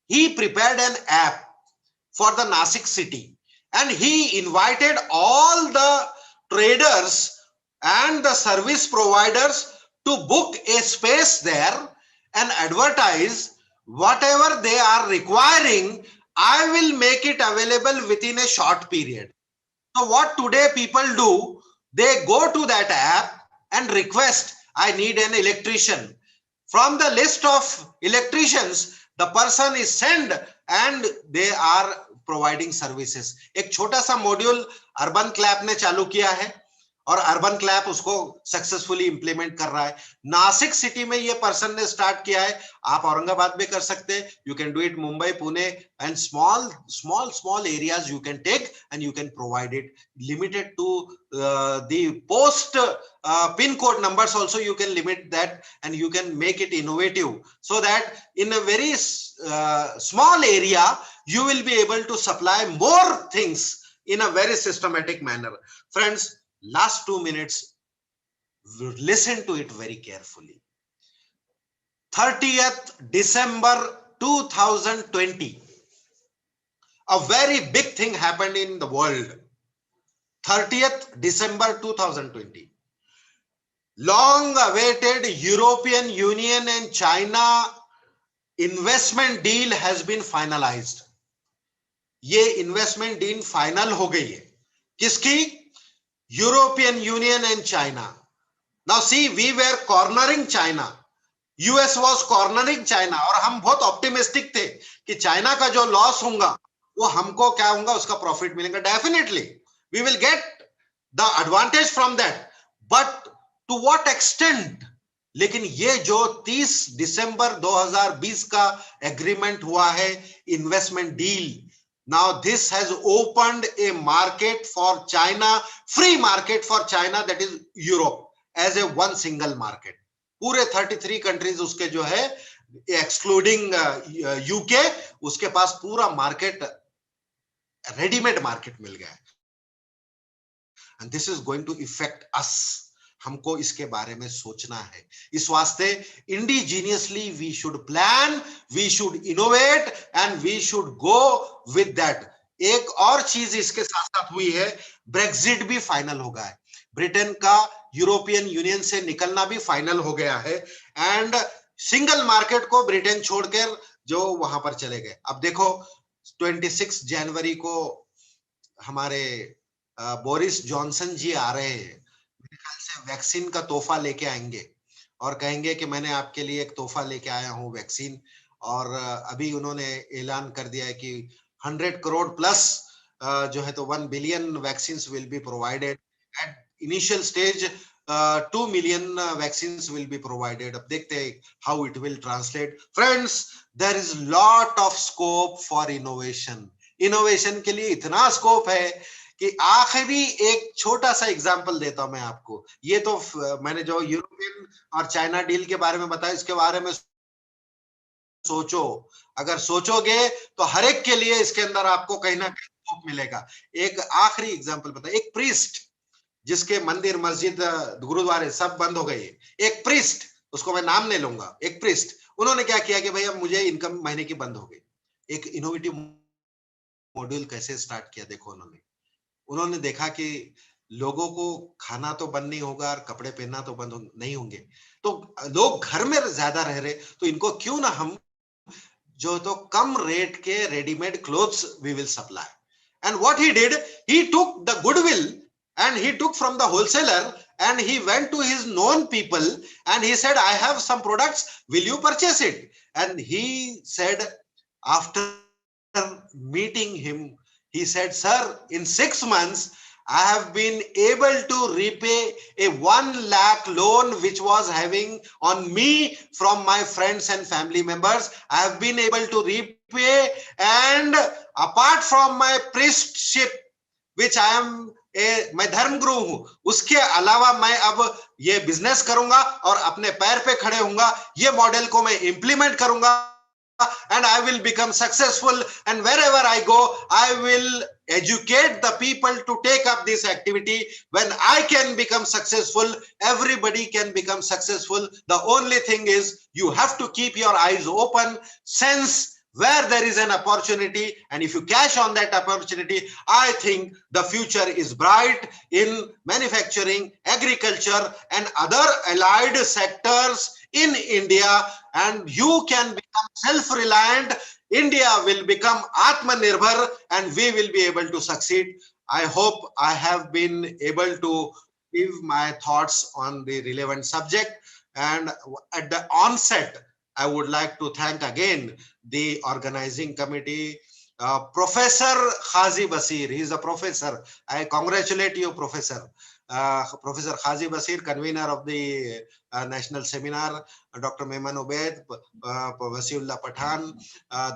he prepared an app for the Nasik city, and he invited all the traders and the service providers to book a space there and advertise whatever they are requiring. I will make it available within a short period. So what today people do, they go to that app and request, I need an electrician. From the list of electricians, the person is sent and they are providing services. एक छोटा सा module urban clap ने चालू किया है और urban clap उसको successfully implement कर रहा है. नासिक सिटी में ये पर्सन ने स्टार्ट किया है. आप औरंगाबाद में कर सकते हैं. You can do it Mumbai, Pune, and small areas you can take and you can provide it limited to the post pin code numbers also. You can limit that and you can make it innovative so that in a very small area you will be able to supply more things in a very systematic manner. Friends, last 2 minutes, listen to it very carefully. 30th December 2020, a very big thing happened in the world. 30th December 2020, long awaited European Union and China investment deal has been finalized. ये investment deal final हो गई है. किसकी? European Union and China. Now see, we were cornering China, US was cornering China, और हम बहुत optimistic थे कि चाइना का जो लॉस होगा वो हमको क्या होगा, उसका प्रॉफिट मिलेगा. Definitely we will get the advantage from that, but to what extent. लेकिन ये जो 30 दिसंबर 2020 का एग्रीमेंट हुआ है, investment deal, now this has opened a market for China, free market for China, that is Europe, as a one single market. पूरे 33 countries उसके जो है, एक्सक्लूडिंग यूके, उसके पास पूरा मार्केट, रेडीमेड मार्केट मिल गया है. And this is going to effect us. हमको इसके बारे में सोचना है. इस वास्ते indigenously we should plan, we should innovate and we should go with that. एक और चीज इसके साथ साथ हुई है, ब्रेक्सिट भी फाइनल हो गया है. ब्रिटेन का यूरोपियन यूनियन से निकलना भी फाइनल हो गया है, एंड सिंगल मार्केट को ब्रिटेन छोड़कर जो वहां पर चले गए. अब देखो 26 जनवरी को हमारे बोरिस जॉनसन जी आ रहे हैं. मेरे ख्याल से वैक्सीन का तोहफा लेके आएंगे और कहेंगे कि मैंने आपके लिए एक तोहफा लेके आया हूं, वैक्सीन. और अभी उन्होंने ऐलान कर दिया है कि 100 करोड़ प्लस जो है तो 1 billion vaccines will be provided. At initial stage 2 million vaccines will be provided. अब देखते हैं how it will translate. Friends, there is lot of scope for innovation. Innovation के लिए इतना स्कोप है कि आखिरी एक छोटा सा एग्जांपल देता हूं मैं आपको. ये तो मैंने जो यूरोपियन और चाइना डील के बारे में बताया, इसके बारे में सोचो. अगर सोचोगे तो हर एक के लिए इसके अंदर आपको कहीं ना कहीं स्कोप मिलेगा. एक आखिरी एग्जांपल बताया. एक प्रीस्ट जिसके मंदिर, मस्जिद, गुरुद्वारे सब बंद हो गए, एक प्रीस्ट, उसको मैं नाम नहीं लूंगा, एक प्रीस्ट, उन्होंने क्या किया कि भैया मुझे इनकम महीने की बंद हो गई. एक इनोवेटिव मॉड्यूल कैसे स्टार्ट किया देखो. उन्होंने देखा कि लोगों को खाना तो बंद नहीं होगा और कपड़े पहनना तो बंद नहीं होंगे, तो लोग घर में ज्यादा रह रहे, तो इनको क्यों ना हम जो तो कम रेट के readymade clothes we will supply. And what he did, he took the goodwill and he took from the wholesaler and he went to his known people and he said, I have some products, will you purchase it? And he said, after meeting him, he said, sir, in 6 months I have been able to repay a 1 lakh loan which was having on me from my friends and family members. I have been able to repay, and apart from my priestship which I am मैं धर्म गुरु हूं, उसके अलावा मैं अब ये business करूंगा और अपने पैर पे खड़े होऊंगा, ये मॉडल को मैं इंप्लीमेंट करूंगा, and I will become successful, and wherever I go I will educate the people to take up this activity. When I can become successful, everybody can become successful. The only thing is you have to keep your eyes open, sense where there is an opportunity, and if you cash on that opportunity, I think the future is bright in manufacturing, agriculture, and other allied sectors in India, and you can become self-reliant. India will become Atmanirbhar, and we will be able to succeed. I hope I have been able to give my thoughts on the relevant subject. And at the onset, I would like to thank again the organizing committee, Professor Khazi Basir. He is a professor. I congratulate you, Professor. Professor Khazi Basir, convener of the national seminar, Dr. Mehman Ubaid, Wasiullah Pathan,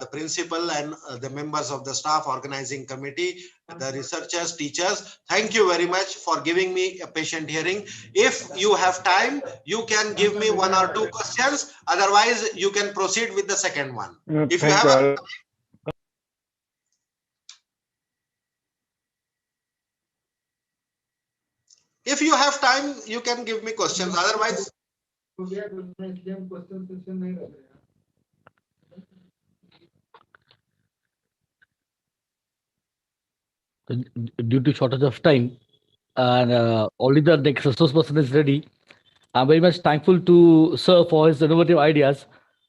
the principal and the members of the staff organizing committee, the researchers, teachers. Thank you very much for giving me a patient hearing. If you have time, you can give me 1 or 2 questions. Otherwise, you can proceed with the second one. If you have If you have time, you can give me questions. Otherwise, due to shortage of time, and only the next resource person is ready. I'm very much thankful to Sir for his innovative ideas.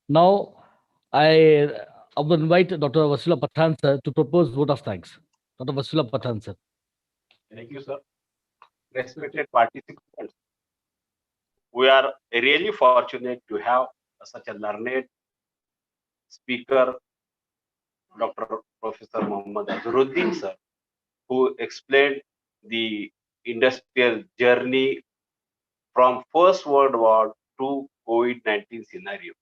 Now, I will invite Dr. Vasula Pathan sir to propose vote of thanks. Dr. Vasula Pathan sir. Thank you, sir. Respected participants, we are really fortunate to have such a learned speaker, Dr. Professor Muhammad Azharuddin sir, who explained the industrial journey from First World War to COVID-19 scenario.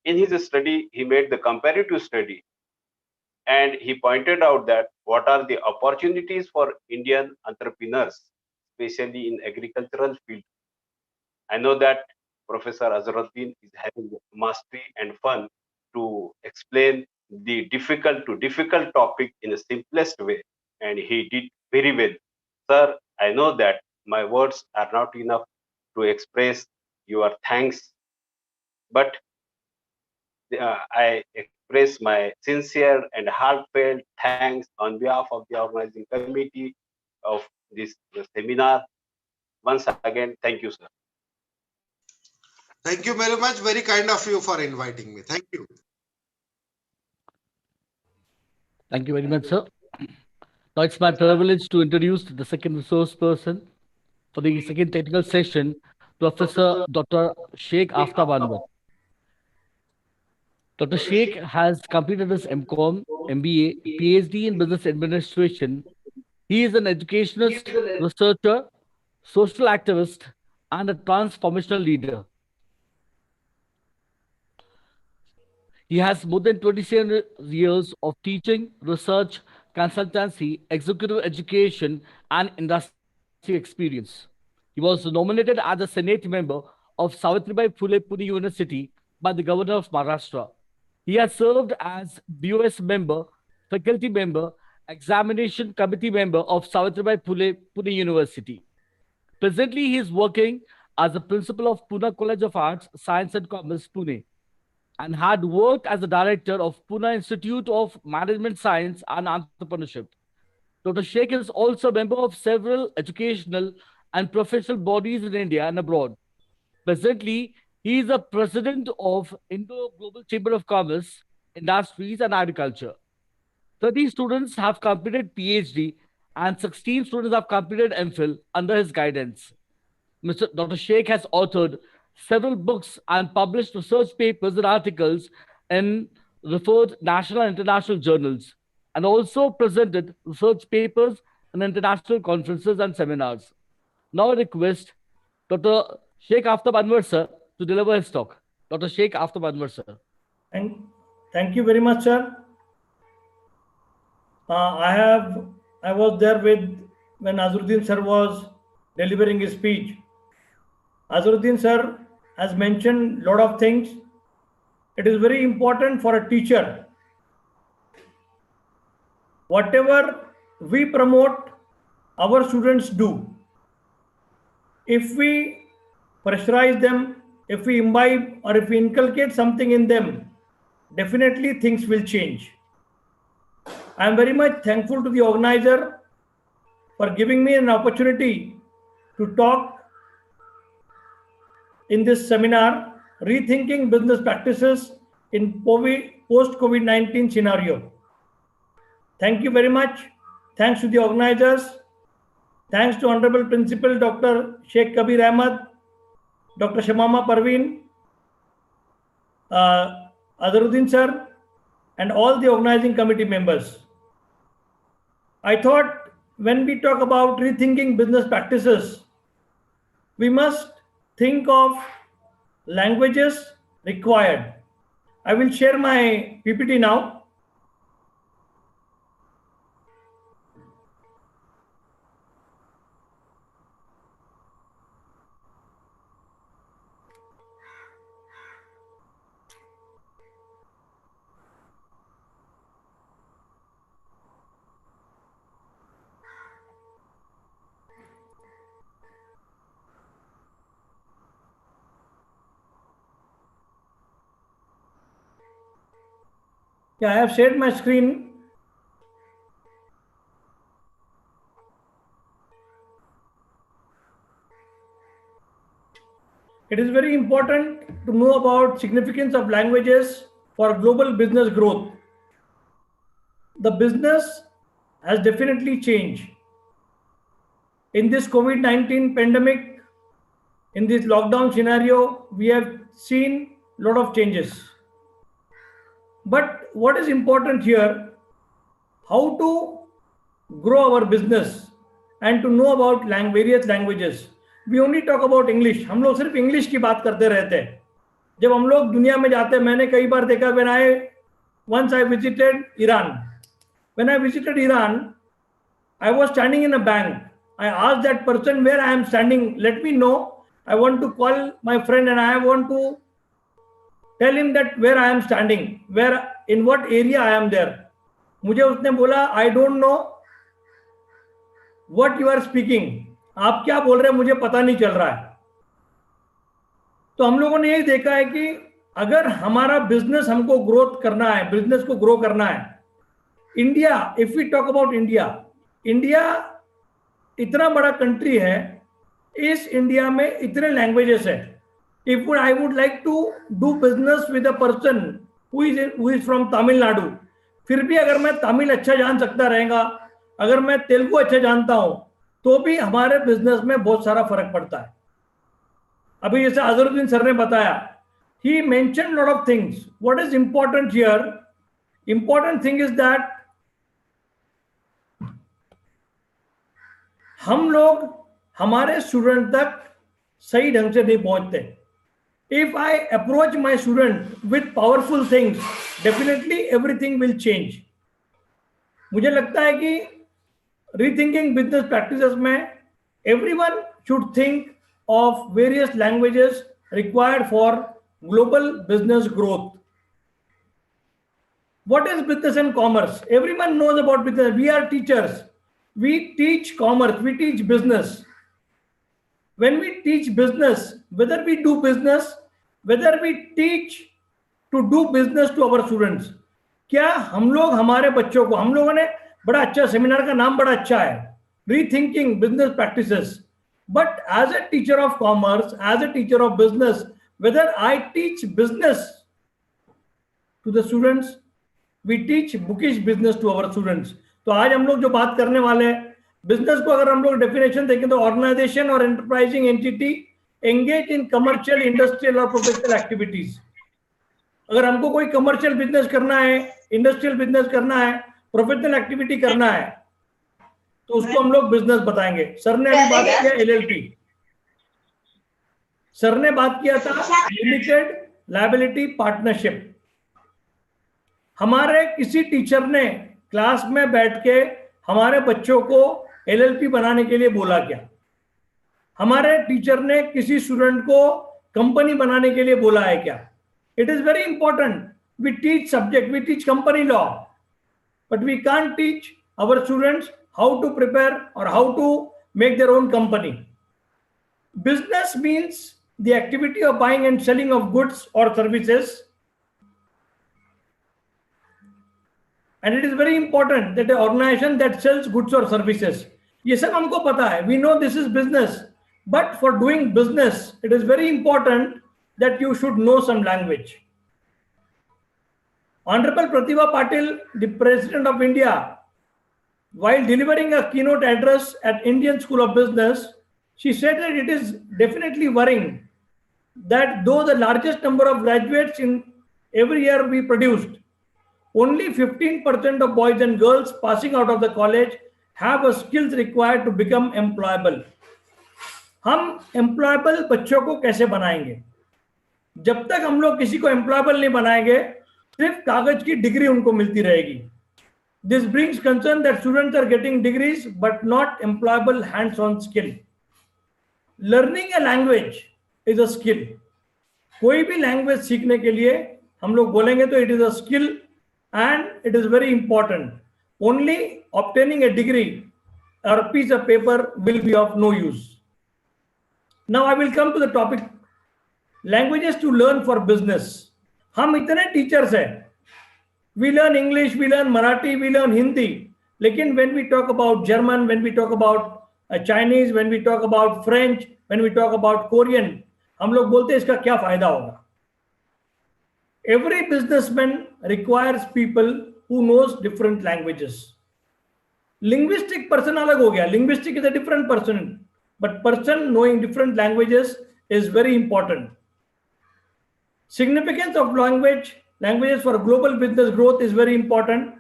In his study, he made the comparative study, and he pointed out that what are the opportunities for Indian entrepreneurs, especially in agricultural field. I know that Professor Azharuddin is having mastery and fun to explain the difficult topic in a simplest way, and he did very well. Sir, I know that my words are not enough to express your thanks, but I express my sincere and heartfelt thanks on behalf of the organizing committee of this seminar. Once again, thank you, sir. thank you very much. Very kind of you for inviting me. Thank you. Thank you very much, sir. Now it's my privilege to introduce the second resource person for the second technical session, Professor Dr. Sheikh Aftab Anwar. Dr. Sheikh has completed his MCOM, MBA, PhD in Business Administration. He is an educationist, researcher, social activist, and a transformational leader. He has more than 27 years of teaching, research, consultancy, executive education, and industry experience. He was nominated as a Senate member of Savitribai Phule Pune University by the Governor of Maharashtra. He has served as BOS member, faculty member, examination committee member of Savitribai Phule Pune University. Presently, he is working as a principal of Pune College of Arts, Science and Commerce, Pune, and had worked as the director of Pune Institute of Management Science and Entrepreneurship. Dr. Sheikh is also a member of several educational and professional bodies in India and abroad. Presently, he is a president of Indo-Global Chamber of Commerce, Industries and Agriculture. 30 students have completed PhD and 16 students have completed MPhil under his guidance. Dr. Sheikh has authored several books and published research papers and articles in referred national and international journals, and also presented research papers and international conferences and seminars. Now I request Dr. Sheikh Aftab Anwar sir to deliver his talk. Dr. Sheikh Aftab Anwar sir. Thank you very much, sir. I was there when Azharuddin sir was delivering his speech. Azharuddin sir has mentioned a lot of things. It is very important for a teacher. Whatever we promote, our students do. If we pressurize them, if we imbibe or if we inculcate something in them, definitely things will change. I am very much thankful to the organizer for giving me an opportunity to talk in this seminar, Rethinking Business Practices in Post-COVID-19 Scenario. Thank you very much. Thanks to the organizers. Thanks to Honorable Principal Dr. Sheikh Kabir Ahmed, Dr. Shamama Parveen, Azharuddin sir, and all the organizing committee members. I thought when we talk about rethinking business practices, we must think of languages required. I will share my PPT now. Yeah, I have shared my screen. It is very important to know about significance of languages for global business growth. The business has definitely changed. In this COVID-19 pandemic, in this lockdown scenario, we have seen a lot of changes. But what is important here, how to grow our business and to know about various languages. We only talk about English. हम लोग सिर्फ English की बात करते रहते हैं. जब हम लोग दुनिया में जाते हैं, मैंने कई बार देखा, once I visited Iran. When I visited Iran, I was standing in a bank. I asked that person where I am standing, let me know. I want to call my friend and I want to tell him that where I am standing, in what area I am there. मुझे उसने बोला, I don't know what you are speaking. आप क्या बोल रहे हैं मुझे पता नहीं चल रहा है. तो हम लोगों ने यही देखा है कि अगर हमारा बिजनेस हमको ग्रोथ करना है, बिजनेस को ग्रो करना है, India, if we talk about India इतना बड़ा कंट्री है, इस इंडिया में इतने लैंग्वेजेस है. If I would like to do business with a person who is from Tamil Nadu, फिर भी अगर मैं तमिल अच्छा जान सकता रहेगा, अगर मैं तेलुगु अच्छा जानता हूं, तो भी हमारे बिजनेस में बहुत सारा फर्क पड़ता है. अभी जैसे अजहरुद्दीन सर ने बताया, he mentioned lot of things. What is important here? Important thing is that हम लोग हमारे स्टूडेंट तक सही ढंग से नहीं पहुंचते. If I approach my student with powerful things, definitely everything will change. मुझे लगता है कि rethinking business practices में everyone should think of various languages required for global business growth. What is business and commerce? Everyone knows about business. We are teachers. We teach commerce. We teach business. When we teach business, whether we do business, whether we teach to do business to our students, क्या हम लोग हमारे बच्चों को, हम लोगों ने बड़ा अच्छा सेमिनार का नाम बड़ा अच्छा है, Rethinking Business Practices. But as a teacher of commerce, as a teacher of business, whether I teach business to the students, we teach bookish business to our students. तो आज हम लोग जो बात करने वाले हैं, बिजनेस को अगर हम लोग डेफिनेशन देखें तो ऑर्गेनाइजेशन और enterprising entity engage in commercial, industrial और प्रोफेशनल एक्टिविटीज. अगर हमको कोई कमर्शियल बिजनेस करना है, इंडस्ट्रियल बिजनेस करना है, प्रोफेशनल एक्टिविटी करना है, तो उसको हम लोग बिजनेस बताएंगे। सर ने अभी बात किया LLP, सर ने बात किया था लिमिटेड लायबिलिटी पार्टनरशिप। हमारे किसी टीचर ने क्लास में बैठ के हमारे बच्चों को LLP बनाने के लिए बोला क्या? हमारे टीचर ने किसी स्टूडेंट को कंपनी बनाने के लिए बोला है क्या? It is very important. We teach subject, we teach company law, but we can't teach our students how to prepare or how to make their own company. Business means the activity of buying and selling of goods or services. And it is very important that an organization that sells goods or services, ये सब हमको पता है, we know this is business, but for doing business, it is very important that you should know some language. Honorable Pratibha Patil, the President of India, while delivering a keynote address at Indian School of Business, she said that it is definitely worrying that though the largest number of graduates in every year we produced, only 15% of boys and girls passing out of the college have the skills required to become employable. हम employable बच्चों को कैसे बनाएंगे? जब तक हम लोग किसी को employable नहीं बनाएंगे, सिर्फ कागज की डिग्री उनको मिलती रहेगी. This brings concern that students are getting degrees but not employable hands-on skill. Learning a language is a skill. कोई भी लैंग्वेज सीखने के लिए हम लोग बोलेंगे तो it is a skill and it is very important. Only obtaining a degree or a piece of paper will be of no use. Now I will come to the topic, languages to learn for business. हम इतने teachers हैं, we learn English, we learn Marathi, we learn Hindi, लेकिन when we talk about German, when we talk about Chinese, when we talk about French, when we talk about Korean, हम लोग बोलते हैं इसका क्या फायदा होगा? Every businessman requires people who knows different languages. Linguistic person अलग हो गया, linguistic is a different person, but person knowing different languages is very important. Significance of languages for global business growth is very important.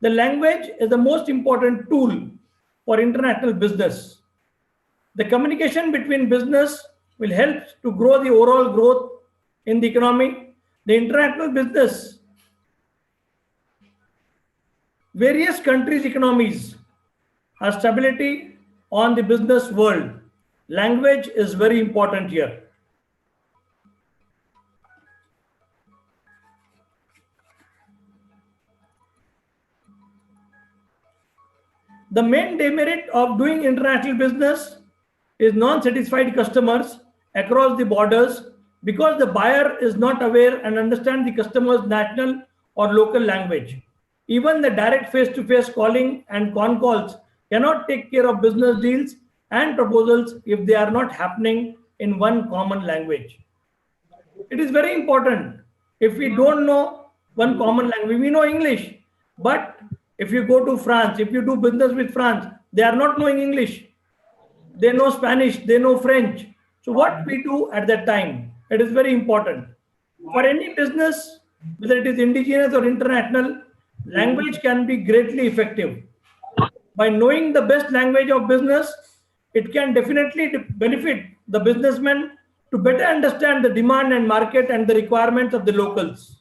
The language is the most important tool for international business. The communication between business will help to grow the overall growth in the economy. The international business, various countries' economies have stability on the business world. Language is very important here. The main demerit of doing international business is non-satisfied customers across the borders because the buyer is not aware and understand the customer's national or local language. Even the direct face-to-face calling and con calls cannot take care of business deals and proposals if they are not happening in one common language. It is very important. If we don't know one common language, we know English, but if you go to France, if you do business with France, they are not knowing English. They know Spanish, they know French. So what we do at that time, it is very important. For any business, whether it is indigenous or international, language can be greatly effective. By knowing the best language of business, it can definitely benefit the businessman to better understand the demand and market and the requirements of the locals.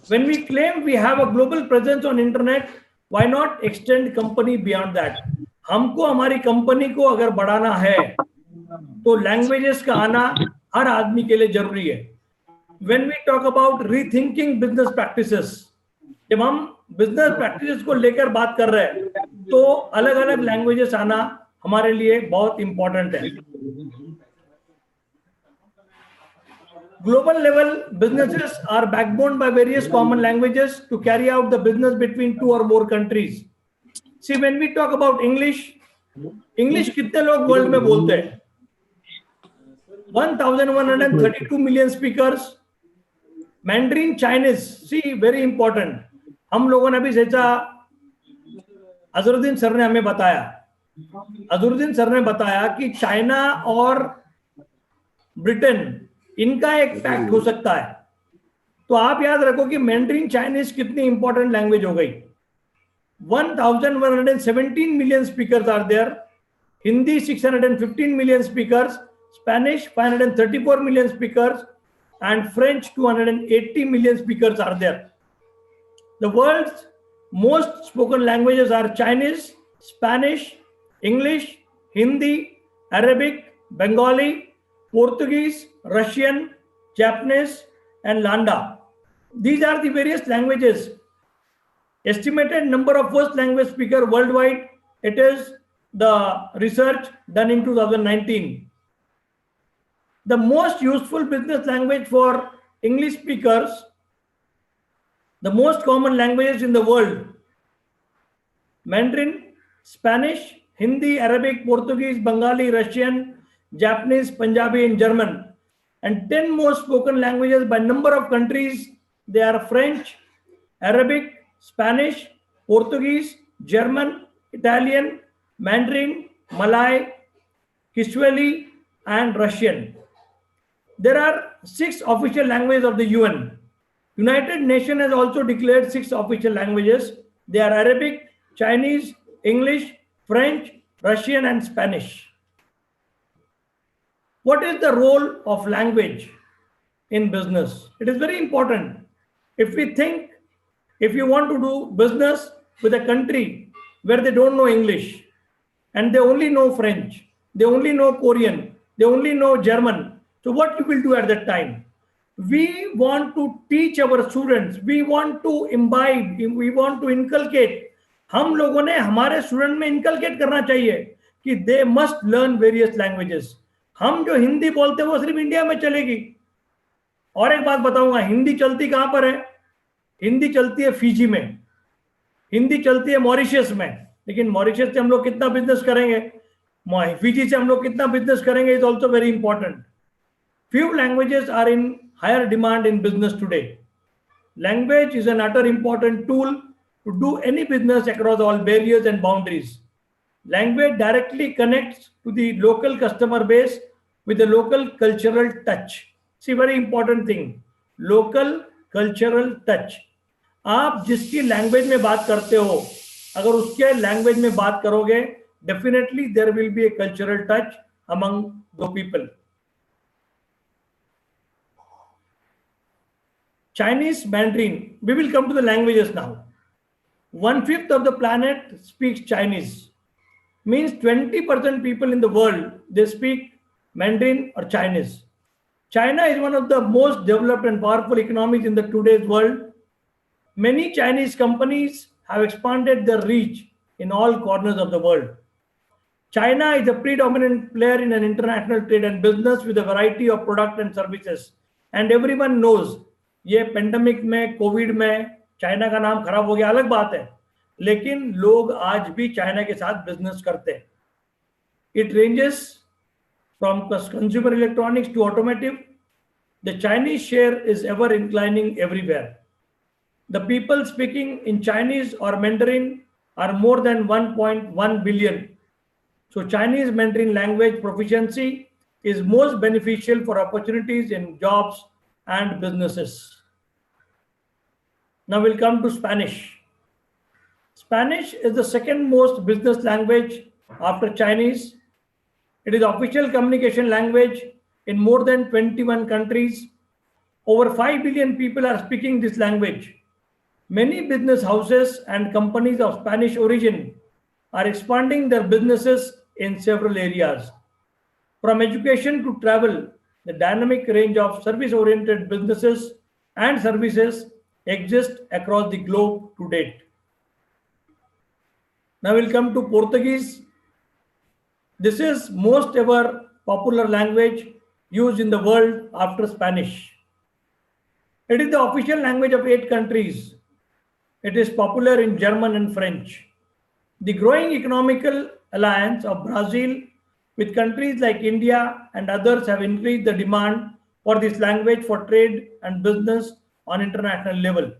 When we claim we have a global presence on internet, why not extend company beyond that? हमको हमारी company को अगर बढ़ाना है तो languages का आना हर आदमी के लिए जरूरी है. When we talk about rethinking business practices, जब हम बिजनेस प्रैक्टिसेस को लेकर बात कर रहे हैं तो अलग अलग लैंग्वेजेस आना हमारे लिए बहुत इंपॉर्टेंट है. Global level businesses are backbone by various common languages to carry out the business between two or more countries. See, when we talk about English कितने लोग वर्ल्ड में बोलते हैं? 1132 million speakers. Mandarin Chinese, see, very important. हम लोगों ने भी सोचा, अजरुद्दीन सर ने हमें बताया, अजरुद्दीन सर ने बताया कि चाइना और ब्रिटेन इनका एक पैक्ट हो सकता है. तो आप याद रखो कि मैंड्रीन चाइनीज कितनी इंपॉर्टेंट लैंग्वेज हो गई. 1,117 million speakers are there. Hindi 615 million speakers, Spanish 534 million speakers, and French 280 million speakers are there. The world's most spoken languages are Chinese, Spanish, English, Hindi, Arabic, Bengali, Portuguese, Russian, Japanese, and Landa. These are the various languages. Estimated number of first language speaker worldwide, it is the research done in 2019. The most useful business language for English speakers, the most common languages in the world: Mandarin, Spanish, Hindi, Arabic, Portuguese, Bengali, Russian, Japanese, Punjabi, and German. And 10 most spoken languages by number of countries, they are French, Arabic, Spanish, Portuguese, German, Italian, Mandarin, Malay, Kiswahili, and Russian. There are 6 official languages of the UN. United Nations has also declared 6 official languages. They are Arabic, Chinese, English, French, Russian, and Spanish. What is the role of language in business? It is very important. If we think, if you want to do business with a country where they don't know English and they only know French, they only know Korean, they only know German, so what you will do at that time? We want to teach our students, we want to imbibe, we want to inculcate. हम लोगों ने हमारे student में inculcate करना चाहिए कि they must learn various languages. हम जो हिंदी बोलते हैं वो सिर्फ इंडिया में चलेगी. और एक बात बताऊंगा, हिंदी चलती कहां पर है? हिंदी चलती है फिजी में, हिंदी चलती है मॉरिशस में, लेकिन मॉरिशस से हम लोग कितना बिजनेस करेंगे, फिजी से हम लोग कितना बिजनेस करेंगे, is also very important. Few languages are in higher demand in business today. Language is an utter important tool to do any business across all barriers and boundaries. Language directly connects to the local customer base with a local cultural touch. See, very important thing, local cultural touch. आप जिसकी language में बात करते हो, अगर उसके language में बात करोगे, definitely there will be a cultural touch among the people. Chinese Mandarin, we will come to the languages now. 1/5 of the planet speaks Chinese. Means 20% people in the world, they speak Mandarin or Chinese. China is one of the most developed and powerful economies in the today's world. Many Chinese companies have expanded their reach in all corners of the world. China is a predominant player in an international trade and business with a variety of products and services. And everyone knows, ये pandemic में, Covid में China का नाम खराब हो गया, अलग बात है, लेकिन लोग आज भी चाइना के साथ बिजनेस करते हैं. It ranges from consumer electronics to automotive. The Chinese share is ever inclining everywhere. The people speaking in Chinese और Mandarin are more than 1.1 billion. So Chinese Mandarin language proficiency is most beneficial for opportunities in jobs and businesses. Now we'll come to Spanish. Spanish is the second most business language after Chinese. It is official communication language in more than 21 countries. Over 5 billion people are speaking this language. Many business houses and companies of Spanish origin are expanding their businesses in several areas. From education to travel, the dynamic range of service-oriented businesses and services exist across the globe to date. Now we'll come to Portuguese. This is most ever popular language used in the world after Spanish. It is the official language of 8 countries. It is popular in German and French. The growing economical alliance of Brazil with countries like India and others have increased the demand for this language for trade and business on international level.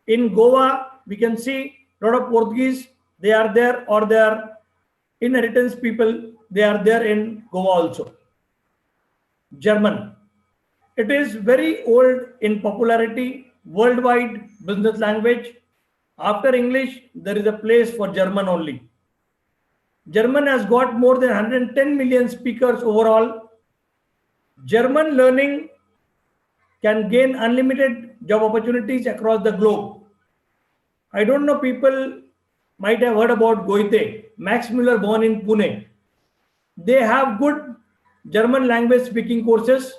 In Goa, we can see a lot of Portuguese, they are there, or they are inheritance people, they are there in Goa also. German. It is very old in popularity, worldwide business language. After English, there is a place for German only. German has got more than 110 million speakers overall. German learning can gain unlimited job opportunities across the globe. I don't know, people might have heard about Goethe, Max Müller, born in Pune. They have good German language speaking courses.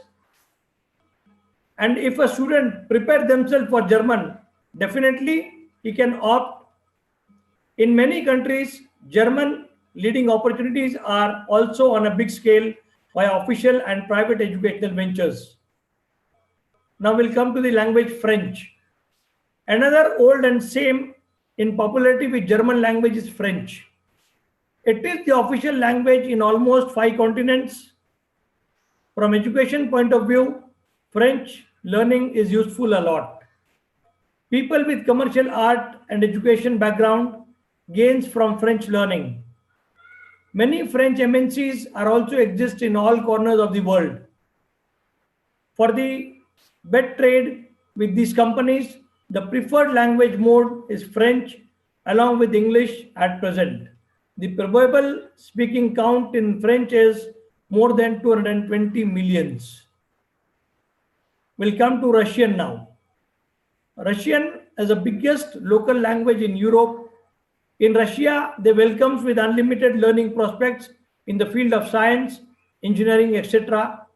And if a student prepare themselves for German, definitely he can opt. In many countries, German leading opportunities are also on a big scale by official and private educational ventures. Now we'll come to the language French. Another old and same in popularity with German language is French. It is the official language in almost 5 continents. From education point of view, French learning is useful a lot. People with commercial art and education background gains from French learning. Many French MNCs are also exist in all corners of the world. For the bed trade with these companies, the preferred language mode is French along with English at present. The probable speaking count in French is more than 220 millions. We'll come to Russian now. Russian is the biggest local language in Europe. In Russia, they welcomes with unlimited learning prospects in the field of science, engineering, etc.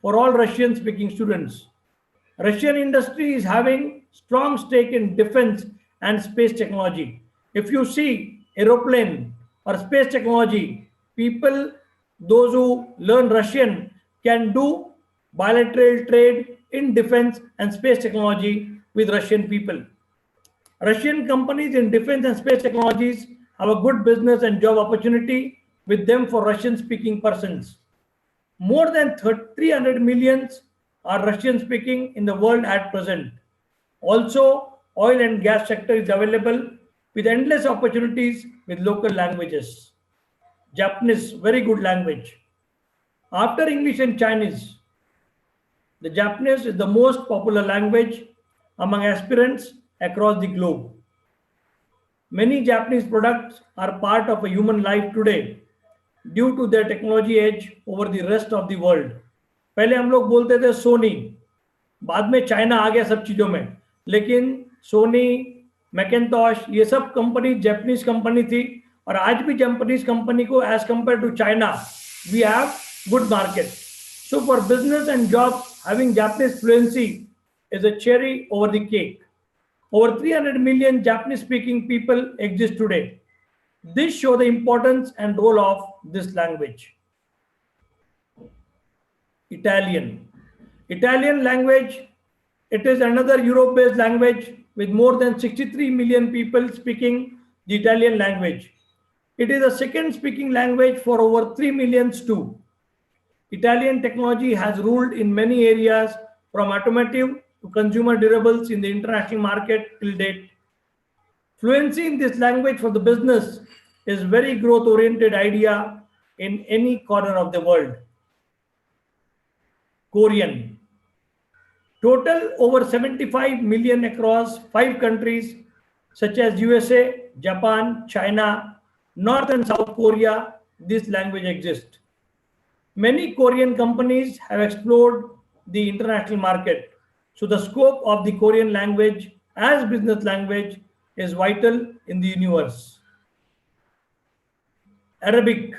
for all Russian speaking students. Russian industry is having strong stake in defense and space technology. If you see aeroplane or space technology, people, those who learn Russian can do bilateral trade in defense and space technology with Russian people. Russian companies in defense and space technologies have a good business and job opportunity with them for Russian speaking persons. More than 300 millions are Russian speaking in the world at present. Also, oil and gas sector is available with endless opportunities with local languages. Japanese, very good language. After English and Chinese, the Japanese is the most popular language among aspirants across the globe. Many Japanese products are part of a human life today due to their technology edge over the rest of the world. पहले हम लोग बोलते थे सोनी, बाद में China आ गया सब चीजों में, लेकिन सोनी, मैकेंटॉश ये सब कंपनी जापानीज कंपनी थी और आज भी जापानीज कंपनी को as compare to China we have good market. So for business and jobs, having Japanese fluency is a cherry over the cake. Over 300 million Japanese speaking people exist today. This shows the importance and role of this language. Italian. Italian language, it is another Europe-based language with more than 63 million people speaking the Italian language. It is a second speaking language for over 3 million too. Italian technology has ruled in many areas from automotive to consumer durables in the international market till date. Fluency in this language for the business is very growth-oriented idea in any corner of the world. Korean. Total over 75 million across 5 countries such as USA, Japan, China, North and South Korea, this language exists. Many Korean companies have explored the international market. So the scope of the Korean language as business language is vital in the universe. Arabic.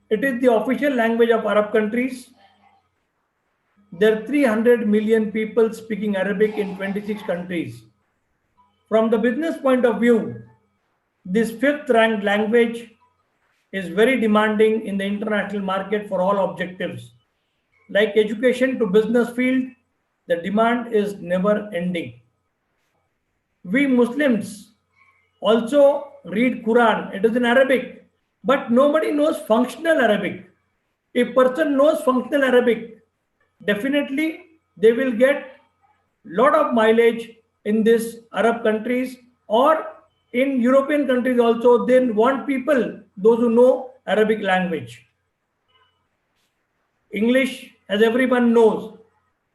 It is the official language of Arab countries. There are 300 million people speaking Arabic in 26 countries. From the business point of view, this 5th ranked language is very demanding in the international market for all objectives. Like education to business field, the demand is never ending. We Muslims also read Quran. It is in Arabic, but nobody knows functional Arabic. If person knows functional Arabic, definitely they will get lot of mileage in this Arab countries or in European countries also. They want people, those who know Arabic language. English, as everyone knows,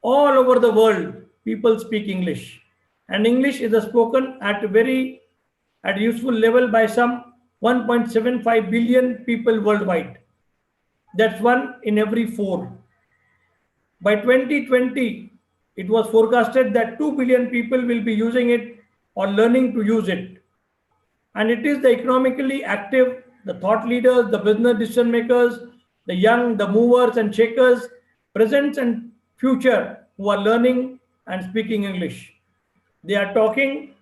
all over the world, people speak English. and English is spoken at a useful level by some 1.75 billion people worldwide. That's 1 in every 4. By 2020, it was forecasted that 2 billion people will be using it or learning to use it. And it is the economically active, the thought leaders, the business decision makers, the young, the movers and shakers, present and future, who are learning and speaking English. They are talking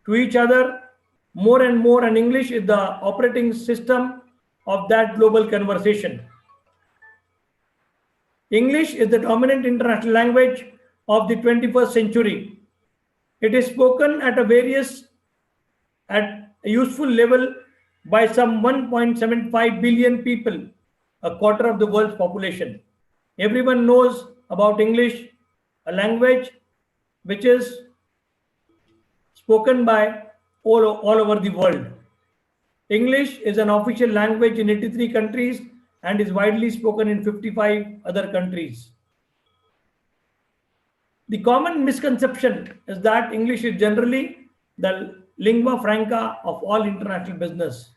to each other more and more, and English is the operating system of that global conversation. English is the dominant international language of the 21st century. It is spoken at a useful level by some 1.75 billion people, a quarter of the world's population. Everyone knows about English, a language which is spoken by all over the world. English is an official language in 83 countries and is widely spoken in 55 other countries. The common misconception is that English is generally the lingua franca of all international business.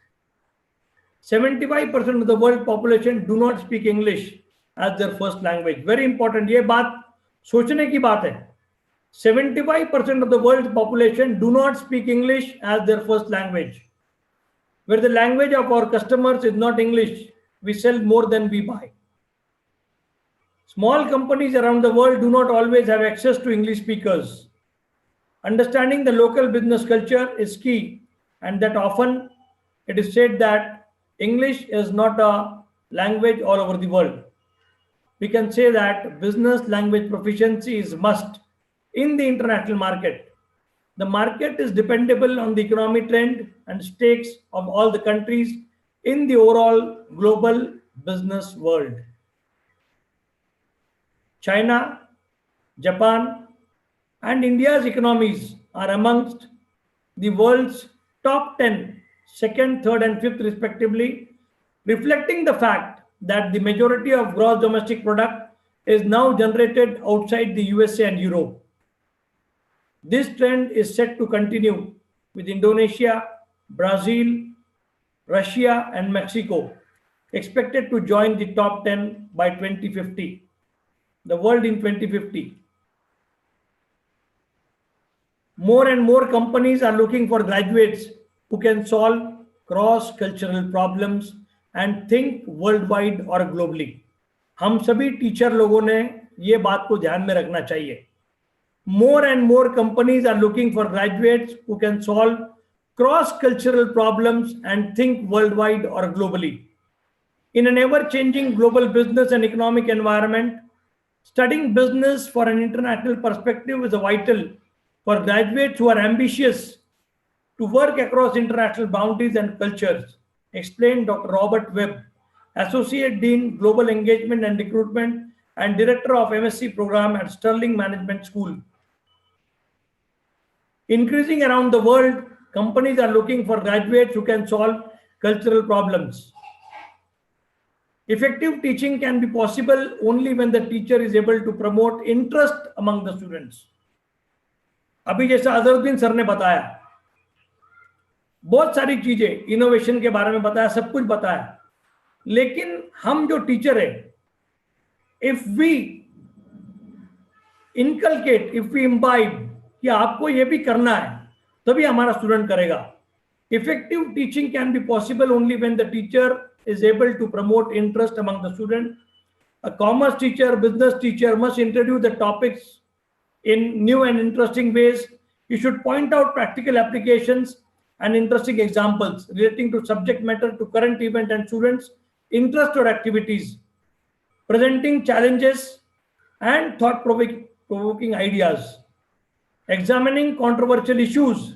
75% of the world population do not speak English as their first language. Very important. ये बात सोचने की बात है. 75% of the world's population do not speak English as their first language. Where the language of our customers is not English, we sell more than we buy. Small companies around the world do not always have access to English speakers. Understanding the local business culture is key, and that often it is said that English is not a language all over the world. We can say that business language proficiency is must in the international market. The market is dependable on the economic trend and stakes of all the countries in the overall global business world. China, Japan, and India's economies are amongst the world's top 10, second, third, and fifth respectively, reflecting the fact that the majority of gross domestic product is now generated outside the USA and Europe. This trend is set to continue with Indonesia, Brazil, Russia, and Mexico expected to join the top 10 by 2050. The world in 2050. More and more companies are looking for graduates who can solve cross-cultural problems and think worldwide or globally. हम सभी teacher लोगों ने ये बात को ध्यान में रखना चाहिए. More and more companies are looking for graduates who can solve cross-cultural problems and think worldwide or globally. In an ever-changing global business and economic environment, studying business for an international perspective is vital for graduates who are ambitious to work across international boundaries and cultures, explained Dr. Robert Webb, Associate Dean, Global Engagement and Recruitment and Director of MSc Program at Sterling Management School. Increasing around the world, companies are looking for graduates who can solve cultural problems. Effective teaching can be possible only when the teacher is able to promote interest among the students. अभी जैसा Azharuddin sir ने बताया, बहुत सारी चीजें innovation के बारे में बताया, सब कुछ बताया, लेकिन हम जो टीचर है, if we inculcate, if we imbibe कि आपको ये भी करना है, तभी हमारा स्टूडेंट करेगा. Effective teaching can be possible only when the teacher is able to promote interest among the student. A commerce teacher, business teacher must introduce the topics in new and interesting ways. You should point out practical applications and interesting examples relating to subject matter, to current event and students' interest or activities, presenting challenges and thought-provoking ideas, examining controversial issues,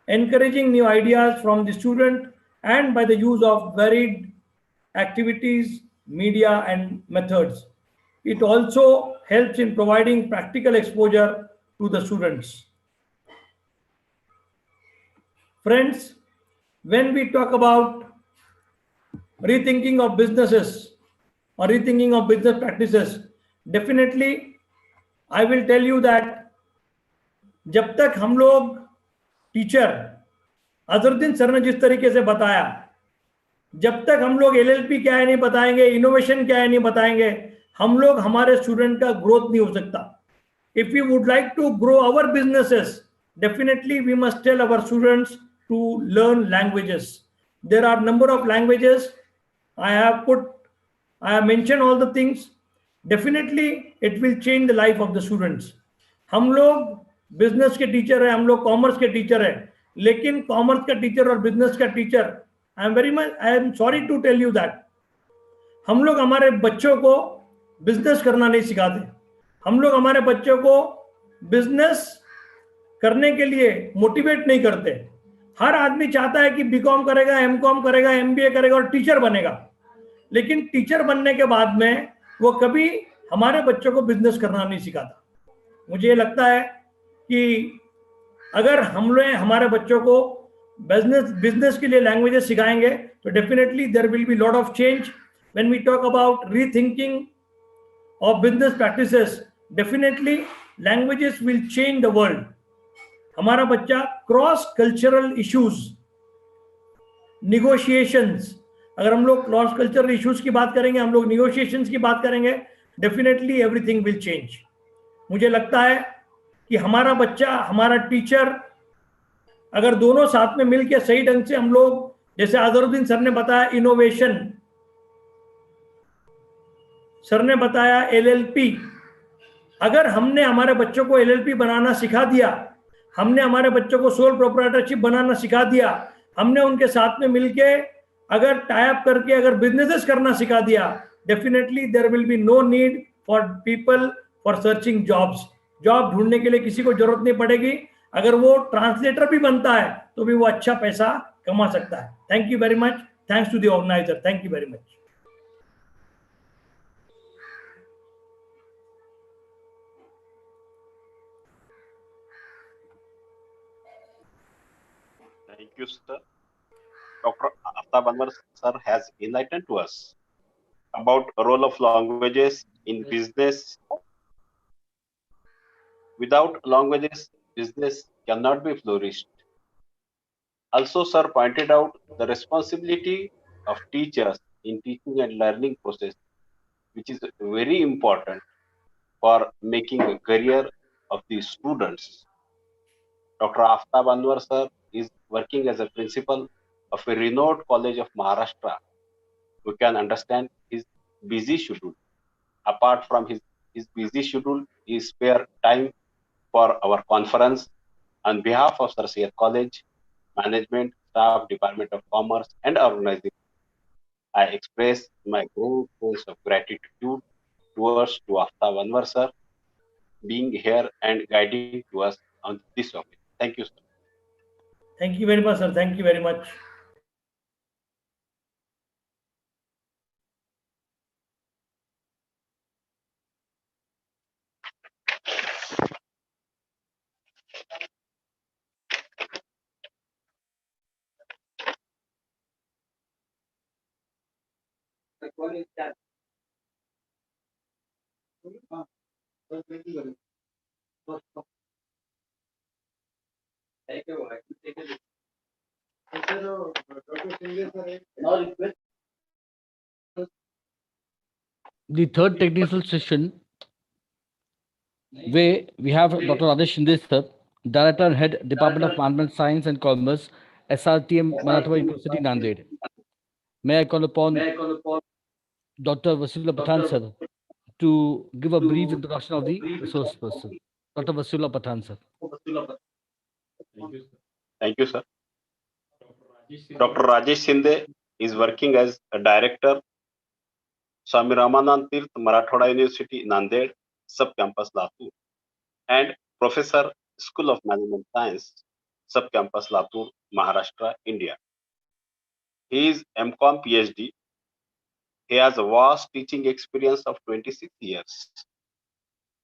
encouraging new ideas from the student, and by the use of varied activities, media, and methods. It also helps in providing practical exposure to the students. Friends, when we talk about rethinking of businesses or rethinking of business practices, definitely I will tell you that जब तक हम लोग teacher Azharuddin sir ने जिस तरीके से बताया, जब तक हम लोग एलएलपी क्या है नहीं बताएंगे, इनोवेशन क्या है नहीं बताएंगे, हम लोग हमारे स्टूडेंट का ग्रोथ नहीं हो सकता. If we would like to grow our businesses, definitely we must tell our students to learn languages. There are number of languages. I have mentioned all the things. Definitely it will change the life of the students. हम लोग business के teacher है, हम लोग commerce के teacher है, लेकिन commerce का टीचर और बिजनेस का teacher, I am sorry to tell you that, हम लोग हमारे बच्चों को बिजनेस करना नहीं सिखाते. हम लोग हमारे बच्चों को बिजनेस करने के लिए मोटिवेट नहीं करते. हर आदमी चाहता है कि बीकॉम करेगा, एमकॉम करेगा, एमबीए करेगा और टीचर बनेगा, लेकिन टीचर बनने के बाद में वो कभी हमारे बच्चों को बिजनेस करना नहीं सिखाता. मुझे लगता है कि अगर हम लोग हमारे बच्चों को बिजनेस के लिए लैंग्वेजेस सिखाएंगे तो definitely there will be lot of change. When we talk about rethinking of business practices, definitely languages will change the world. हमारा बच्चा क्रॉस कल्चरल इश्यूज, निगोशिएशंस, अगर हम लोग क्रॉस कल्चरल इश्यूज की बात करेंगे, हम लोग निगोशिएशंस की बात करेंगे, डेफिनेटली एवरीथिंग विल चेंज. मुझे लगता है कि हमारा बच्चा, हमारा टीचर, अगर दोनों साथ में मिलकर सही ढंग से हम लोग, जैसे अजरुद्दीन सर ने बताया इनोवेशन, सर ने बताया एलएलपी, अगर हमने हमारे बच्चों को एलएलपी बनाना सिखा दिया, हमने हमारे बच्चों को सोल प्रोप्राइटरशिप बनाना सिखा दिया, हमने उनके साथ में मिलके अगर टाई अप करके अगर बिजनेसेस करना सिखा दिया, definitely there will be no need for people for searching jobs. Job ढूंढने के लिए किसी को जरूरत नहीं पड़ेगी. अगर वो ट्रांसलेटर भी बनता है तो भी वो अच्छा पैसा कमा सकता है. Thank you very much. Thanks to the organiser. Thank you very much. Thank you, sir. Dr. Aftab Anwar sir has enlightened to us about the role of languages in business. Without languages, business cannot be flourished. Also, sir pointed out the responsibility of teachers in teaching and learning process, which is very important for making a career of the students. Dr. Aftab Anwar sir is working as a principal of a renowned college of Maharashtra. We can understand his busy schedule. Apart from his busy schedule, he spare time for our conference. On behalf of Sir Syed College, management, staff, Department of Commerce, and organizing, I express my great sense of gratitude towards to Aftab Anwar sir being here and guiding to us on this topic. Thank you, sir. Thank you very much, sir. Thank you very much. The third technical session, where we have Dr. Rajesh Shinde sir, Director and Head, Department of Management Science and Commerce, SRTM, Marathwada University, Nanded. May I call upon Dr. Vasula Pathan sir to give a brief introduction of the resource person. Dr. Vasula Pathan sir. Thank you, sir. Dr. Rajesh Shinde is working as a director, Swami Ramanand Tirth, Marathwada University, Nanded, Sub-Campus Latur, and Professor, School of Management Science, Sub-Campus Latur, Maharashtra, India. He is MCOM PhD. He has a vast teaching experience of 26 years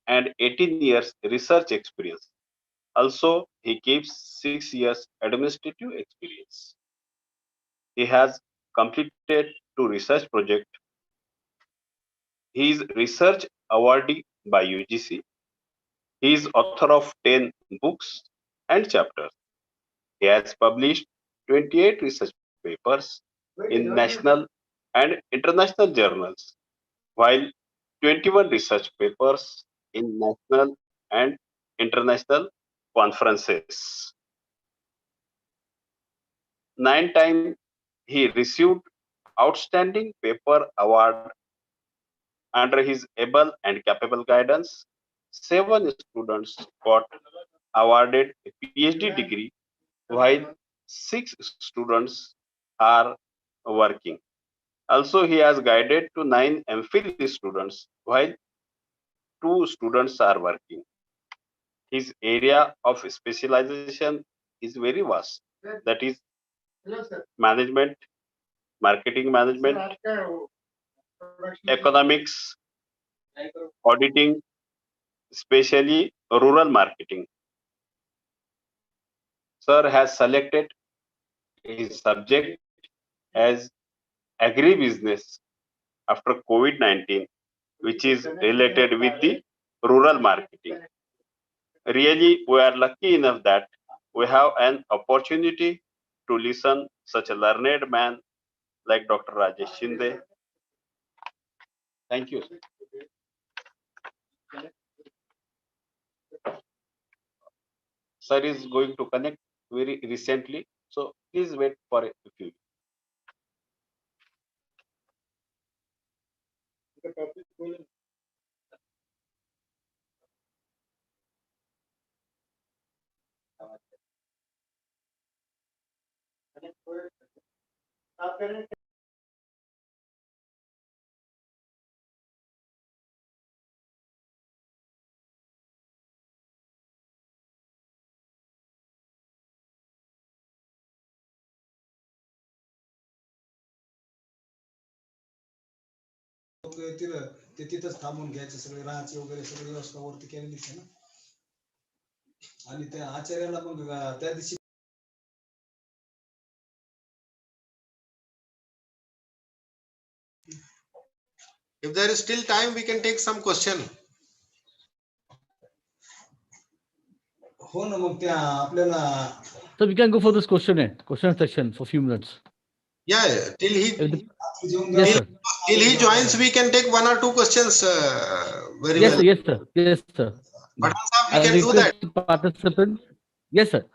and 18 years research experience. Also, he keeps 6 years administrative experience. He has completed 2 research projects. He is research awardee by UGC He is author of 10 books and chapters. He has published 28 research papers in national and international journals, while 21 research papers in national and international conferences. 9 times he received Outstanding Paper Award under his able and capable guidance. 7 students got awarded a PhD degree, while 6 students are working. Also, he has guided to 9 MPhil students, while 2 students are working. His area of specialization is very vast. That is management, marketing management, economics, auditing, especially rural marketing. Sir has selected his subject as agribusiness after COVID-19, which is related with the rural marketing. Really, we are lucky enough that we have an opportunity to listen such a learned man like Dr. Rajesh Shinde. Thank you. Sir is going to connect very recently, so please wait for a few. लोक येतील ते तिथंच थांबून घ्यायचे सगळे राहायची वगैरे सगळी व्यवस्था वरती केलेलीच आहे ना आणि त्या आचार्याला मग त्या दिवशी If there is still time, we can take some question. हो ना मग त्या आपल्याला So we can go for this question section for a few minutes. Yeah, till Yes, sir. he joins, we can take 1 or 2 questions very Yes, well. sir. Yes, sir. Yes, sir. But we I can do that. request participants. Yes, sir.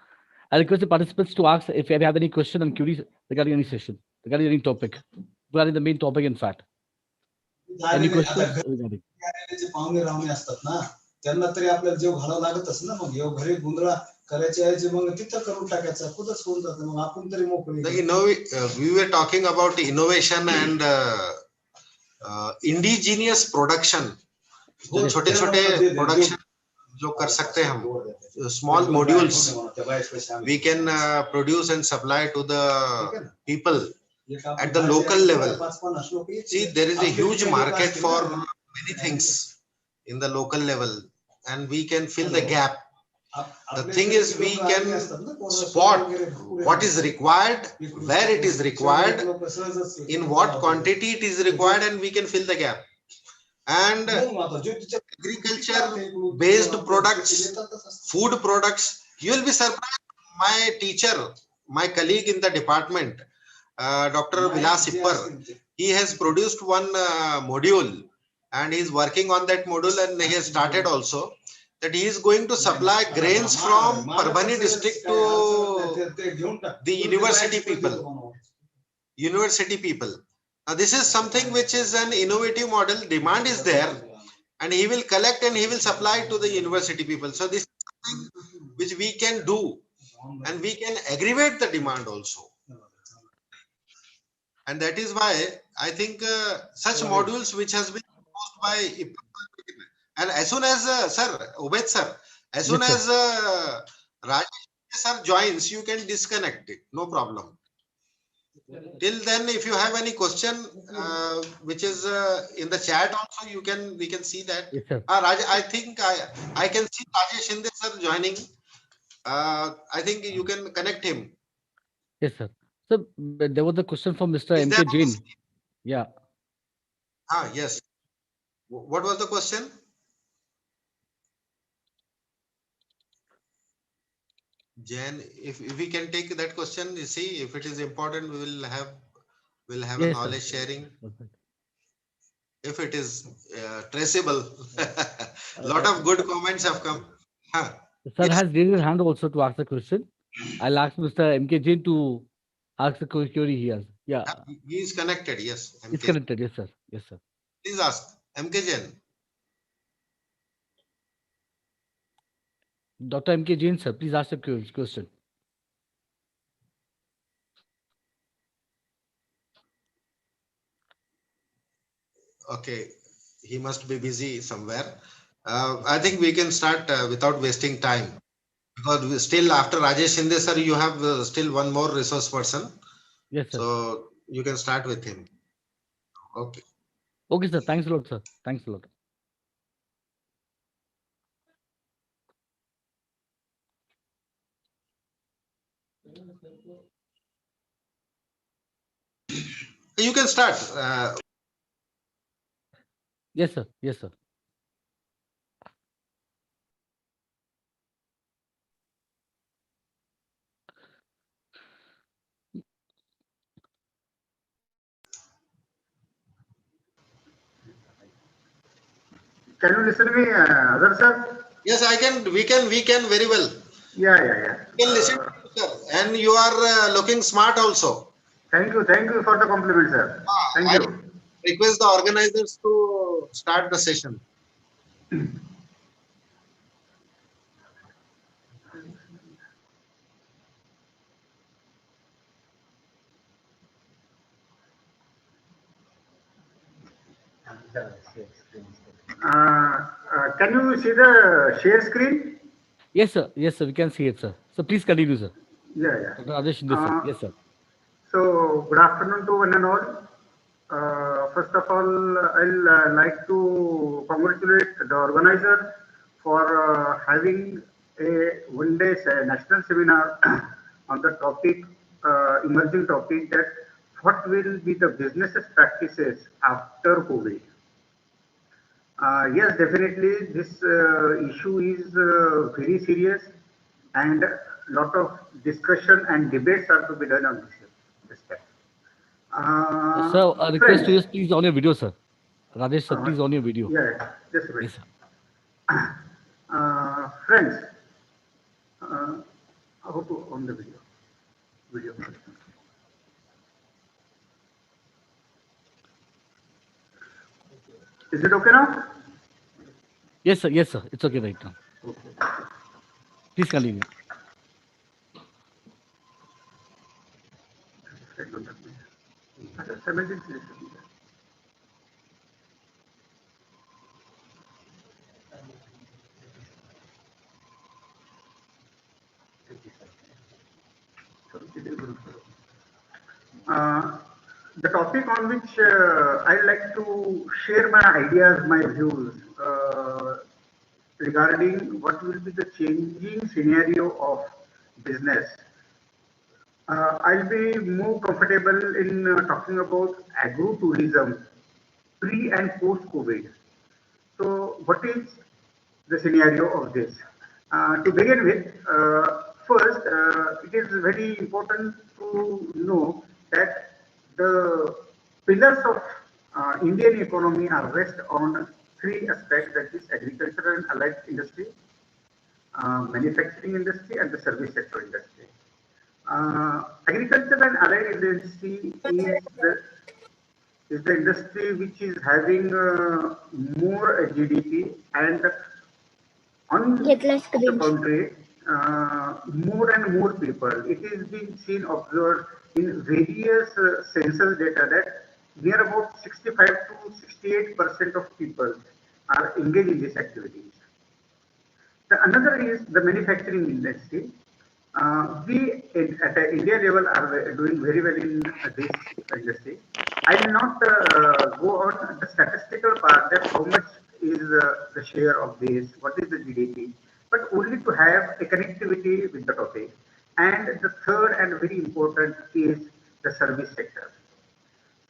I request the participants to ask if they have any question and queries regarding any session, regarding any topic, regarding the main topic, in fact. Any questions regarding? जे पाहुणे रावणे असतात ना त्यांना तरी आपल्याला जेव घालावं लागतच ना मग येव घरी गुंधळा करायच्या ऐवजी मग तिथं करून टाकायचं कुठंच होऊन जातं मग आपण तरी मोकळे. We were talking about innovation and indigenous production. छोटे छोटे प्रोडक्शन जो कर सकते हैं हम, small modules we can produce and supply to the people at the local level. See, there is a huge market for many things in the local level and we can fill the gap. The thing is, we can spot what is required, where it is required, in what quantity it is required, and we can fill the gap. And agriculture based products, food products, you will be surprised. My teacher, my colleague in the department, Dr. Vilas Ippar, he has produced one module and he is working on that module, and he has started also that he is going to supply grains from Parbhani district to the university people. Now this is something which is an innovative model. Demand is there and he will collect and he will supply to the university people. So this is something which we can do and we can aggravate the demand also. And that is why I think such modules which has been proposed by, and as soon as sir, Ubaid sir, as soon as Rajesh sir joins, you can disconnect it, no problem. Till then, if you have any question which is in the chat also, we can see that. Yes, sir. Raj, I think I can see Rajesh Shinde sir joining. I think you can connect him. Yes, sir. So there was a question from Mr. Is M.K. there Jain. Yeah. Yes. What was the question? Jan, if we can take that question, you see, if it is important, we'll have a Yes, sir. knowledge sharing. Perfect. If it is traceable, lot of good comments have come. Huh. Sir Yes. has raised his hand also to ask the question. I'll ask Mr. MK Jain to ask the query he has. Yeah, He is connected. Yes. it's MK. connected. Yes, sir. Yes, sir. Please ask. MK Jain. Dr. MK Jain, sir, please ask the question. Okay. He must be busy somewhere. I think we can start without wasting time. Because still after Rajesh Shinde sir, you have still one more resource person. Yes, sir. So you can start with him. Okay. Okay, sir. Thanks a lot, sir. Thanks a lot. You can start. Yes, sir. Yes, sir. Can you listen to me, other sir? Yes, I can. We can very well. Yeah, yeah, yeah. You can listen to you, sir. And you are looking smart also. Thank you for the compliment, sir. Thank I you. request the organizers to start the session. Can you see the share screen? Yes, sir. Yes, sir. We can see it, sir. So please continue, sir. Yeah, yeah. Dr. Rajesh Shinde, sir. Yes, sir. So, good afternoon to one and all. First of all, I'll like to congratulate the organizer for having a one-day national seminar on the topic, emerging topic, that what will be the business practices after COVID. Yes, definitely this issue is very serious, and lot of discussion and debates are to be done on this respect. Sir, a request to you, Friends, please on your video, sir. Rajesh, sir, please on your video. yeah, just a minute. Yes, sir. Friends, how to on the video? Video. Is it okay now? Yes, sir. Yes, sir. It's okay right now. Please continue. The topic on which I'd like to share my ideas, my views regarding what will be the changing scenario of business. I'll be more comfortable in talking about agro-tourism pre and post-COVID. So, what is the scenario of this? To begin with, first, it is very important to know that the pillars of Indian economy are rest on three aspects, that is agricultural and allied industry, manufacturing industry, and the service sector industry. Agriculture and allied industry is the industry which is having more GDP, and on the contrary, more and more people. It is being seen, observed in various census data that near about 65 to 68% of people are engaged in these activities. The another is the manufacturing industry. We at the India level are doing very well in this industry. I will not go on the statistical part, that how much is the share of this, what is the GDP, but only to have a connectivity with the topic. And the third and very important is the service sector.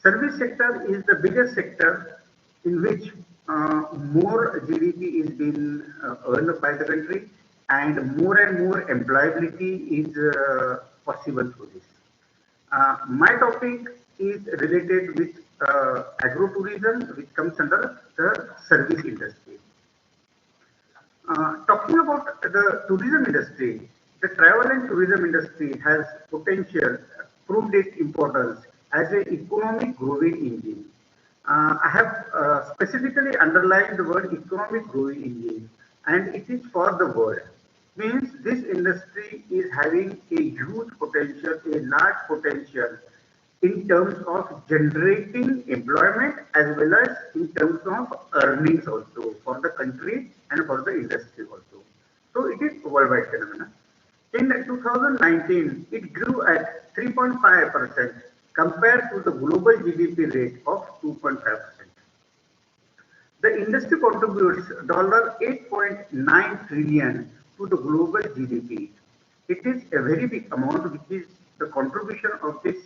Service sector is the biggest sector in which more GDP is being earned by the country, and more employability is possible through this. My topic is related with agro-tourism, which comes under the service industry. Talking about the tourism industry, the travel and tourism industry has potential, proved its importance as an economic growing engine. I have specifically underlined the word economic growing engine, and it is for the world. Means this industry is having a huge potential, a large potential in terms of generating employment as well as in terms of earnings also for the country and for the industry also. So it is worldwide phenomenon. In 2019, it grew at 3.5% compared to the global GDP rate of 2.5%. The industry contributes $8.9 trillion to the global GDP. It is a very big amount, which is the contribution of this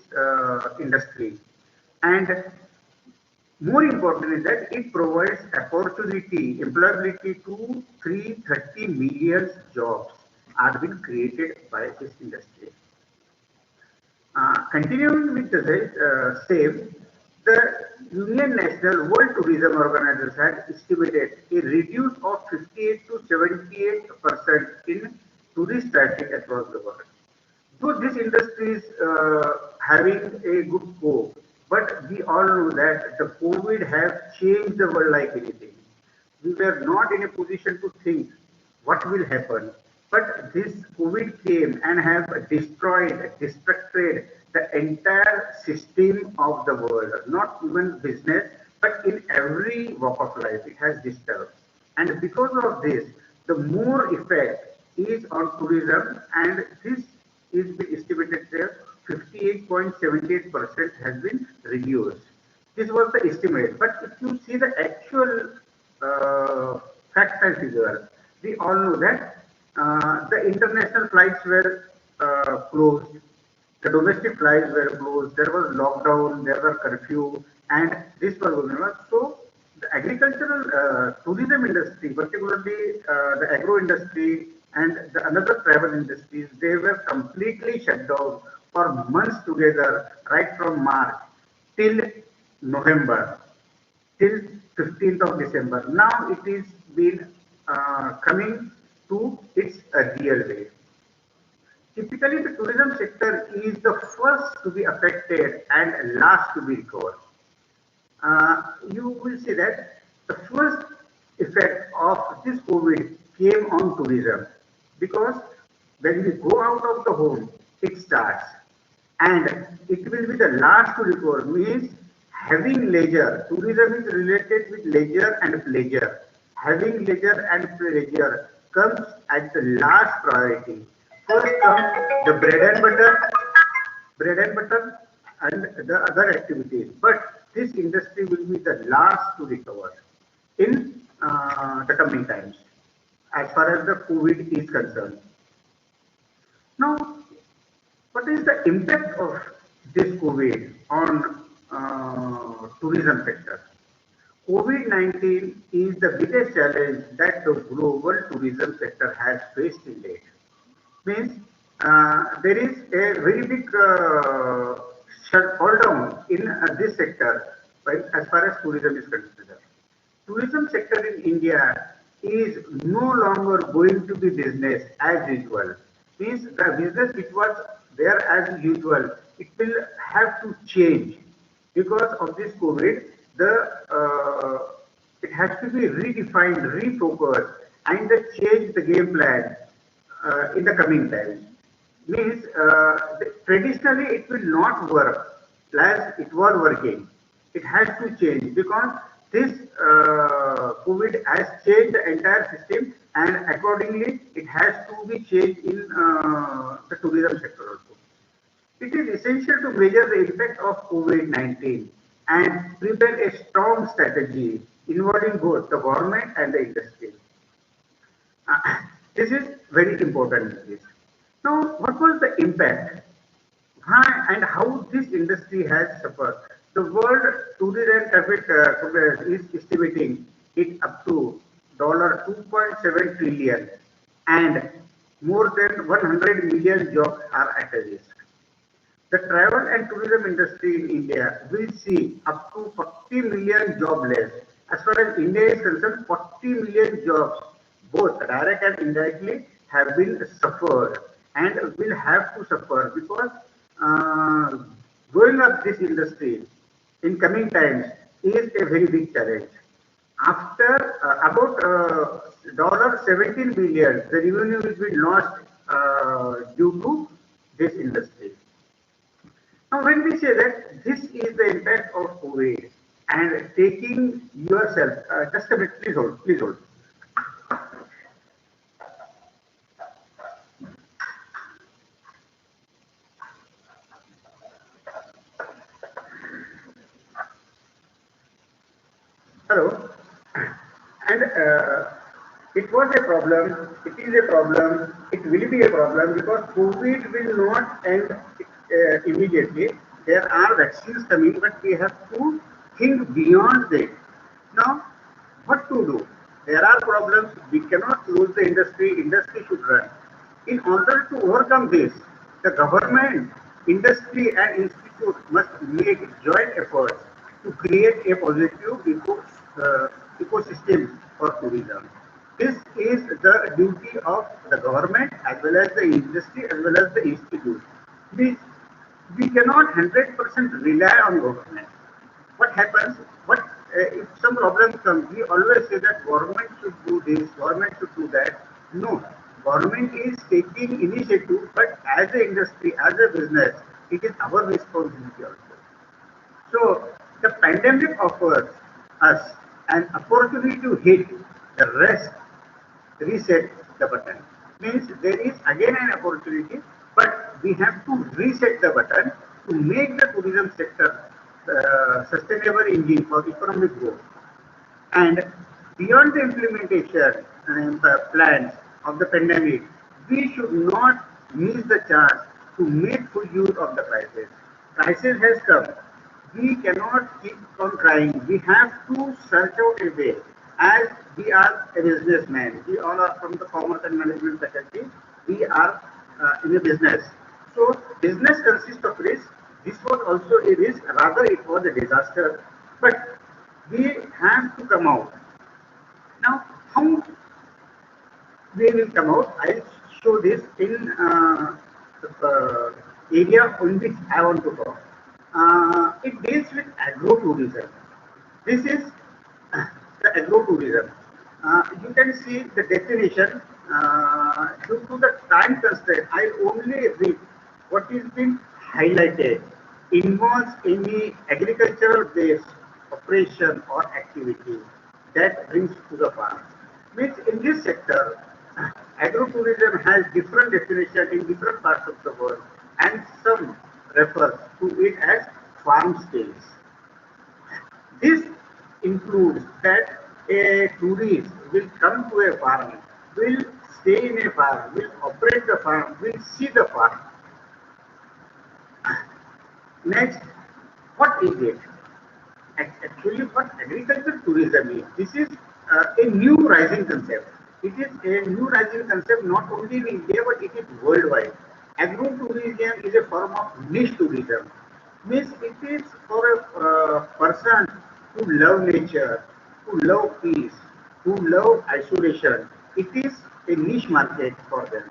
industry. And more important is that it provides opportunity, employability to 330 million jobs are being created by this industry. Continuing with the same, the Union National World Tourism Organization had estimated a reduce of 58 to 78% in tourist traffic across the world. Though this industry is having a good scope, but we all know that the COVID has changed the world like anything. We were not in a position to think what will happen, but this COVID came and have destroyed, destructed the entire system of the world, not even business, but in every walk of life it has disturbed. And because of this, the more effect is on tourism, and this is the estimated there 58.78% has been reduced. This was the estimate, but if you see the actual facts and figures, we all know that the international flights were closed, the domestic flights were closed, there was lockdown, there were curfew, and this was going on. So the agricultural tourism industry, particularly the agro industry and the another travel industries, they were completely shut down for months together, right from March till November, till 15th of December. Now it is been coming to its real way. Typically, the tourism sector is the first to be affected and last to be recovered. You will see that the first effect of this COVID came on tourism, because when we go out of the home, it starts, and it will be the last to recover. Means having leisure, tourism is related with leisure and pleasure. Having leisure and pleasure comes at the last priority. First comes the bread and butter and the other activities. But this industry will be the last to recover in the coming times, as far as the COVID is concerned. Now, what is the impact of this COVID on tourism sector? COVID-19 is the biggest challenge that the global tourism sector has faced in date. Means there is a very big fall down in this sector as far as tourism is concerned. Tourism sector in India is no longer going to be business as usual. Means the business which was there as usual, it will have to change because of this COVID. It has to be redefined, refocused, and change the game plan in the coming times. Means traditionally it will not work as it was working. It has to change because this COVID has changed the entire system, and accordingly it has to be changed in the tourism sector also. It is essential to measure the impact of COVID-19 and prepare a strong strategy involving both the government and the industry. This is very important. Now, what was the impact? Why and how this industry has suffered? The World Tourism Traffic is estimating it up to $2.7 trillion and more than 100 million jobs are at risk. The travel and tourism industry in India will see up to 40 million jobless. As far as India is concerned, 40 million jobs, both direct and indirectly, have been suffered and will have to suffer because uh, growing up this industry in coming times is a very big challenge. After about $17 billion, the revenue will be lost due to this industry. Now, when we say that this is the impact of COVID and taking yourself, just a minute, please hold, please hold. Hello. And it was a problem, it is a problem, it will be a problem because COVID will not end immediately. There are vaccines coming, but we have to think beyond that. Now, what to do? There are problems, we cannot lose the industry, industry should run. In order to overcome this, the government, industry and institute must make joint efforts to create a positive ecosystem for tourism. This is the duty of the government as well as the industry as well as the institute. We cannot 100% rely on government. What happens? If some problems come? We always say that government should do this, government should do that. No, government is taking initiative, but as an industry, as a business, it is our responsibility also. So the pandemic offers us an opportunity to hit the rest, reset the button. Means there is again an opportunity, but we have to reset the button to make the tourism sector sustainable engine for economic growth. And beyond the implementation plans of the pandemic, we should not miss the chance to make full use of the crisis. Crisis has come. We cannot keep on trying. We have to search out a way. As we are a businessman, we all are from the commerce and management faculty. We are in a business. So business consists of risk. This was also a risk. Rather, it was a disaster. But we have to come out. Now, how we will come out? I'll show this in the area on which I want to talk. It deals with agro-tourism. This is the agro-tourism. You can see the definition. Due to the time constraint, I only read what is been highlighted. Involves any agricultural-based operation or activity that brings to the farm. Means in this sector, agro-tourism has different definition in different parts of the world, and some refer to it as farm stays. This includes that a tourist will come to a farm, will stay in a farm, will operate the farm, will see the farm. Next, what is it? Actually, what agricultural tourism is, this is a new rising concept. It is a new rising concept not only in India but it is worldwide. Agro-tourism is a form of niche tourism. Means it is for a person who love nature, who love peace, who love isolation. It is a niche market for them.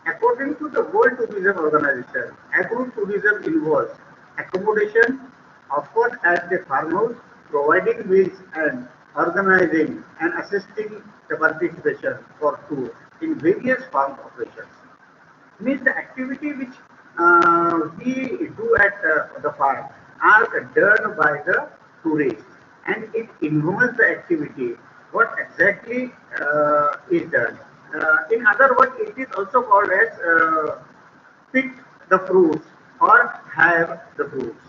According to the World Tourism Organization, agro-tourism involves accommodation offered at the farmhouse, providing meals and organizing and assisting the participation for tours in various farm operations. Means the activity which we do at the farm are done by the tourists, and it involves the activity what exactly is done. In other words, it is also called as pick the fruits or have the fruits.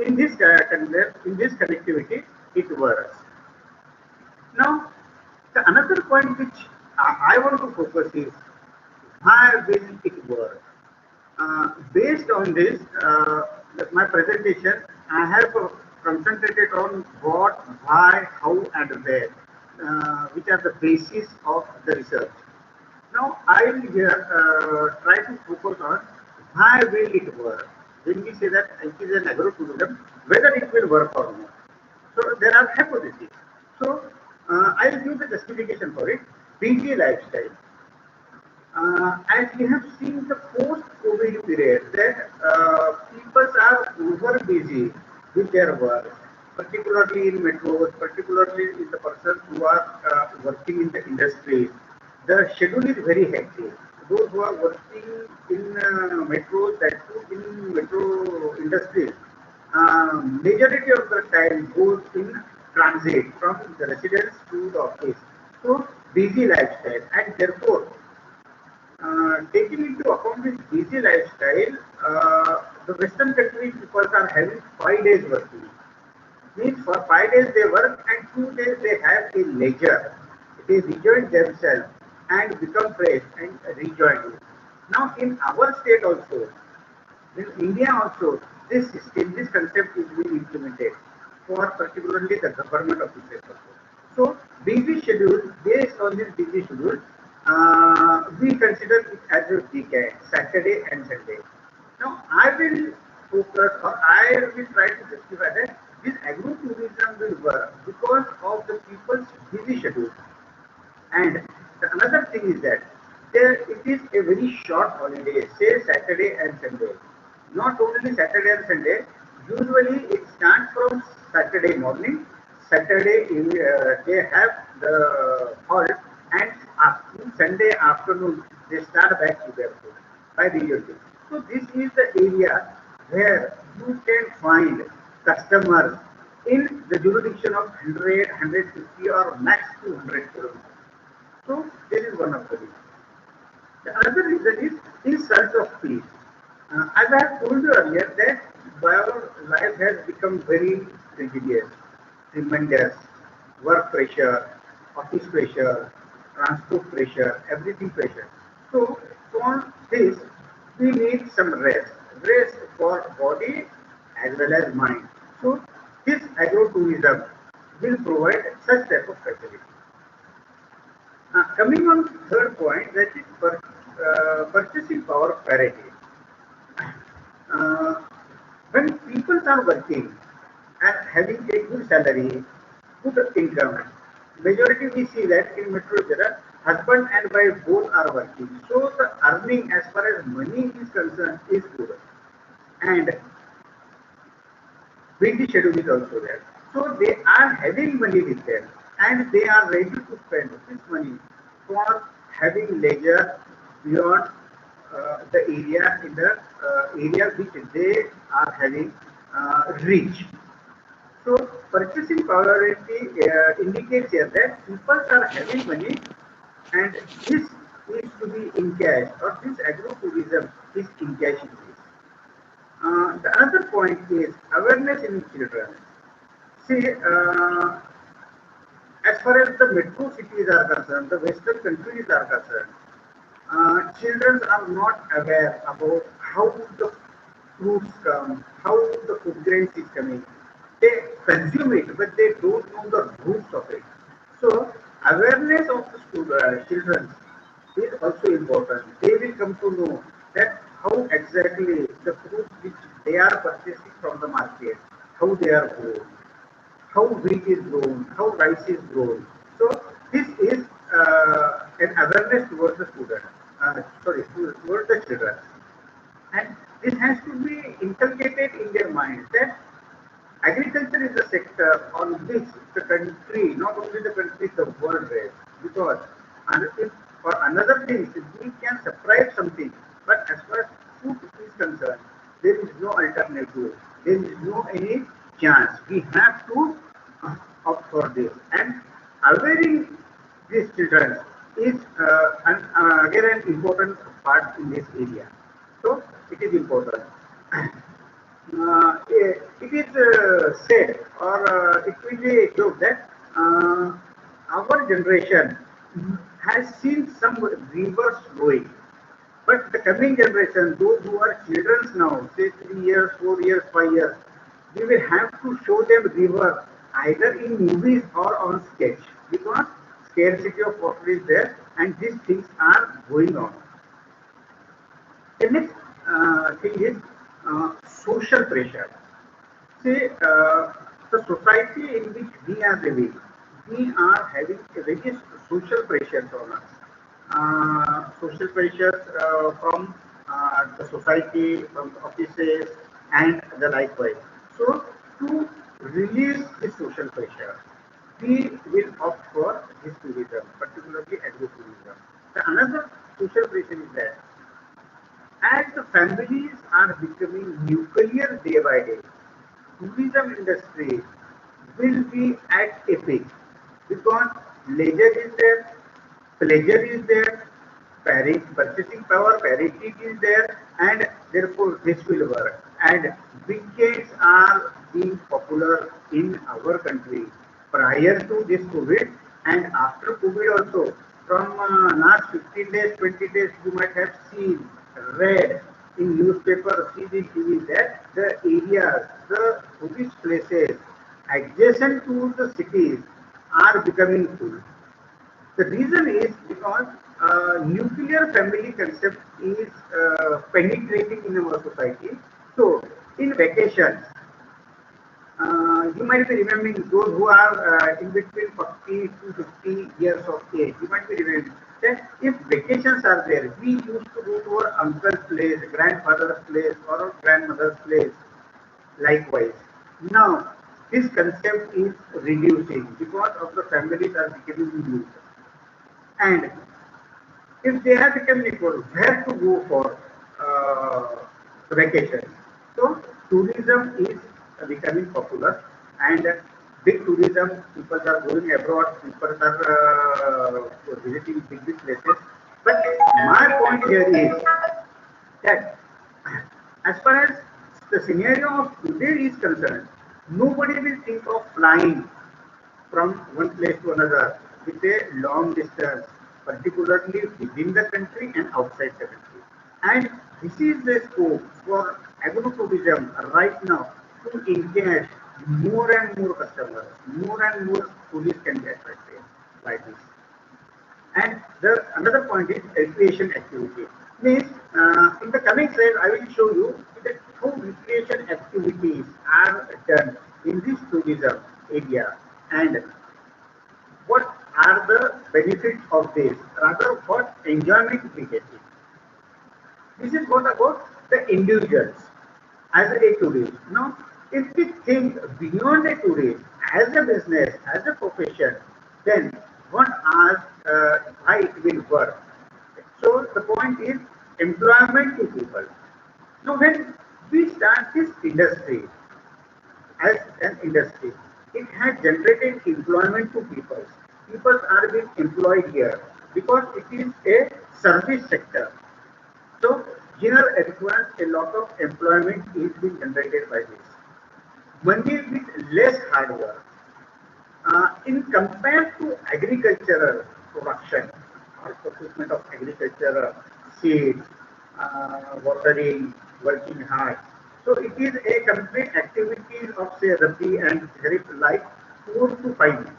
In this connectivity, it works. Now, the another point which I want to focus is why will it work? Based on this, my presentation, I have concentrated on what, why, how, and where, which are the basis of the research. Now I will here try to focus on why will it work. When we say that it is an agrotourism, whether it will work or not. So there are hypotheses. So I will give the justification for it. Busy lifestyle. As we have seen the post-COVID period, that people are over busy with their work, particularly in metros, particularly in the persons who are working in the industry. The schedule is very hectic. Those who are working in metros, that too in metro industries, majority of the time goes in transit from the residence to the office. So busy lifestyle, and therefore taking into account this busy lifestyle, the Western country people are having 5 days working. Means for 5 days they work and 2 days they have a leisure. They rejoin themselves and become fresh and rejoin. Now in our state also, in India also, this system, this concept is being implemented for particularly the government offices also. So busy schedule, based on this busy schedule, we consider it as a weekend, Saturday and Sunday. Now I will focus, or I will try to justify that this agro-tourism will work because of the people's busy schedule. And another thing is that it is a very short holiday, say Saturday and Sunday. Not only Saturday and Sunday, usually it starts from Saturday morning, Saturday they have the halt, and Sunday afternoon they start back to their home by the. So this is the area where you can find customers in the jurisdiction of 100, 150 or max 200 kilometers. So this is one of the reasons. The other reason is in search of peace. As I have told you earlier that our life has become very rigid, tremendous, work pressure, office pressure, transport pressure, everything pressure. So for this, we need some rest for body as well as mind. So this agrotourism will provide such type of facility. Coming on third point, that is purchasing power parity. When people are working and having a good salary, good income, majority we see that in metro area, husband and wife both are working. So the earning as far as money is concerned is good. And busy schedule is also there. So they are having money with them and they are ready to spend this money for having leisure beyond the area in the area which they are having reach. So purchasing power indicates here that people are having money and this is to be in cash, or this agro-tourism is in cash in this. The other point is awareness in children. See, as far as the metro cities are concerned, the Western countries are concerned, children are not aware about how the fruits come, how the food grains is coming. They consume it, but they don't know the roots of it. So, awareness of the children is also important. They will come to know that how exactly the fruits which they are purchasing from the market, how they are grown, how wheat is grown, how rice is grown. So this is an awareness towards the student, towards the children. And this has to be inculcated in their minds that agriculture is a sector on which the country, not only the country, the world rests. Because for another thing, we can subscribe something, but as far as food is concerned, there is no alternative. There is no any chance. We have to opt for this. And awareing these children is again an important part in this area. So it is important. It is said, or it will be joked that our generation has seen some rivers flowing, but the coming generation, those who are children now, say 3 years, 4 years, 5 years, we will have to show them river either in movies or on sketch, because scarcity of water is there and these things are going on. The next thing is social pressure. See, the society in which we are living, we are having a various social pressures on us. Social pressures from the society, from offices, and the likewise. So, to release the social pressure, we will opt for this tourism, particularly agro-tourism. The another social pressure is that as the families are becoming nuclear day by day, tourism industry will be at a peak because leisure is there, pleasure is there, purchasing power parity is there, and therefore this will work. And weekends are being popular in our country prior to this COVID and after COVID also. From last 15 days, 20 days, you might have seen, read in newspaper, seen in TV that the areas, the tourist places adjacent to the cities are becoming full. The reason is because nuclear family concept is penetrating in our society. So, in vacations, you might be remembering those who are in between 40 to 50 years of age. You might be remembering that if vacations are there, we used to go to our uncle's place, grandfather's place, or our grandmother's place. Likewise, now this concept is reducing because of the families are becoming huge. And if they have become equal, where to go for vacations? So tourism is becoming popular, and big tourism, people are going abroad, people are visiting big places. But my point here is that as far as the scenario of today is concerned, nobody will think of flying from one place to another with a long distance, particularly within the country and outside the country. And this is the scope for agro-tourism right now to engage more and more customers, more and more tourists can be attracted by this. And the another point is recreation activity. Means in the coming slide, I will show you that how recreation activities are done in this tourism area and what are the benefits of this, rather what enjoyment we get. This is what about the individuals as a tourist. Now, if we think beyond a tourist, as a business, as a profession, then what are how it will work? So the point is employment to people. Now, when we start this industry as an industry, it has generated employment to people. People are being employed here because it is a service sector. So here requires a lot of employment is being generated by this. Money with less hard work. In compared to agricultural production or procurement of agriculture, seeds, watering, working hard. So it is a complete activity of say Rabi and Kharif like 4 to 5 months,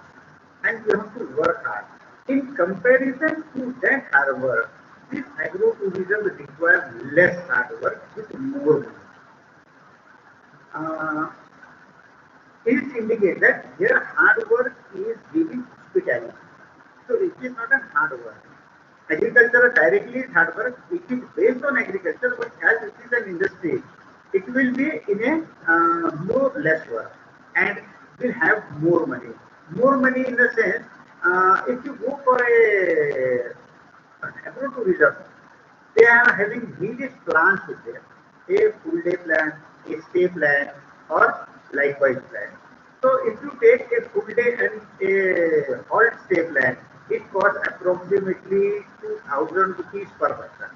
and you have to work hard. In comparison to that hard work, this agro-tourism requires less hard work with more money. It indicates that here hard work is giving hospitality. So it is not a hard work. Agriculture directly is hard work. It is based on agriculture, but as it is an industry, it will be in a less work and will have more money. More money in the sense, if you go for agro-tourism, they are having various plans with them. A full day plan, a stay plan, or likewise plan. So if you take a full day and a halt stay plan, it costs approximately 2,000 rupees per person.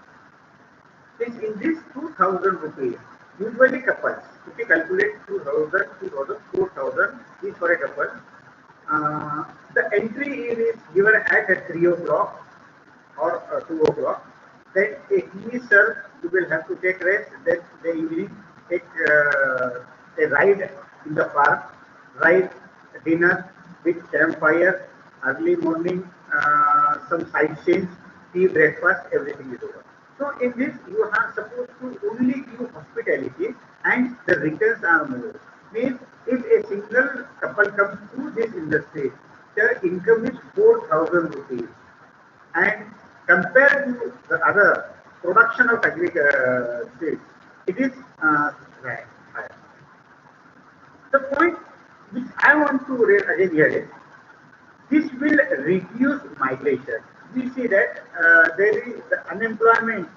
Since in this 2,000 rupees, usually couples, if you calculate 2,000, 2,000, 4,000 is for a couple, the entry is given at 3 o'clock or 2 o'clock. Then a tea is served, you will have to take rest. Then the evening, take a ride in the park, ride dinner with campfire, early morning some side scenes, tea, breakfast, everything is over. So in this, you are supposed to only give hospitality and the returns are more. Means if a single couple comes to this industry, their income is 4,000 rupees. And compared to the other production of seeds, it is higher. The point which I want to raise again here is this will reduce migration. We see that there is the unemployment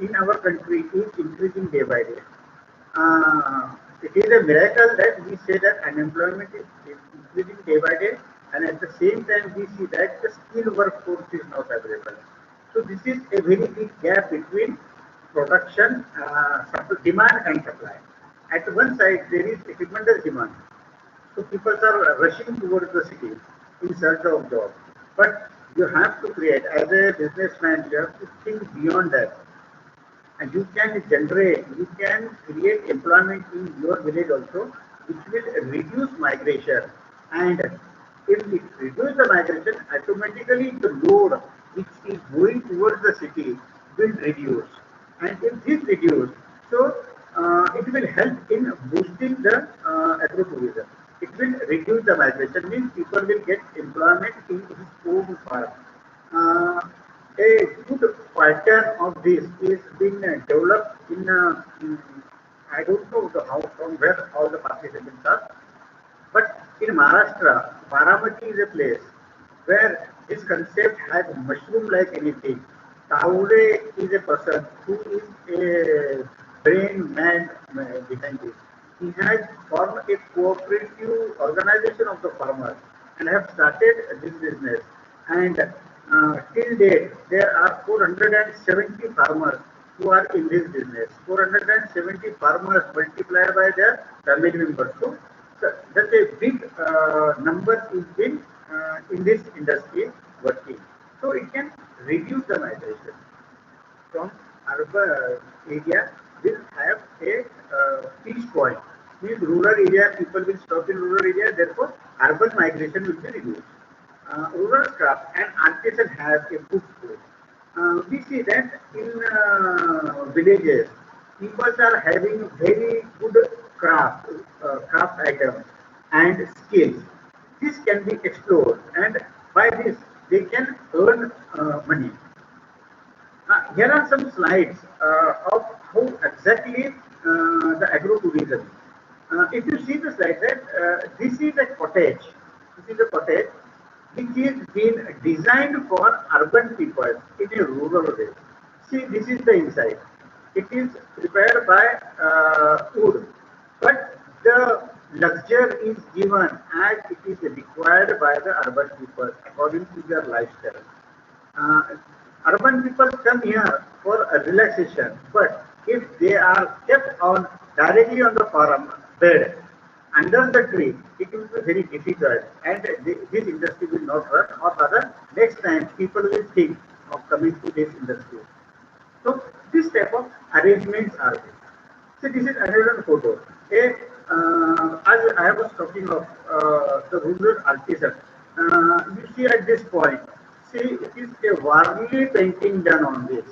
in our country is increasing day by day. It is a miracle that we say that unemployment is increasing day by day, and at the same time we see that the skilled workforce is not available. So this is a very big gap between production, demand and supply. At one side there is a tremendous demand, so people are rushing towards the city in search of jobs. But you have to create, as a businessman, you have to think beyond that. And you can generate, you can create employment in your village also, which will reduce migration. And if it reduces the migration, automatically the load which is going towards the city will reduce. And if this reduces, so it will help in boosting the agro-tourism. It will reduce the migration, means people will get employment in his own farm. A good pattern of this is being developed in, I don't know how from where all the participants are, but in Maharashtra, Baramati is a place where this concept has mushroom like anything. Tavule is a person who is a brain man behind this. He has formed a cooperative organization of the farmers and have started this business. And till date, there are 470 farmers who are in this business. 470 farmers multiplied by their family members. So that's a big number is in this industry working. So it can reduce the migration from urban area. Will have a peace point. Means rural area, people will stop in rural area, therefore urban migration will be reduced. Rural craft and artisan have a good scope. We see that in villages, people are having very good craft items and skills. This can be explored, and by this they can earn money. Here are some slides of how exactly the agro-tourism. If you see the slide, this is a cottage. This is a cottage which is been designed for urban people in a rural way. See, this is the inside. It is prepared by wood, but the luxury is given as it is required by the urban people according to their lifestyle. Urban people come here for a relaxation, but if they are kept on directly on the farm bed under the tree, it will be very difficult, and this industry will not run, or rather next time people will think of coming to this industry. So this type of arrangements are there. So this is another photo. As I was talking of the rural artisan, you see at this point, see it is a Varli painting done on this.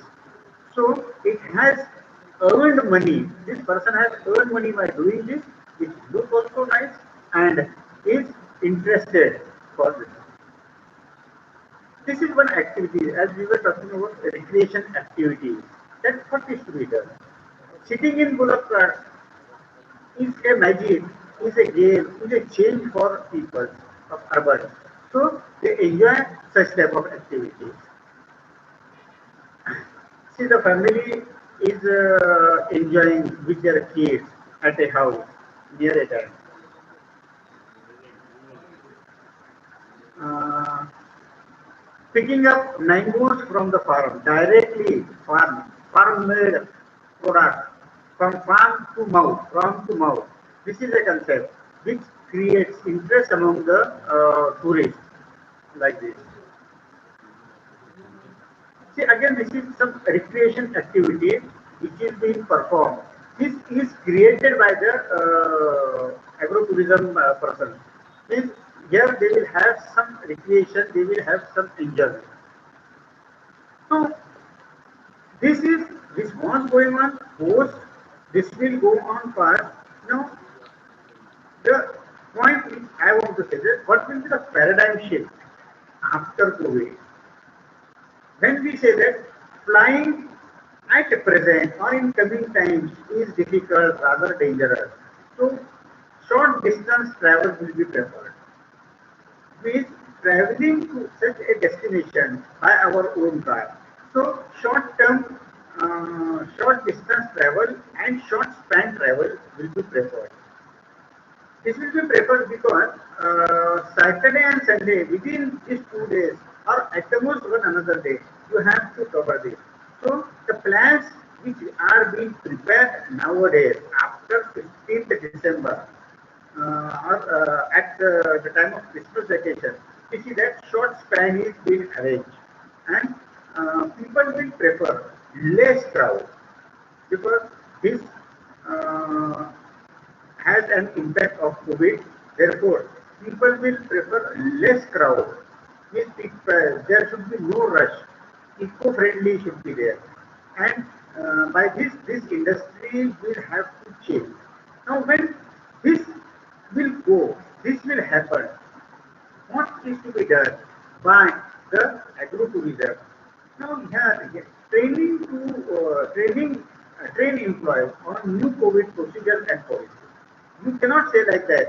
So it has earned money. This person has earned money by doing this. It looks also nice and is interested for this. This is one activity, as we were talking about recreation activities. That's what is to be done. Sitting in bullock carts is a magic, is a game, is a change for people of urban. So they enjoy such type of activities. See, the family is enjoying with their kids at a house near a dam. Picking up mangoes from the farm, directly farm-made product, from farm to mouth. This is a concept which creates interest among the tourists, like this. See, again, this is some recreation activity which is being performed. This is created by the agro-tourism person. Here they will have some recreation, they will have some enjoyment. So this was going on post, this will go on past. Now the point which I want to say is what will be the paradigm shift after COVID? When we say that flying at present or in coming times is difficult, rather dangerous. So short distance travel will be preferred. Means traveling to such a destination by our own car. So short distance travel and short span travel will be preferred. This will be preferred because Saturday and Sunday within these 2 days or at the most one another day, you have to cover this. So the plans which are being prepared nowadays after 15th December or at the time of Christmas vacation, we see that short span is being arranged and people will prefer less crowd because this uh, has an impact of COVID. Therefore, people will prefer less crowd. Means there should be no rush. Eco-friendly should be there, and by this industry will have to change. Now, when this will go, this will happen. What is to be done by the agro-tourism? Now, here train employees on new COVID procedures and policies. You cannot say like that.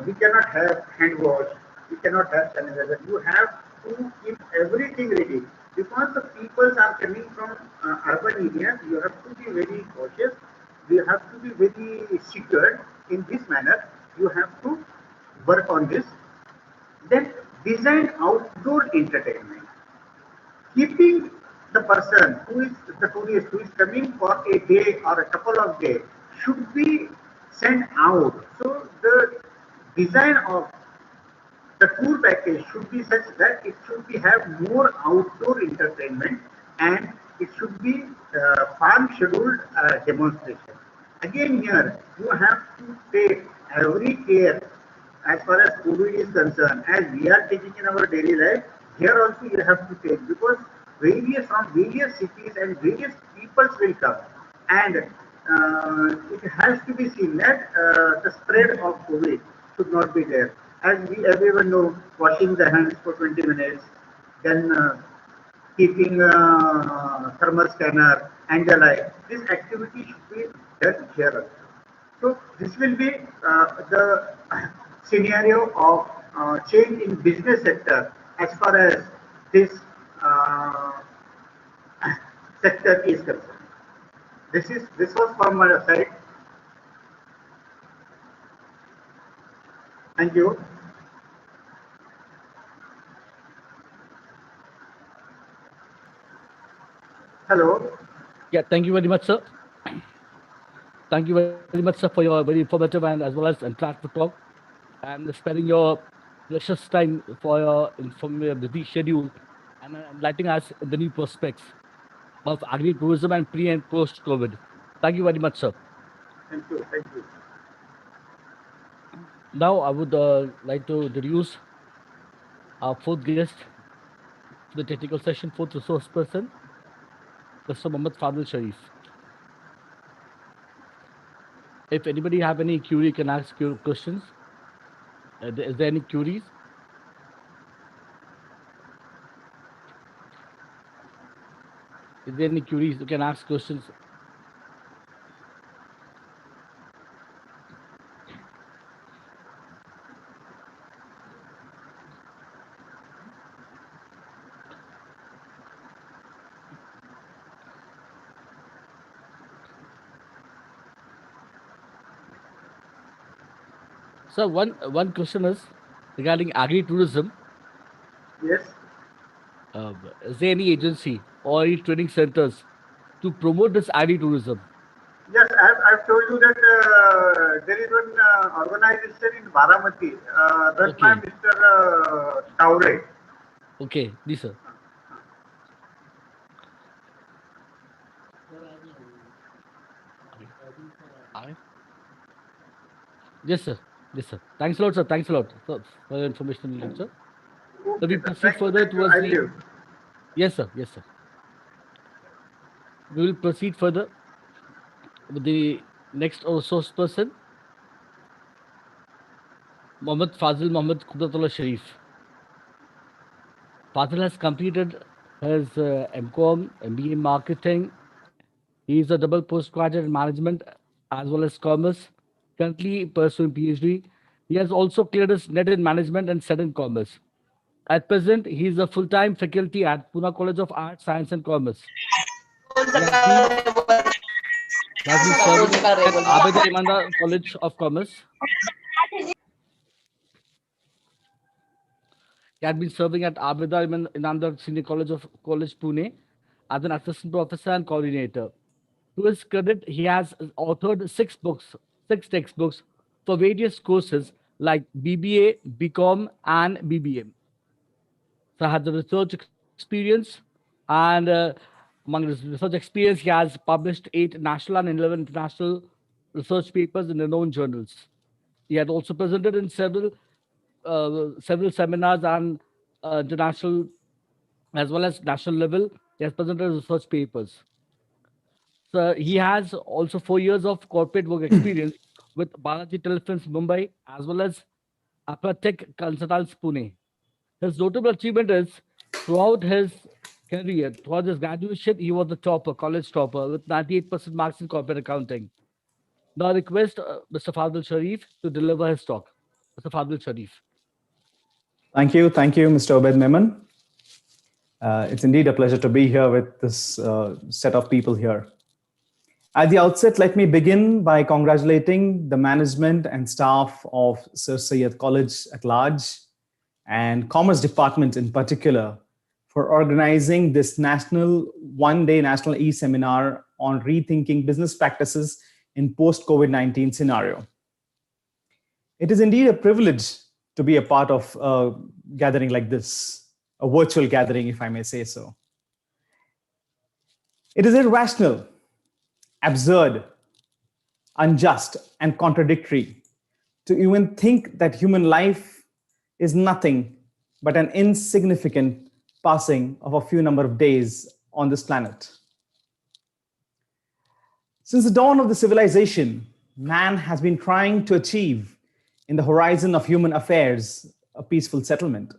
We cannot have hand wash. We cannot have sanitizer. You have to keep everything ready because the people are coming from urban areas. You have to be very cautious. You have to be very secured in this manner. You have to work on this. Then design outdoor entertainment. Keeping the person who is the tourist who is coming for a day or a couple of days should be sent out. So the design of the tour package should be such that it should be have more outdoor entertainment and it should be farm scheduled demonstration. Again here you have to take every care as far as COVID is concerned, as we are taking in our daily life. Here also you have to take because from various cities and various peoples will come and it has to be seen that the spread of COVID should not be there. As everyone know, washing the hands for 20 minutes, then keeping thermal scanner and the like. This activity should be done here also. So this will be the scenario of change in business sector as far as this uh, sector is concerned. This was from my side. Thank you. Hello. Yeah, thank you very much, sir. Thank you very much, sir, for your very informative and as well as interactive talk and sparing your precious time for your busy schedule and enlightening us in the new prospects of agri-tourism and pre and post-COVID. Thank you very much, sir. Thank you. Thank you. Now, I would like to introduce our fourth guest for the technical session, fourth resource person, Mr. Mohammad Fadil Sharif. If anybody have any query, can ask your questions. Is there any queries? Is there any queries? You can ask questions. So one question is regarding agri-tourism. Yes. Is there any agency or any training centers to promote this agri-tourism? Yes, I've told you that there is one organization in Baramati, run by Mr. Taure. Okay, this sir. Yes, sir. Yes, sir. Thanks a lot, sir. Thanks a lot for your information, sir. So we proceed further towards the. Yes, sir. Yes, sir. We will proceed further with the next resource person, Mohammed Fazil Mohammed Qudratullah Sharif. Fazil has completed his MCOM, MBA in marketing. He is a double postgraduate in management as well as commerce, currently pursuing PhD. He has also cleared his NET in management and SET in commerce. At present, he is a full-time faculty at Pune College of Arts, Science and Commerce. He has been serving at Abeda Imanda College of Commerce. He had been serving at Abeda Imanda Senior College Pune as an assistant professor and coordinator. To his credit, he has authored 6 textbooks for various courses like BBA, BCom, and BBM. So, has the research experience, and among his research experience, he has published 8 national and 11 international research papers in renowned journals. He had also presented in several seminars and international as well as national level. He has presented research papers. So he has also 4 years of corporate work experience with Balaji Telefilms Mumbai as well as Apatech Consultants Pune. His notable achievement is throughout his career, throughout his graduation, he was the topper, college topper with 98% marks in corporate accounting. Now I request Mr. Fadil Sharif to deliver his talk. Mr. Fadil Sharif. Thank you, Mr. Obed Memon. It's indeed a pleasure to be here with this set of people here. At the outset, let me begin by congratulating the management and staff of Sir Syed College at large and Commerce Department in particular for organizing this one-day national e-seminar on rethinking business practices in post-COVID-19 scenario. It is indeed a privilege to be a part of a gathering like this, a virtual gathering, if I may say so. It is irrational, absurd, unjust, and contradictory to even think that human life is nothing but an insignificant passing of a few number of days on this planet. Since the dawn of the civilization, man has been trying to achieve in the horizon of human affairs a peaceful settlement.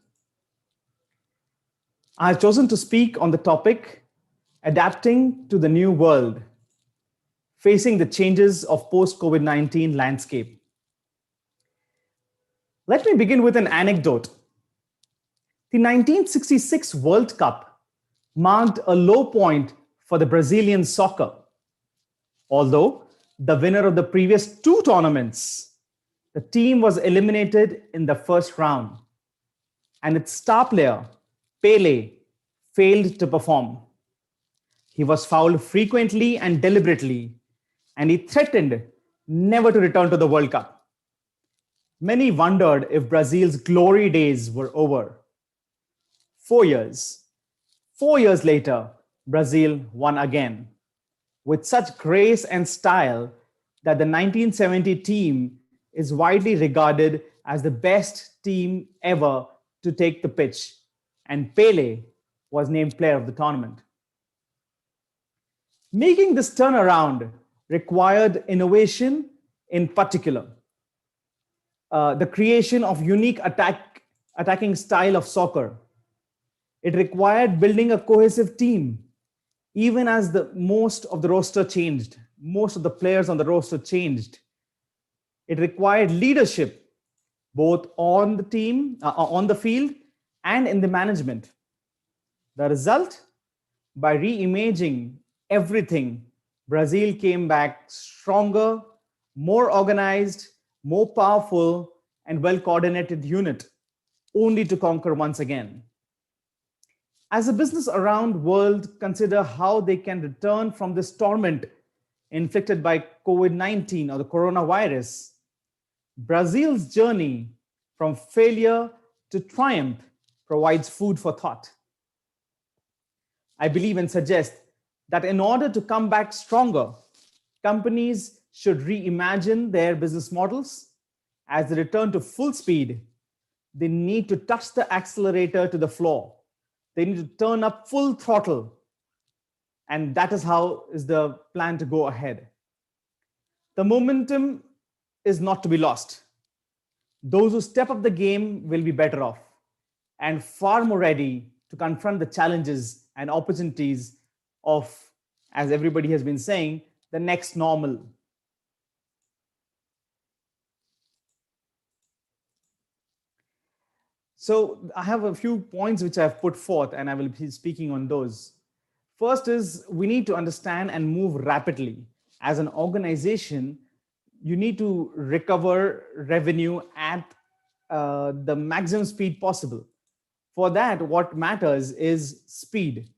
I have chosen to speak on the topic, adapting to the new world, facing the changes of post-COVID-19 landscape. Let me begin with an anecdote. The 1966 World Cup marked a low point for the Brazilian soccer. Although the winner of the previous 2 tournaments, the team was eliminated in the first round, and its star player, Pele, failed to perform. He was fouled frequently and deliberately, and he threatened never to return to the World Cup. Many wondered if Brazil's glory days were over. 4 years later, Brazil won again, with such grace and style that the 1970 team is widely regarded as the best team ever to take the pitch, and Pele was named player of the tournament. Making this turnaround required innovation, in particular, the creation of unique attacking style of soccer. It required building a cohesive team, even as most of the roster changed, most of the players on the roster changed. It required leadership, both on the team, on the field, and in the management. The result, by reimagining everything, Brazil came back stronger, more organized, more powerful, and well-coordinated unit, only to conquer once again. As a business around the world consider how they can return from this torment inflicted by COVID-19 or the coronavirus, Brazil's journey from failure to triumph provides food for thought. I believe and suggest that in order to come back stronger, companies should reimagine their business models. As they return to full speed, they need to touch the accelerator to the floor. They need to turn up full throttle. And that is how is the plan to go ahead. The momentum is not to be lost. Those who step up the game will be better off and far more ready to confront the challenges and opportunities of, as everybody has been saying, the next normal. So I have a few points which I've put forth, and I will be speaking on those. First is we need to understand and move rapidly. As an organization, you need to recover revenue at the maximum speed possible. For that, what matters is speed.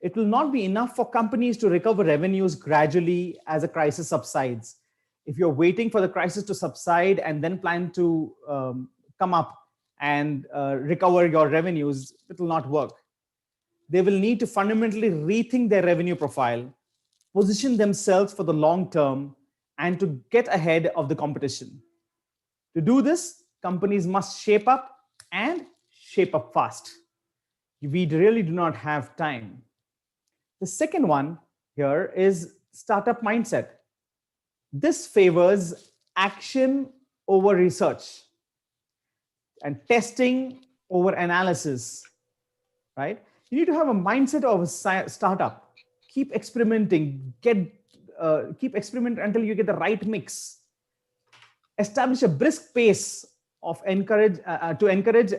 It will not be enough for companies to recover revenues gradually as a crisis subsides. If you're waiting for the crisis to subside and then plan to come up and recover your revenues, it will not work. They will need to fundamentally rethink their revenue profile, position themselves for the long term, and to get ahead of the competition. To do this, companies must shape up and shape up fast. We really do not have time. The second one here is startup mindset. This favors action over research and testing over analysis, right? You need to have a mindset of a startup. Keep experimenting, keep experimenting until you get the right mix. Establish a brisk pace of to encourage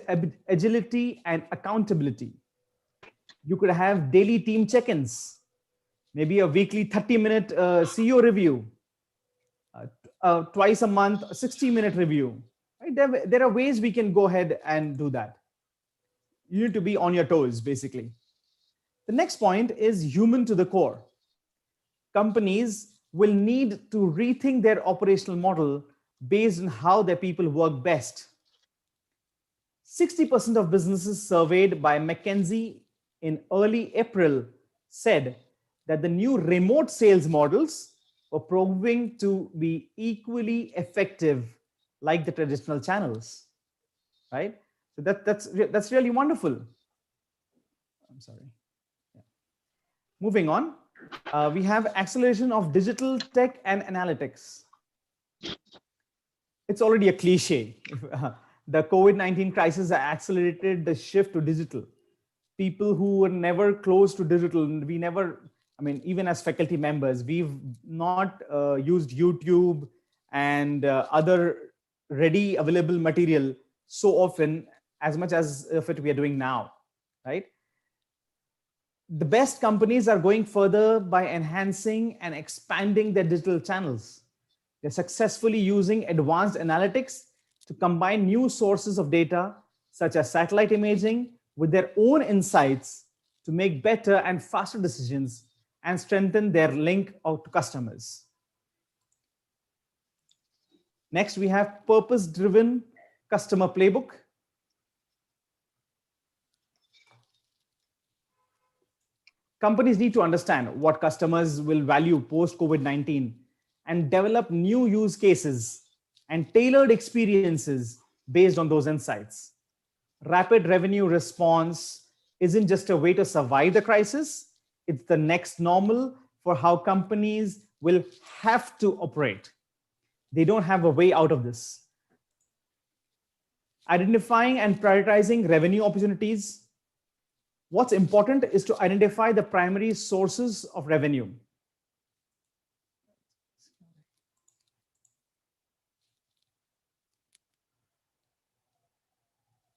agility and accountability. You could have daily team check-ins, maybe a weekly 30-minute CEO review, twice a month, a 60-minute review. Right? There are ways we can go ahead and do that. You need to be on your toes, basically. The next point is human to the core. Companies will need to rethink their operational model based on how their people work best. 60% of businesses surveyed by McKinsey in early April said that the new remote sales models were proving to be equally effective like the traditional channels, right? So that's really wonderful. I'm sorry. Yeah. Moving on, we have acceleration of digital tech and analytics. It's already a cliche. The COVID-19 crisis accelerated the shift to digital. People who were never close to digital, even as faculty members, we've not used YouTube and other ready available material so often as much as if it we are doing now, right? The best companies are going further by enhancing and expanding their digital channels. They're successfully using advanced analytics to combine new sources of data, such as satellite imaging, with their own insights to make better and faster decisions and strengthen their link out to customers. Next, we have purpose-driven customer playbook. Companies need to understand what customers will value post-COVID-19 and develop new use cases and tailored experiences based on those insights. Rapid revenue response isn't just a way to survive the crisis, it's the next normal for how companies will have to operate. They don't have a way out of this. Identifying and prioritizing revenue opportunities. What's important is to identify the primary sources of revenue.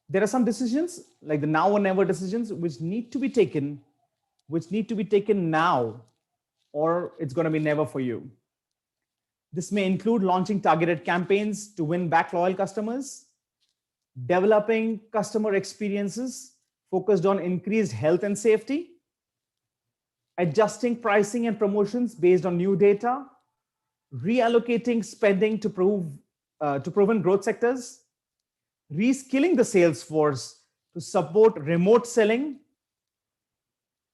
There are some decisions, like the now or never decisions, which need to be taken now, or it's going to be never for you. This may include launching targeted campaigns to win back loyal customers, developing customer experiences focused on increased health and safety, adjusting pricing and promotions based on new data, reallocating spending to proven growth sectors, reskilling the sales force to support remote selling,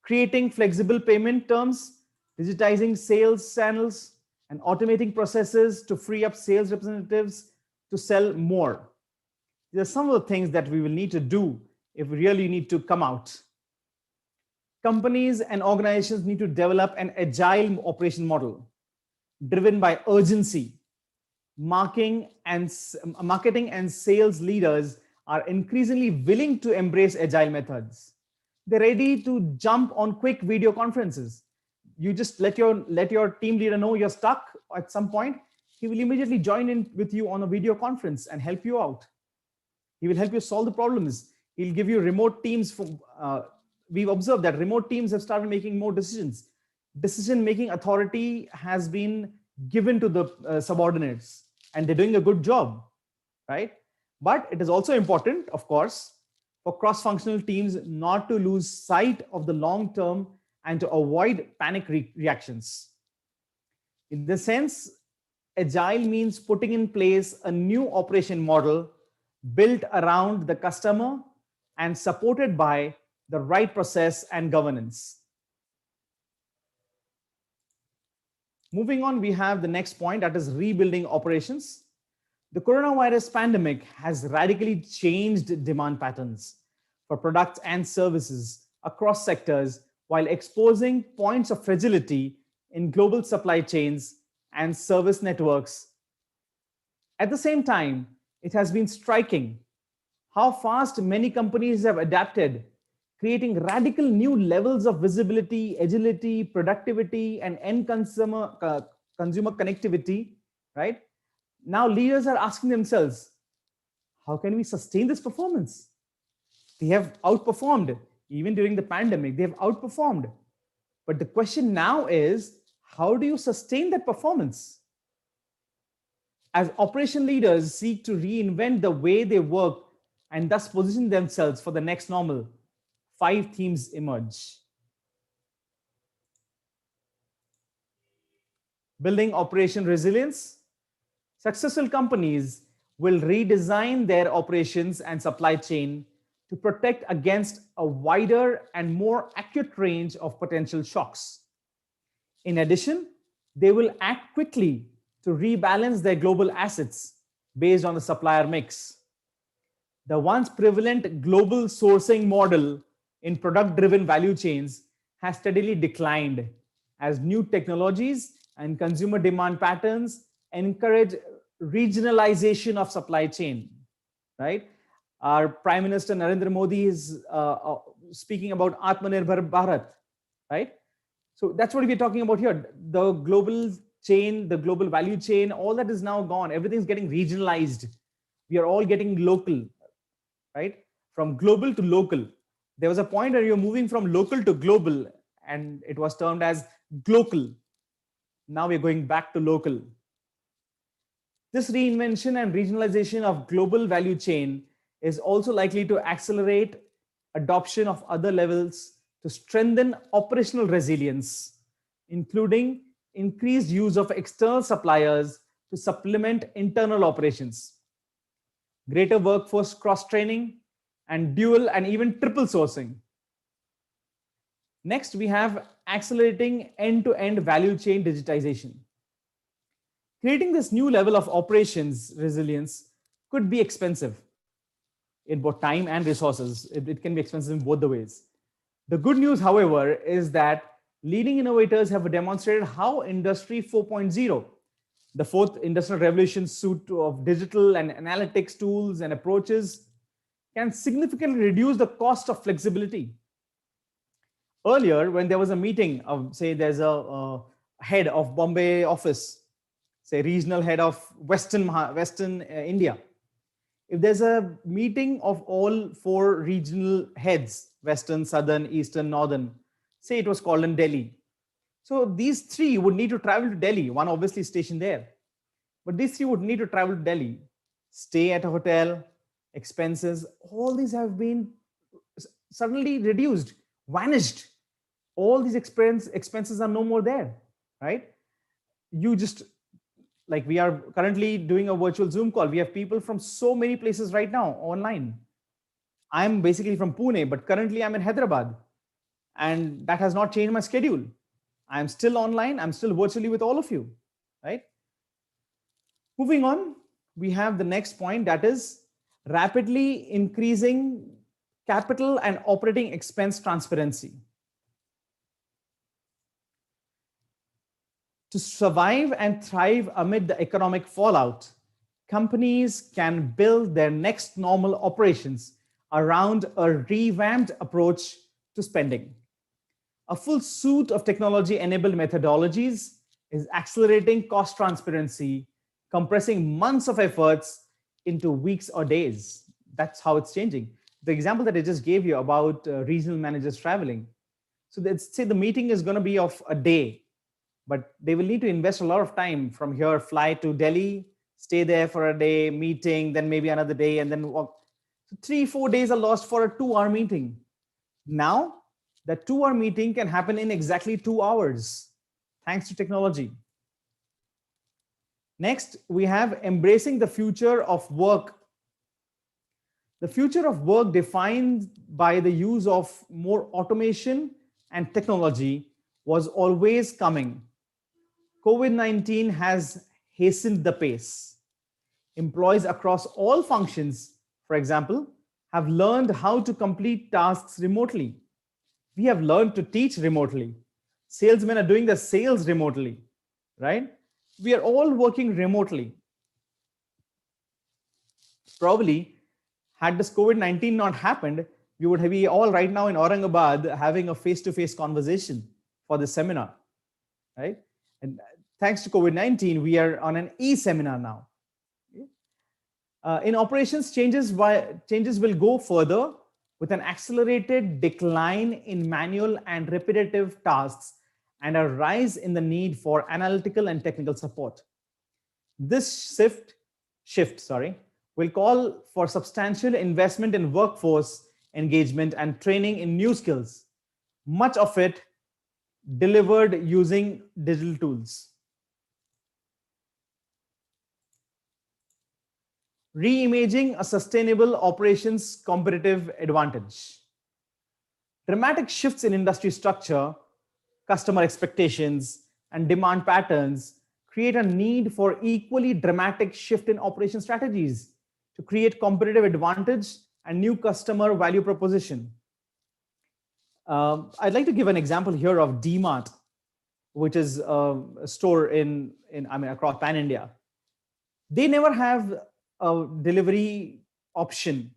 creating flexible payment terms, digitizing sales channels, and automating processes to free up sales representatives to sell more. These are some of the things that we will need to do if we really need to come out companies and organizations need to develop an agile operation model driven by urgency. Marketing and sales leaders are increasingly willing to embrace agile methods. They're ready to jump on quick video conferences. You just let your team leader know you're stuck at some point. He will immediately join in with you on a video conference and help you out. He will help you solve the problems. He'll give you remote teams. We've observed that remote teams have started making more decisions. Decision-making authority has been given to the subordinates, and they're doing a good job, right? But it is also important, of course, for cross-functional teams not to lose sight of the long term and to avoid panic reactions. In this sense, agile means putting in place a new operation model built around the customer and supported by the right process and governance. Moving on, we have the next point, that is rebuilding operations. The coronavirus pandemic has radically changed demand patterns for products and services across sectors while exposing points of fragility in global supply chains and service networks. At the same time, it has been striking how fast many companies have adapted, creating radical new levels of visibility, agility, productivity, and end consumer connectivity, right? Now leaders are asking themselves, how can we sustain this performance? They have outperformed, even during the pandemic, they have outperformed. But the question now is, how do you sustain that performance? As operation leaders seek to reinvent the way they work and thus position themselves for the next normal, 5 themes emerge. Building operation resilience. Successful companies will redesign their operations and supply chain to protect against a wider and more acute range of potential shocks. In addition, they will act quickly to rebalance their global assets based on the supplier mix. The once prevalent global sourcing model in product-driven value chains has steadily declined as new technologies and consumer demand patterns encourage regionalization of supply chain, right? Our Prime Minister Narendra Modi is speaking about Atmanirbhar Bharat, right? So that's what we're talking about here. The global chain, the global value chain, all that is now gone. Everything's getting regionalized. We are all getting local, right? From global to local. There was a point where you're moving from local to global, and it was termed as glocal. Now we're going back to local. This reinvention and regionalization of global value chain is also likely to accelerate adoption of other levels to strengthen operational resilience, including increased use of external suppliers to supplement internal operations, greater workforce cross-training, and dual and even triple sourcing. Next, we have accelerating end-to-end value chain digitization. Creating this new level of operations resilience could be expensive in both time and resources. It can be expensive in both the ways. The good news, however, is that leading innovators have demonstrated how Industry 4.0, the fourth industrial revolution suite of digital and analytics tools and approaches, can significantly reduce the cost of flexibility. Earlier, when there was a meeting of, say, there's a head of Bombay office, say regional head of Western India. If there's a meeting of all 4 regional heads, Western, Southern, Eastern, Northern, say it was called in Delhi. So these 3 would need to travel to Delhi. One obviously stationed there. But these 3 would need to travel to Delhi, stay at a hotel, expenses, all these have been suddenly reduced, vanished. All these expenses are no more there, right? You just, like we are currently doing a virtual Zoom call. We have people from so many places right now online. I'm basically from Pune, but currently I'm in Hyderabad. And that has not changed my schedule. I'm still online. I'm still virtually with all of you, right? Moving on, we have the next point, that is rapidly increasing capital and operating expense transparency. To survive and thrive amid the economic fallout, companies can build their next normal operations around a revamped approach to spending. A full suite of technology-enabled methodologies is accelerating cost transparency, compressing months of efforts into weeks or days. That's how it's changing. The example that I just gave you about regional managers traveling. So let's say the meeting is going to be of a day, but they will need to invest a lot of time from here, fly to Delhi, stay there for a day, meeting, then maybe another day, and then walk. So 3-4 days are lost for a 2-hour meeting. Now, that 2-hour meeting can happen in exactly 2 hours, thanks to technology. Next, we have embracing the future of work. The future of work defined by the use of more automation and technology was always coming. COVID-19 has hastened the pace. Employees across all functions, for example, have learned how to complete tasks remotely. We have learned to teach remotely. Salesmen are doing the sales remotely, right? We are all working remotely. Probably, had this COVID-19 not happened, we would be all right now in Aurangabad having a face-to-face conversation for this seminar, right? And thanks to COVID-19, we are on an e-seminar now. In operations, changes will go further with an accelerated decline in manual and repetitive tasks and a rise in the need for analytical and technical support. This shift, will call for substantial investment in workforce engagement and training in new skills, much of it delivered using digital tools. Reimaging a sustainable operations competitive advantage. Dramatic shifts in industry structure, customer expectations, and demand patterns create a need for equally dramatic shift in operation strategies to create competitive advantage and new customer value proposition. I'd like to give an example here of DMart, which is a store across Pan India. They never have a delivery option,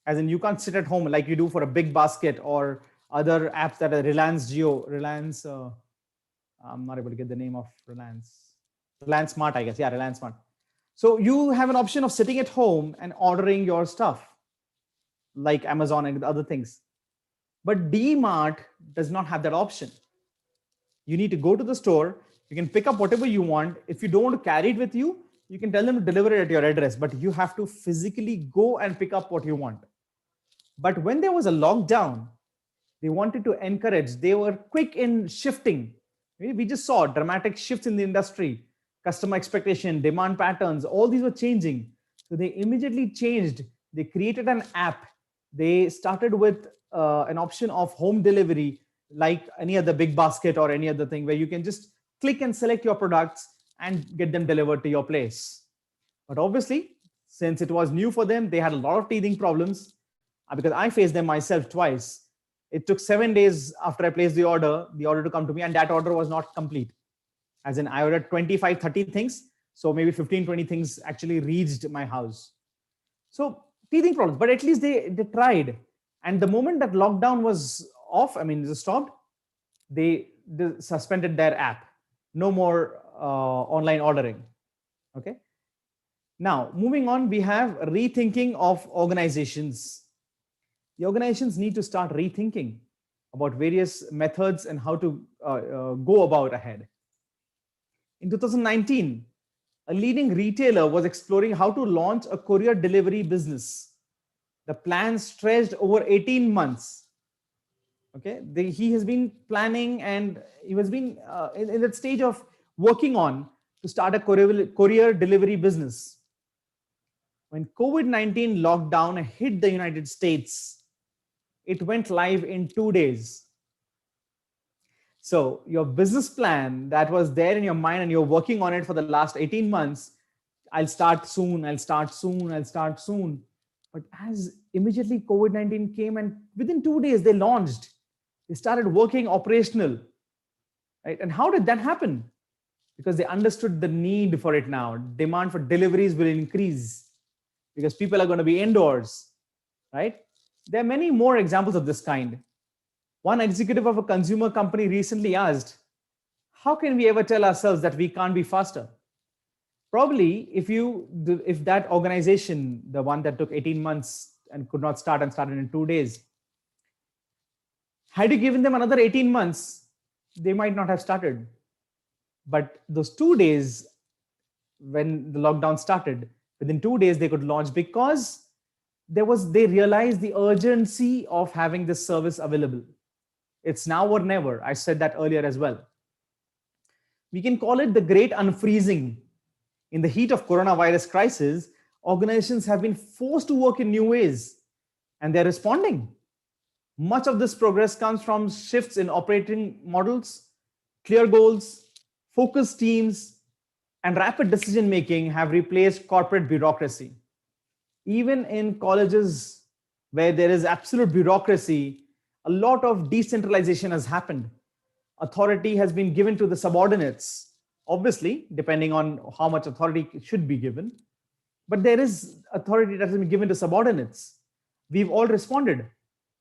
as in you can't sit at home like you do for a big basket or other apps that are Reliance I'm not able to get the name of Reliance Smart, I guess. Yeah, Reliance Smart. So you have an option of sitting at home and ordering your stuff like Amazon and other things. But DMart does not have that option. You need to go to the store. You can pick up whatever you want. If you don't want to carry it with you, you can tell them to deliver it at your address, but you have to physically go and pick up what you want. But when there was a lockdown, they wanted to encourage, they were quick in shifting. We just saw dramatic shifts in the industry, customer expectation, demand patterns, all these were changing. So they immediately changed. They created an app. They started with an option of home delivery, like any other big basket or any other thing where you can just click and select your products and get them delivered to your place. But obviously, since it was new for them, they had a lot of teething problems because I faced them myself twice. It took 7 days after I placed the order to come to me, and that order was not complete. As in, I ordered 25, 30 things. So maybe 15, 20 things actually reached my house. So teething problems, but at least they tried. And the moment that lockdown was off, stopped, they suspended their app. No more online ordering. Okay. Now, moving on, we have rethinking of organizations. The organizations need to start rethinking about various methods and how to go about ahead. In 2019, a leading retailer was exploring how to launch a courier delivery business. The plan stretched over 18 months. Okay, he has been planning and he has been in that stage of working on to start a courier delivery business. When COVID-19 lockdown hit the United States, it went live in 2 days. So your business plan that was there in your mind and you're working on it for the last 18 months, I'll start soon, I'll start soon, I'll start soon. But as immediately COVID-19 came and within 2 days they launched, they started working operational, right? And how did that happen? because they understood the need for it now. Demand for deliveries will increase because people are going to be indoors, right? There are many more examples of this kind. One executive of a consumer company recently asked, how can we ever tell ourselves that we can't be faster? Probably if that organization, the one that took 18 months and could not start and started in 2 days, had you given them another 18 months, they might not have started. But those 2 days, when the lockdown started, within 2 days they could launch because they realized the urgency of having this service available. It's now or never. I said that earlier as well. We can call it the great unfreezing. In the heat of coronavirus crisis, organizations have been forced to work in new ways, and they're responding. Much of this progress comes from shifts in operating models, clear goals, focused teams, and rapid decision-making have replaced corporate bureaucracy. Even in colleges where there is absolute bureaucracy, a lot of decentralization has happened. Authority has been given to the subordinates, obviously, depending on how much authority should be given. But there is authority that has been given to subordinates. We've all responded,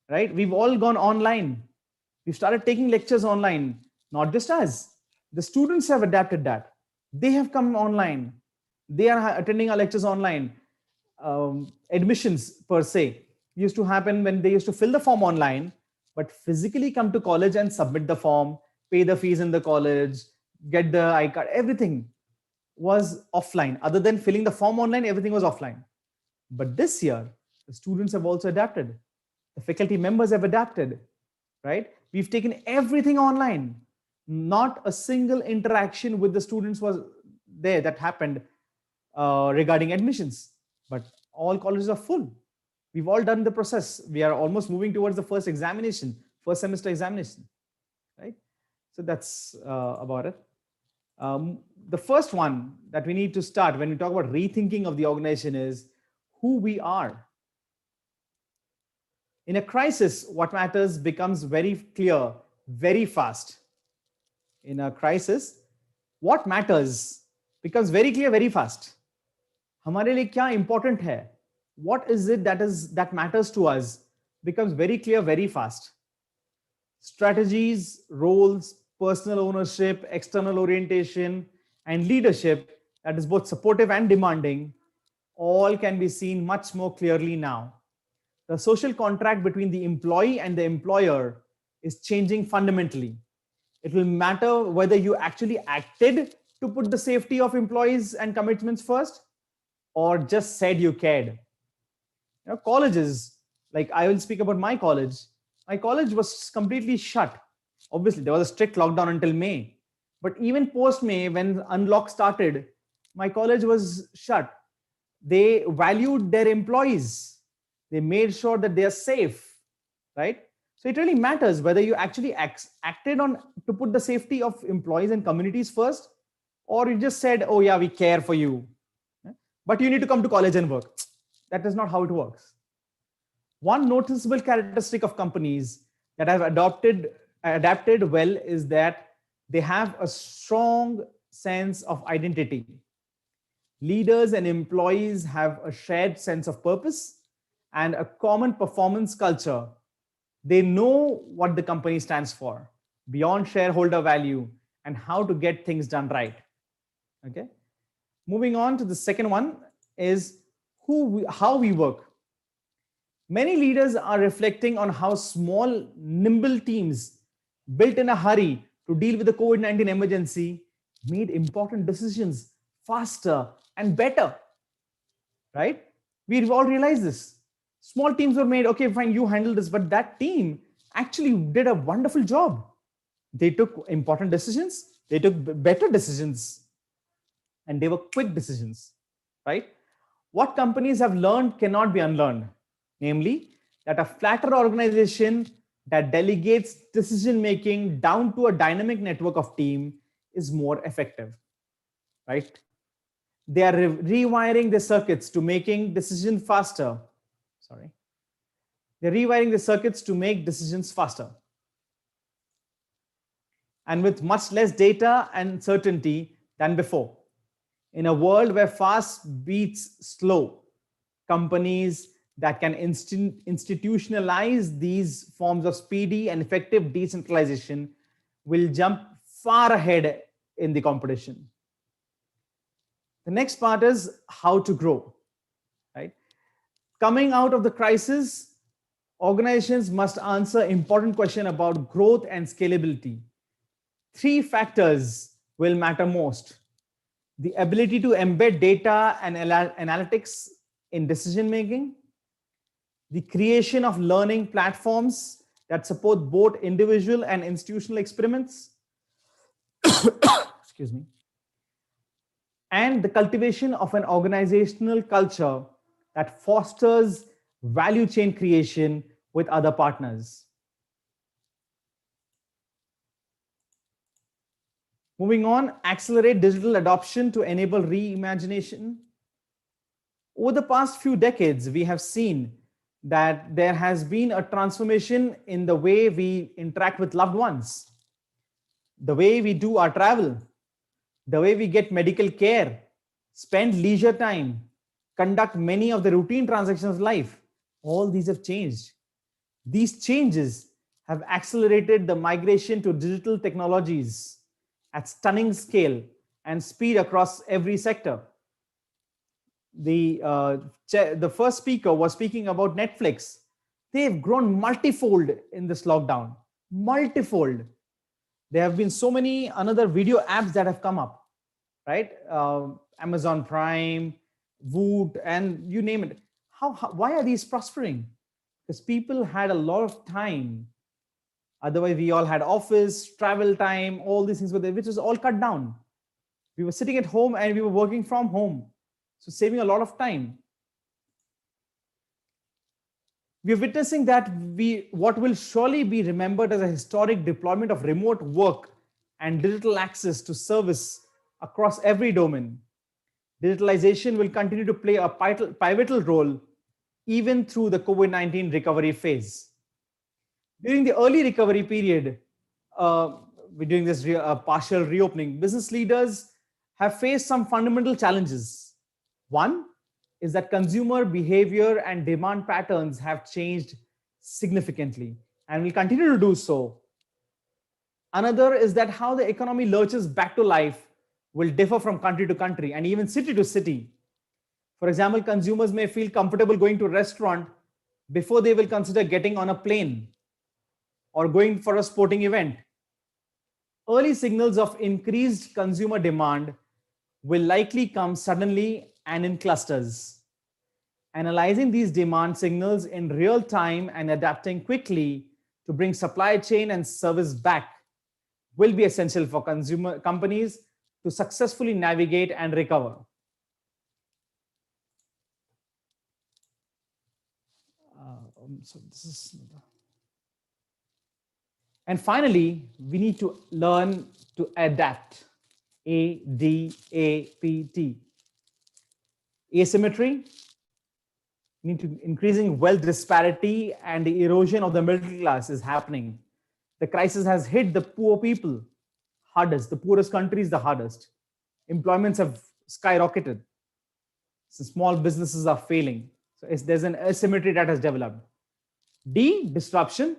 right? We've all gone online. We've started taking lectures online, not just us. The students have adapted that. They have come online. They are attending our lectures online. Admissions per se used to happen when they used to fill the form online, but physically come to college and submit the form, pay the fees in the college, get the iCard, everything was offline. Other than filling the form online, everything was offline. But this year, the students have also adapted. The faculty members have adapted, right? We've taken everything online. Not a single interaction with the students was there that happened regarding admissions, but all colleges are full. We've all done the process. We are almost moving towards the first semester examination, right? So that's about it. The first one that we need to start when we talk about rethinking of the organization is who we are. In a crisis, what matters becomes very clear, very fast. In a crisis, what matters becomes very clear, very fast. हमारे लिए क्या important है? What is it that matters to us becomes very clear, very fast. Strategies, roles, personal ownership, external orientation, and leadership that is both supportive and demanding, all can be seen much more clearly now. The social contract between the employee and the employer is changing fundamentally. It will matter whether you actually acted to put the safety of employees and commitments first, or just said you cared. You know, colleges, like I will speak about my college. My college was completely shut. Obviously, there was a strict lockdown until May. But even post-May, when unlock started, my college was shut. They valued their employees. They made sure that they are safe, right? So it really matters whether you actually acted on to put the safety of employees and communities first, or you just said, oh yeah, we care for you, but you need to come to college and work. That is not how it works. One noticeable characteristic of companies that have adapted well is that they have a strong sense of identity. Leaders and employees have a shared sense of purpose and a common performance culture. They know what the company stands for beyond shareholder value and how to get things done right. Okay. Moving on to the second one is how we work. Many leaders are reflecting on how small, nimble teams built in a hurry to deal with the COVID-19 emergency made important decisions faster and better, right? We've all realized this. Small teams were made, okay, fine, you handle this, but that team actually did a wonderful job. They took important decisions, they took better decisions, and they were quick decisions, right? What companies have learned cannot be unlearned, namely that a flatter organization that delegates decision-making down to a dynamic network of team is more effective, right? They are rewiring the circuits to making decisions faster. They're rewiring the circuits to make decisions faster. And with much less data and certainty, than before. In a world where fast beats slow, companies that can institutionalize these forms of speedy and effective decentralization will jump far ahead in the competition. The next part is how to grow, right? Coming out of the crisis, organizations must answer important question about growth and scalability. Three factors will matter most: the ability to embed data and analytics in decision making, the creation of learning platforms that support both individual and institutional experiments, excuse me, and the cultivation of an organizational culture that fosters value chain creation with other partners. Moving on, accelerate digital adoption to enable reimagination. Over the past few decades, we have seen that there has been a transformation in the way we interact with loved ones, the way we do our travel, the way we get medical care, spend leisure time, conduct many of the routine transactions of life. All these have changed. These changes have accelerated the migration to digital technologies at stunning scale and speed across every sector. The first speaker was speaking about Netflix. They've grown multifold in this lockdown, multifold. There have been so many another video apps that have come up, right? Amazon Prime, Woot, and you name it. Why are these prospering? Because people had a lot of time. Otherwise, we all had office, travel time, all these things were there, which was all cut down. We were sitting at home and we were working from home. So saving a lot of time. We are witnessing that what will surely be remembered as a historic deployment of remote work and digital access to service across every domain. Digitalization will continue to play a pivotal role even through the COVID-19 recovery phase. During the early recovery period, we're doing this partial reopening, business leaders have faced some fundamental challenges. One is that consumer behavior and demand patterns have changed significantly and will continue to do so. Another is that how the economy lurches back to life will differ from country to country and even city to city. For example, consumers may feel comfortable going to a restaurant before they will consider getting on a plane or going for a sporting event. Early signals of increased consumer demand will likely come suddenly and in clusters. Analyzing these demand signals in real time and adapting quickly to bring supply chain and service back will be essential for consumer companies to successfully navigate and recover. And finally, we need to learn to adapt. ADAPT. Asymmetry, need to increasing wealth disparity and the erosion of the middle class is happening. The crisis has hit the poor people hardest, the poorest countries the hardest. Employments have skyrocketed. So small businesses are failing. So there's an asymmetry that has developed. D, disruption.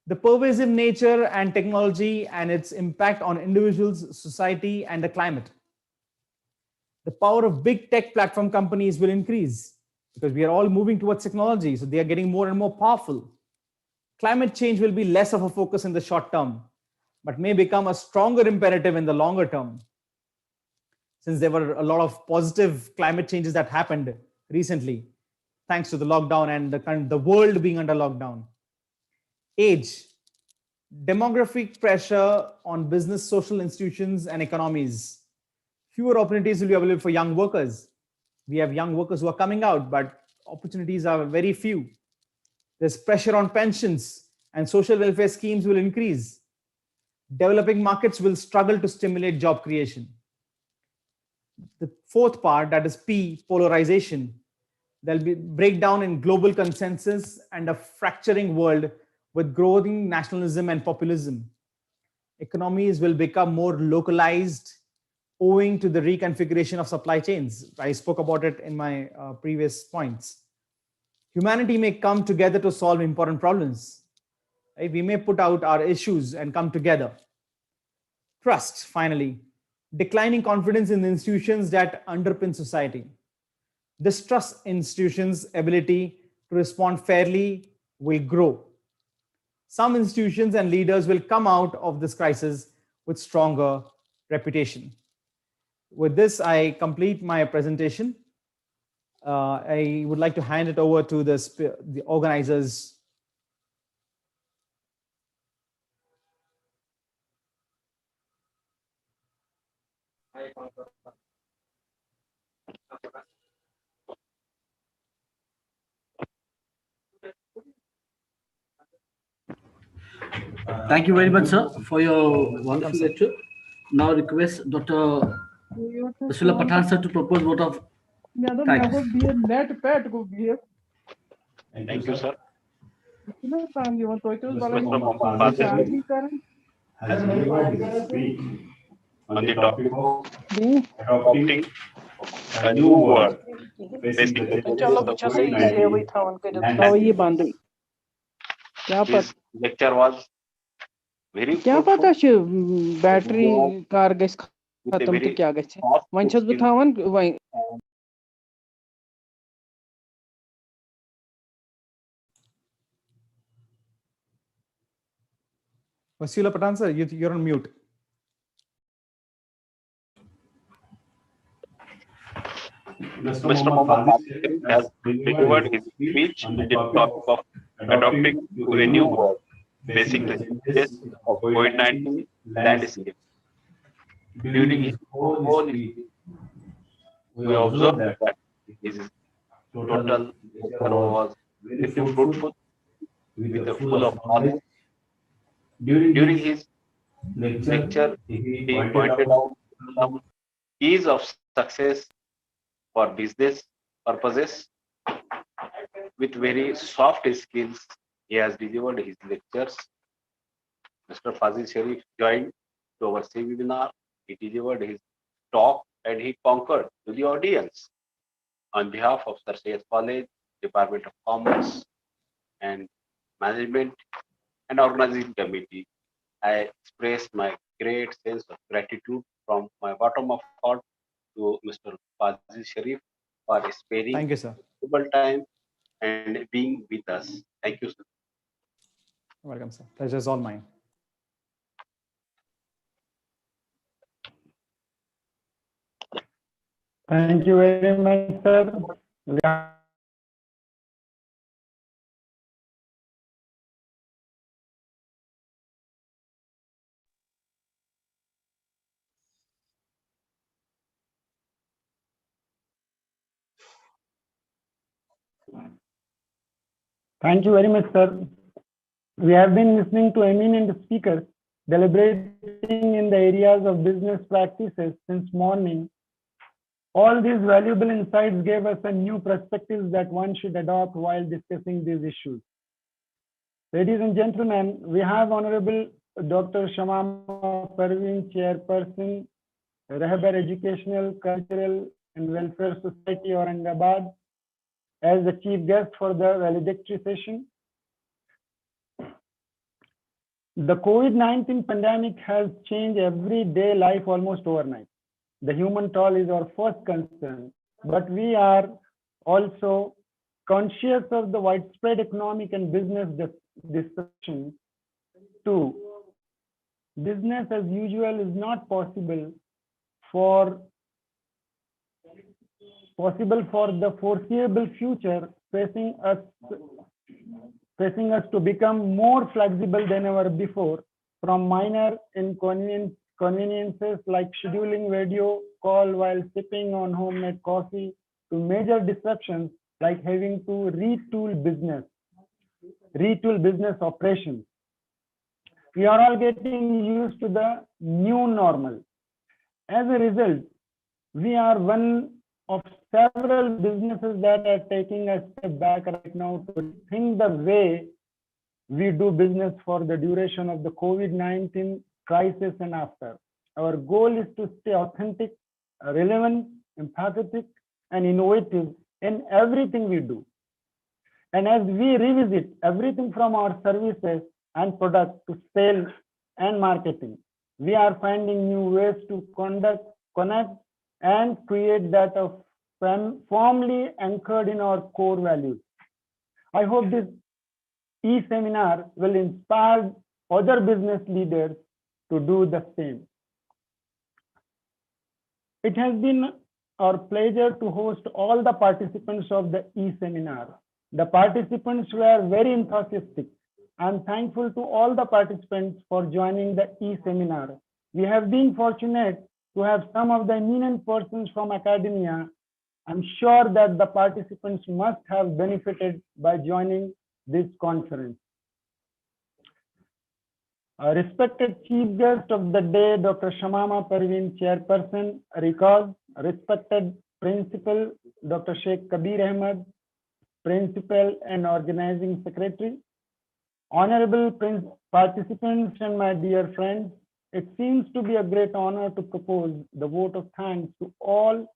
The pervasive nature and technology and its impact on individuals, society, and the climate. The power of big tech platform companies will increase because we are all moving towards technology. So they are getting more and more powerful. Climate change will be less of a focus in the short term, but may become a stronger imperative in the longer term. Since there were a lot of positive climate changes that happened recently, thanks to the lockdown and the world being under lockdown. Age, demographic pressure on business, social institutions, and economies. Fewer opportunities will be available for young workers. We have young workers who are coming out, but opportunities are very few. There's pressure on pensions and social welfare schemes will increase. Developing markets will struggle to stimulate job creation. The fourth part, that is P, polarization. There'll be breakdown in global consensus and a fracturing world with growing nationalism and populism. Economies will become more localized owing to the reconfiguration of supply chains. I spoke about it in my previous points. Humanity may come together to solve important problems. Right? We may put out our issues and come together. Trust, finally. Declining confidence in the institutions that underpin society. This trust in institutions' ability to respond fairly will grow. Some institutions and leaders will come out of this crisis with stronger reputation. With this, I complete my presentation. I would like to hand it over to the organizers. Thank you very much, sir, for your wonderful lecture. Now request Dr. Basula Pathan sir to propose vote of thanks. Thank you, sir. Mr. Mohammed Fazil has delivered his speech on the topic of adopting a new world facing the challenges of COVID-19 landscape. His lecture was very क्या fruitful. पता छ battery car गस खत्म तो क्या गछ one छस ब थावन वही Basula Pathan sir, you're on mute. Mr. Mohammed Fazil has delivered his speech on the topic of adopting to a new world facing the challenges of COVID-19 landscape. During his whole speech, we observed that his total lecture was very fruitful, with a full of knowledge. During his lecture, he pointed out some keys of success for business purposes. With very soft skills, he has delivered his lectures. Mr. Fazil Sharif joined to our seminar. He delivered his talk and he conquered to the audience. On behalf of Sir Syed College, Department of Commerce and Management and Organizing Committee, I express my great sense of gratitude from my bottom of heart to Mr. Fazil Sharif for sparing Thank you, sir. valuable time and being with us. Thank you, sir. Welcome, sir. Pleasure is all mine. Thank you very much, sir. Thank you very much, sir. We have been listening to eminent speakers deliberating in the areas of business practices since morning. All these valuable insights gave us a new perspective that one should adopt while discussing these issues. Ladies and gentlemen, we have Honorable Dr. Shamama Parveen, Chairperson, Rehbar Educational, Cultural and Welfare Society, Aurangabad, as the chief guest for the valedictory session. The COVID-19 pandemic has changed everyday life almost overnight. The human toll is our first concern, but we are also conscious of the widespread economic and business disruption too. Business as usual is not possible for the foreseeable future, facing us to become more flexible than ever before, from minor inconveniences like scheduling video call while sipping on homemade coffee to major disruptions like having to retool business operations. We are all getting used to the new normal. As a result, we are one of several businesses that are taking a step back right now to think the way we do business for the duration of the COVID-19 crisis and after. Our goal is to stay authentic, relevant, empathetic, and innovative in everything we do. And as we revisit everything from our services and products to sales and marketing, we are finding new ways to connect, and create that of firmly anchored in our core values. I hope this e-seminar will inspire other business leaders to do the same. It has been our pleasure to host all the participants of the e-seminar. The participants were very enthusiastic. I'm thankful to all the participants for joining the e-seminar. We have been fortunate to have some of the eminent persons from academia. I'm sure that the participants must have benefited by joining this conference. Respected Chief Guest of the day, Dr. Shamama Parveen, Chairperson, recalls respected Principal, Dr. Sheikh Kabir Ahmed, Principal and Organizing Secretary, Honorable participants and my dear friends, it seems to be a great honor to propose the vote of thanks to all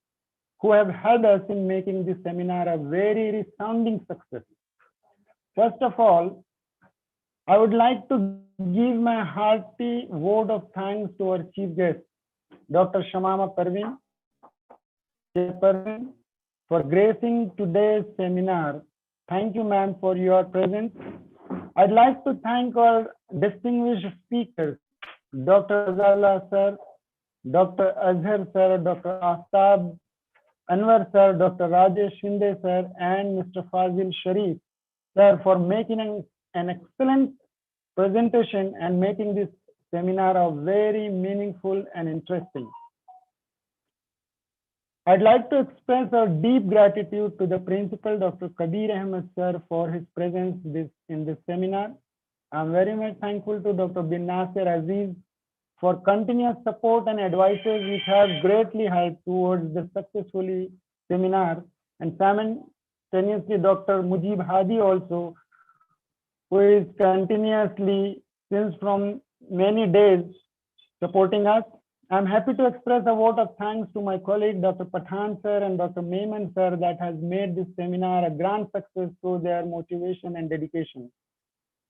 who have helped us in making this seminar a very resounding success. First of all, I would like to give my hearty vote of thanks to our chief guest, Dr. Shamama Parveen, Chairperson, for gracing today's seminar. Thank you, ma'am, for your presence. I'd like to thank our distinguished speakers, Dr. Azala sir, Dr. Azhar sir, Dr. Aftab Anwar sir, Dr. Rajesh Shinde sir, and Mr. Fazil Sharif sir for making an excellent presentation and making this seminar a very meaningful and interesting. I'd like to express our deep gratitude to the principal, Dr. Kabir Ahmed sir, for his presence in this seminar. I'm very much thankful to Dr. Bin Nasir Aziz for continuous support and advices which have greatly helped towards the successful seminar, and simultaneously Dr. Mujib Hadi also, who is continuously since from many days supporting us. I'm happy to express a vote of thanks to my colleague, Dr. Pathan sir and Dr. Maiman sir, that has made this seminar a grand success through their motivation and dedication.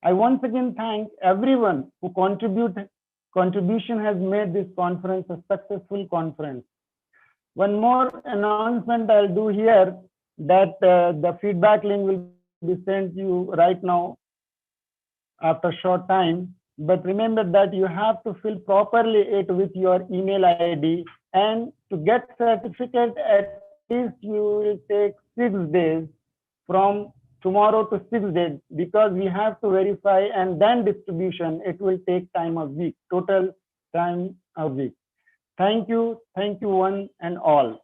I once again thank everyone who contribution has made this conference a successful conference. One more announcement I'll do here, that the feedback link will be sent to you right now after a short time. But remember that you have to fill properly it with your email ID, and to get certificate at least you will take 6 days from tomorrow to 6 days, because we have to verify and then distribution. It will take time a week, total time a week. Thank you one and all.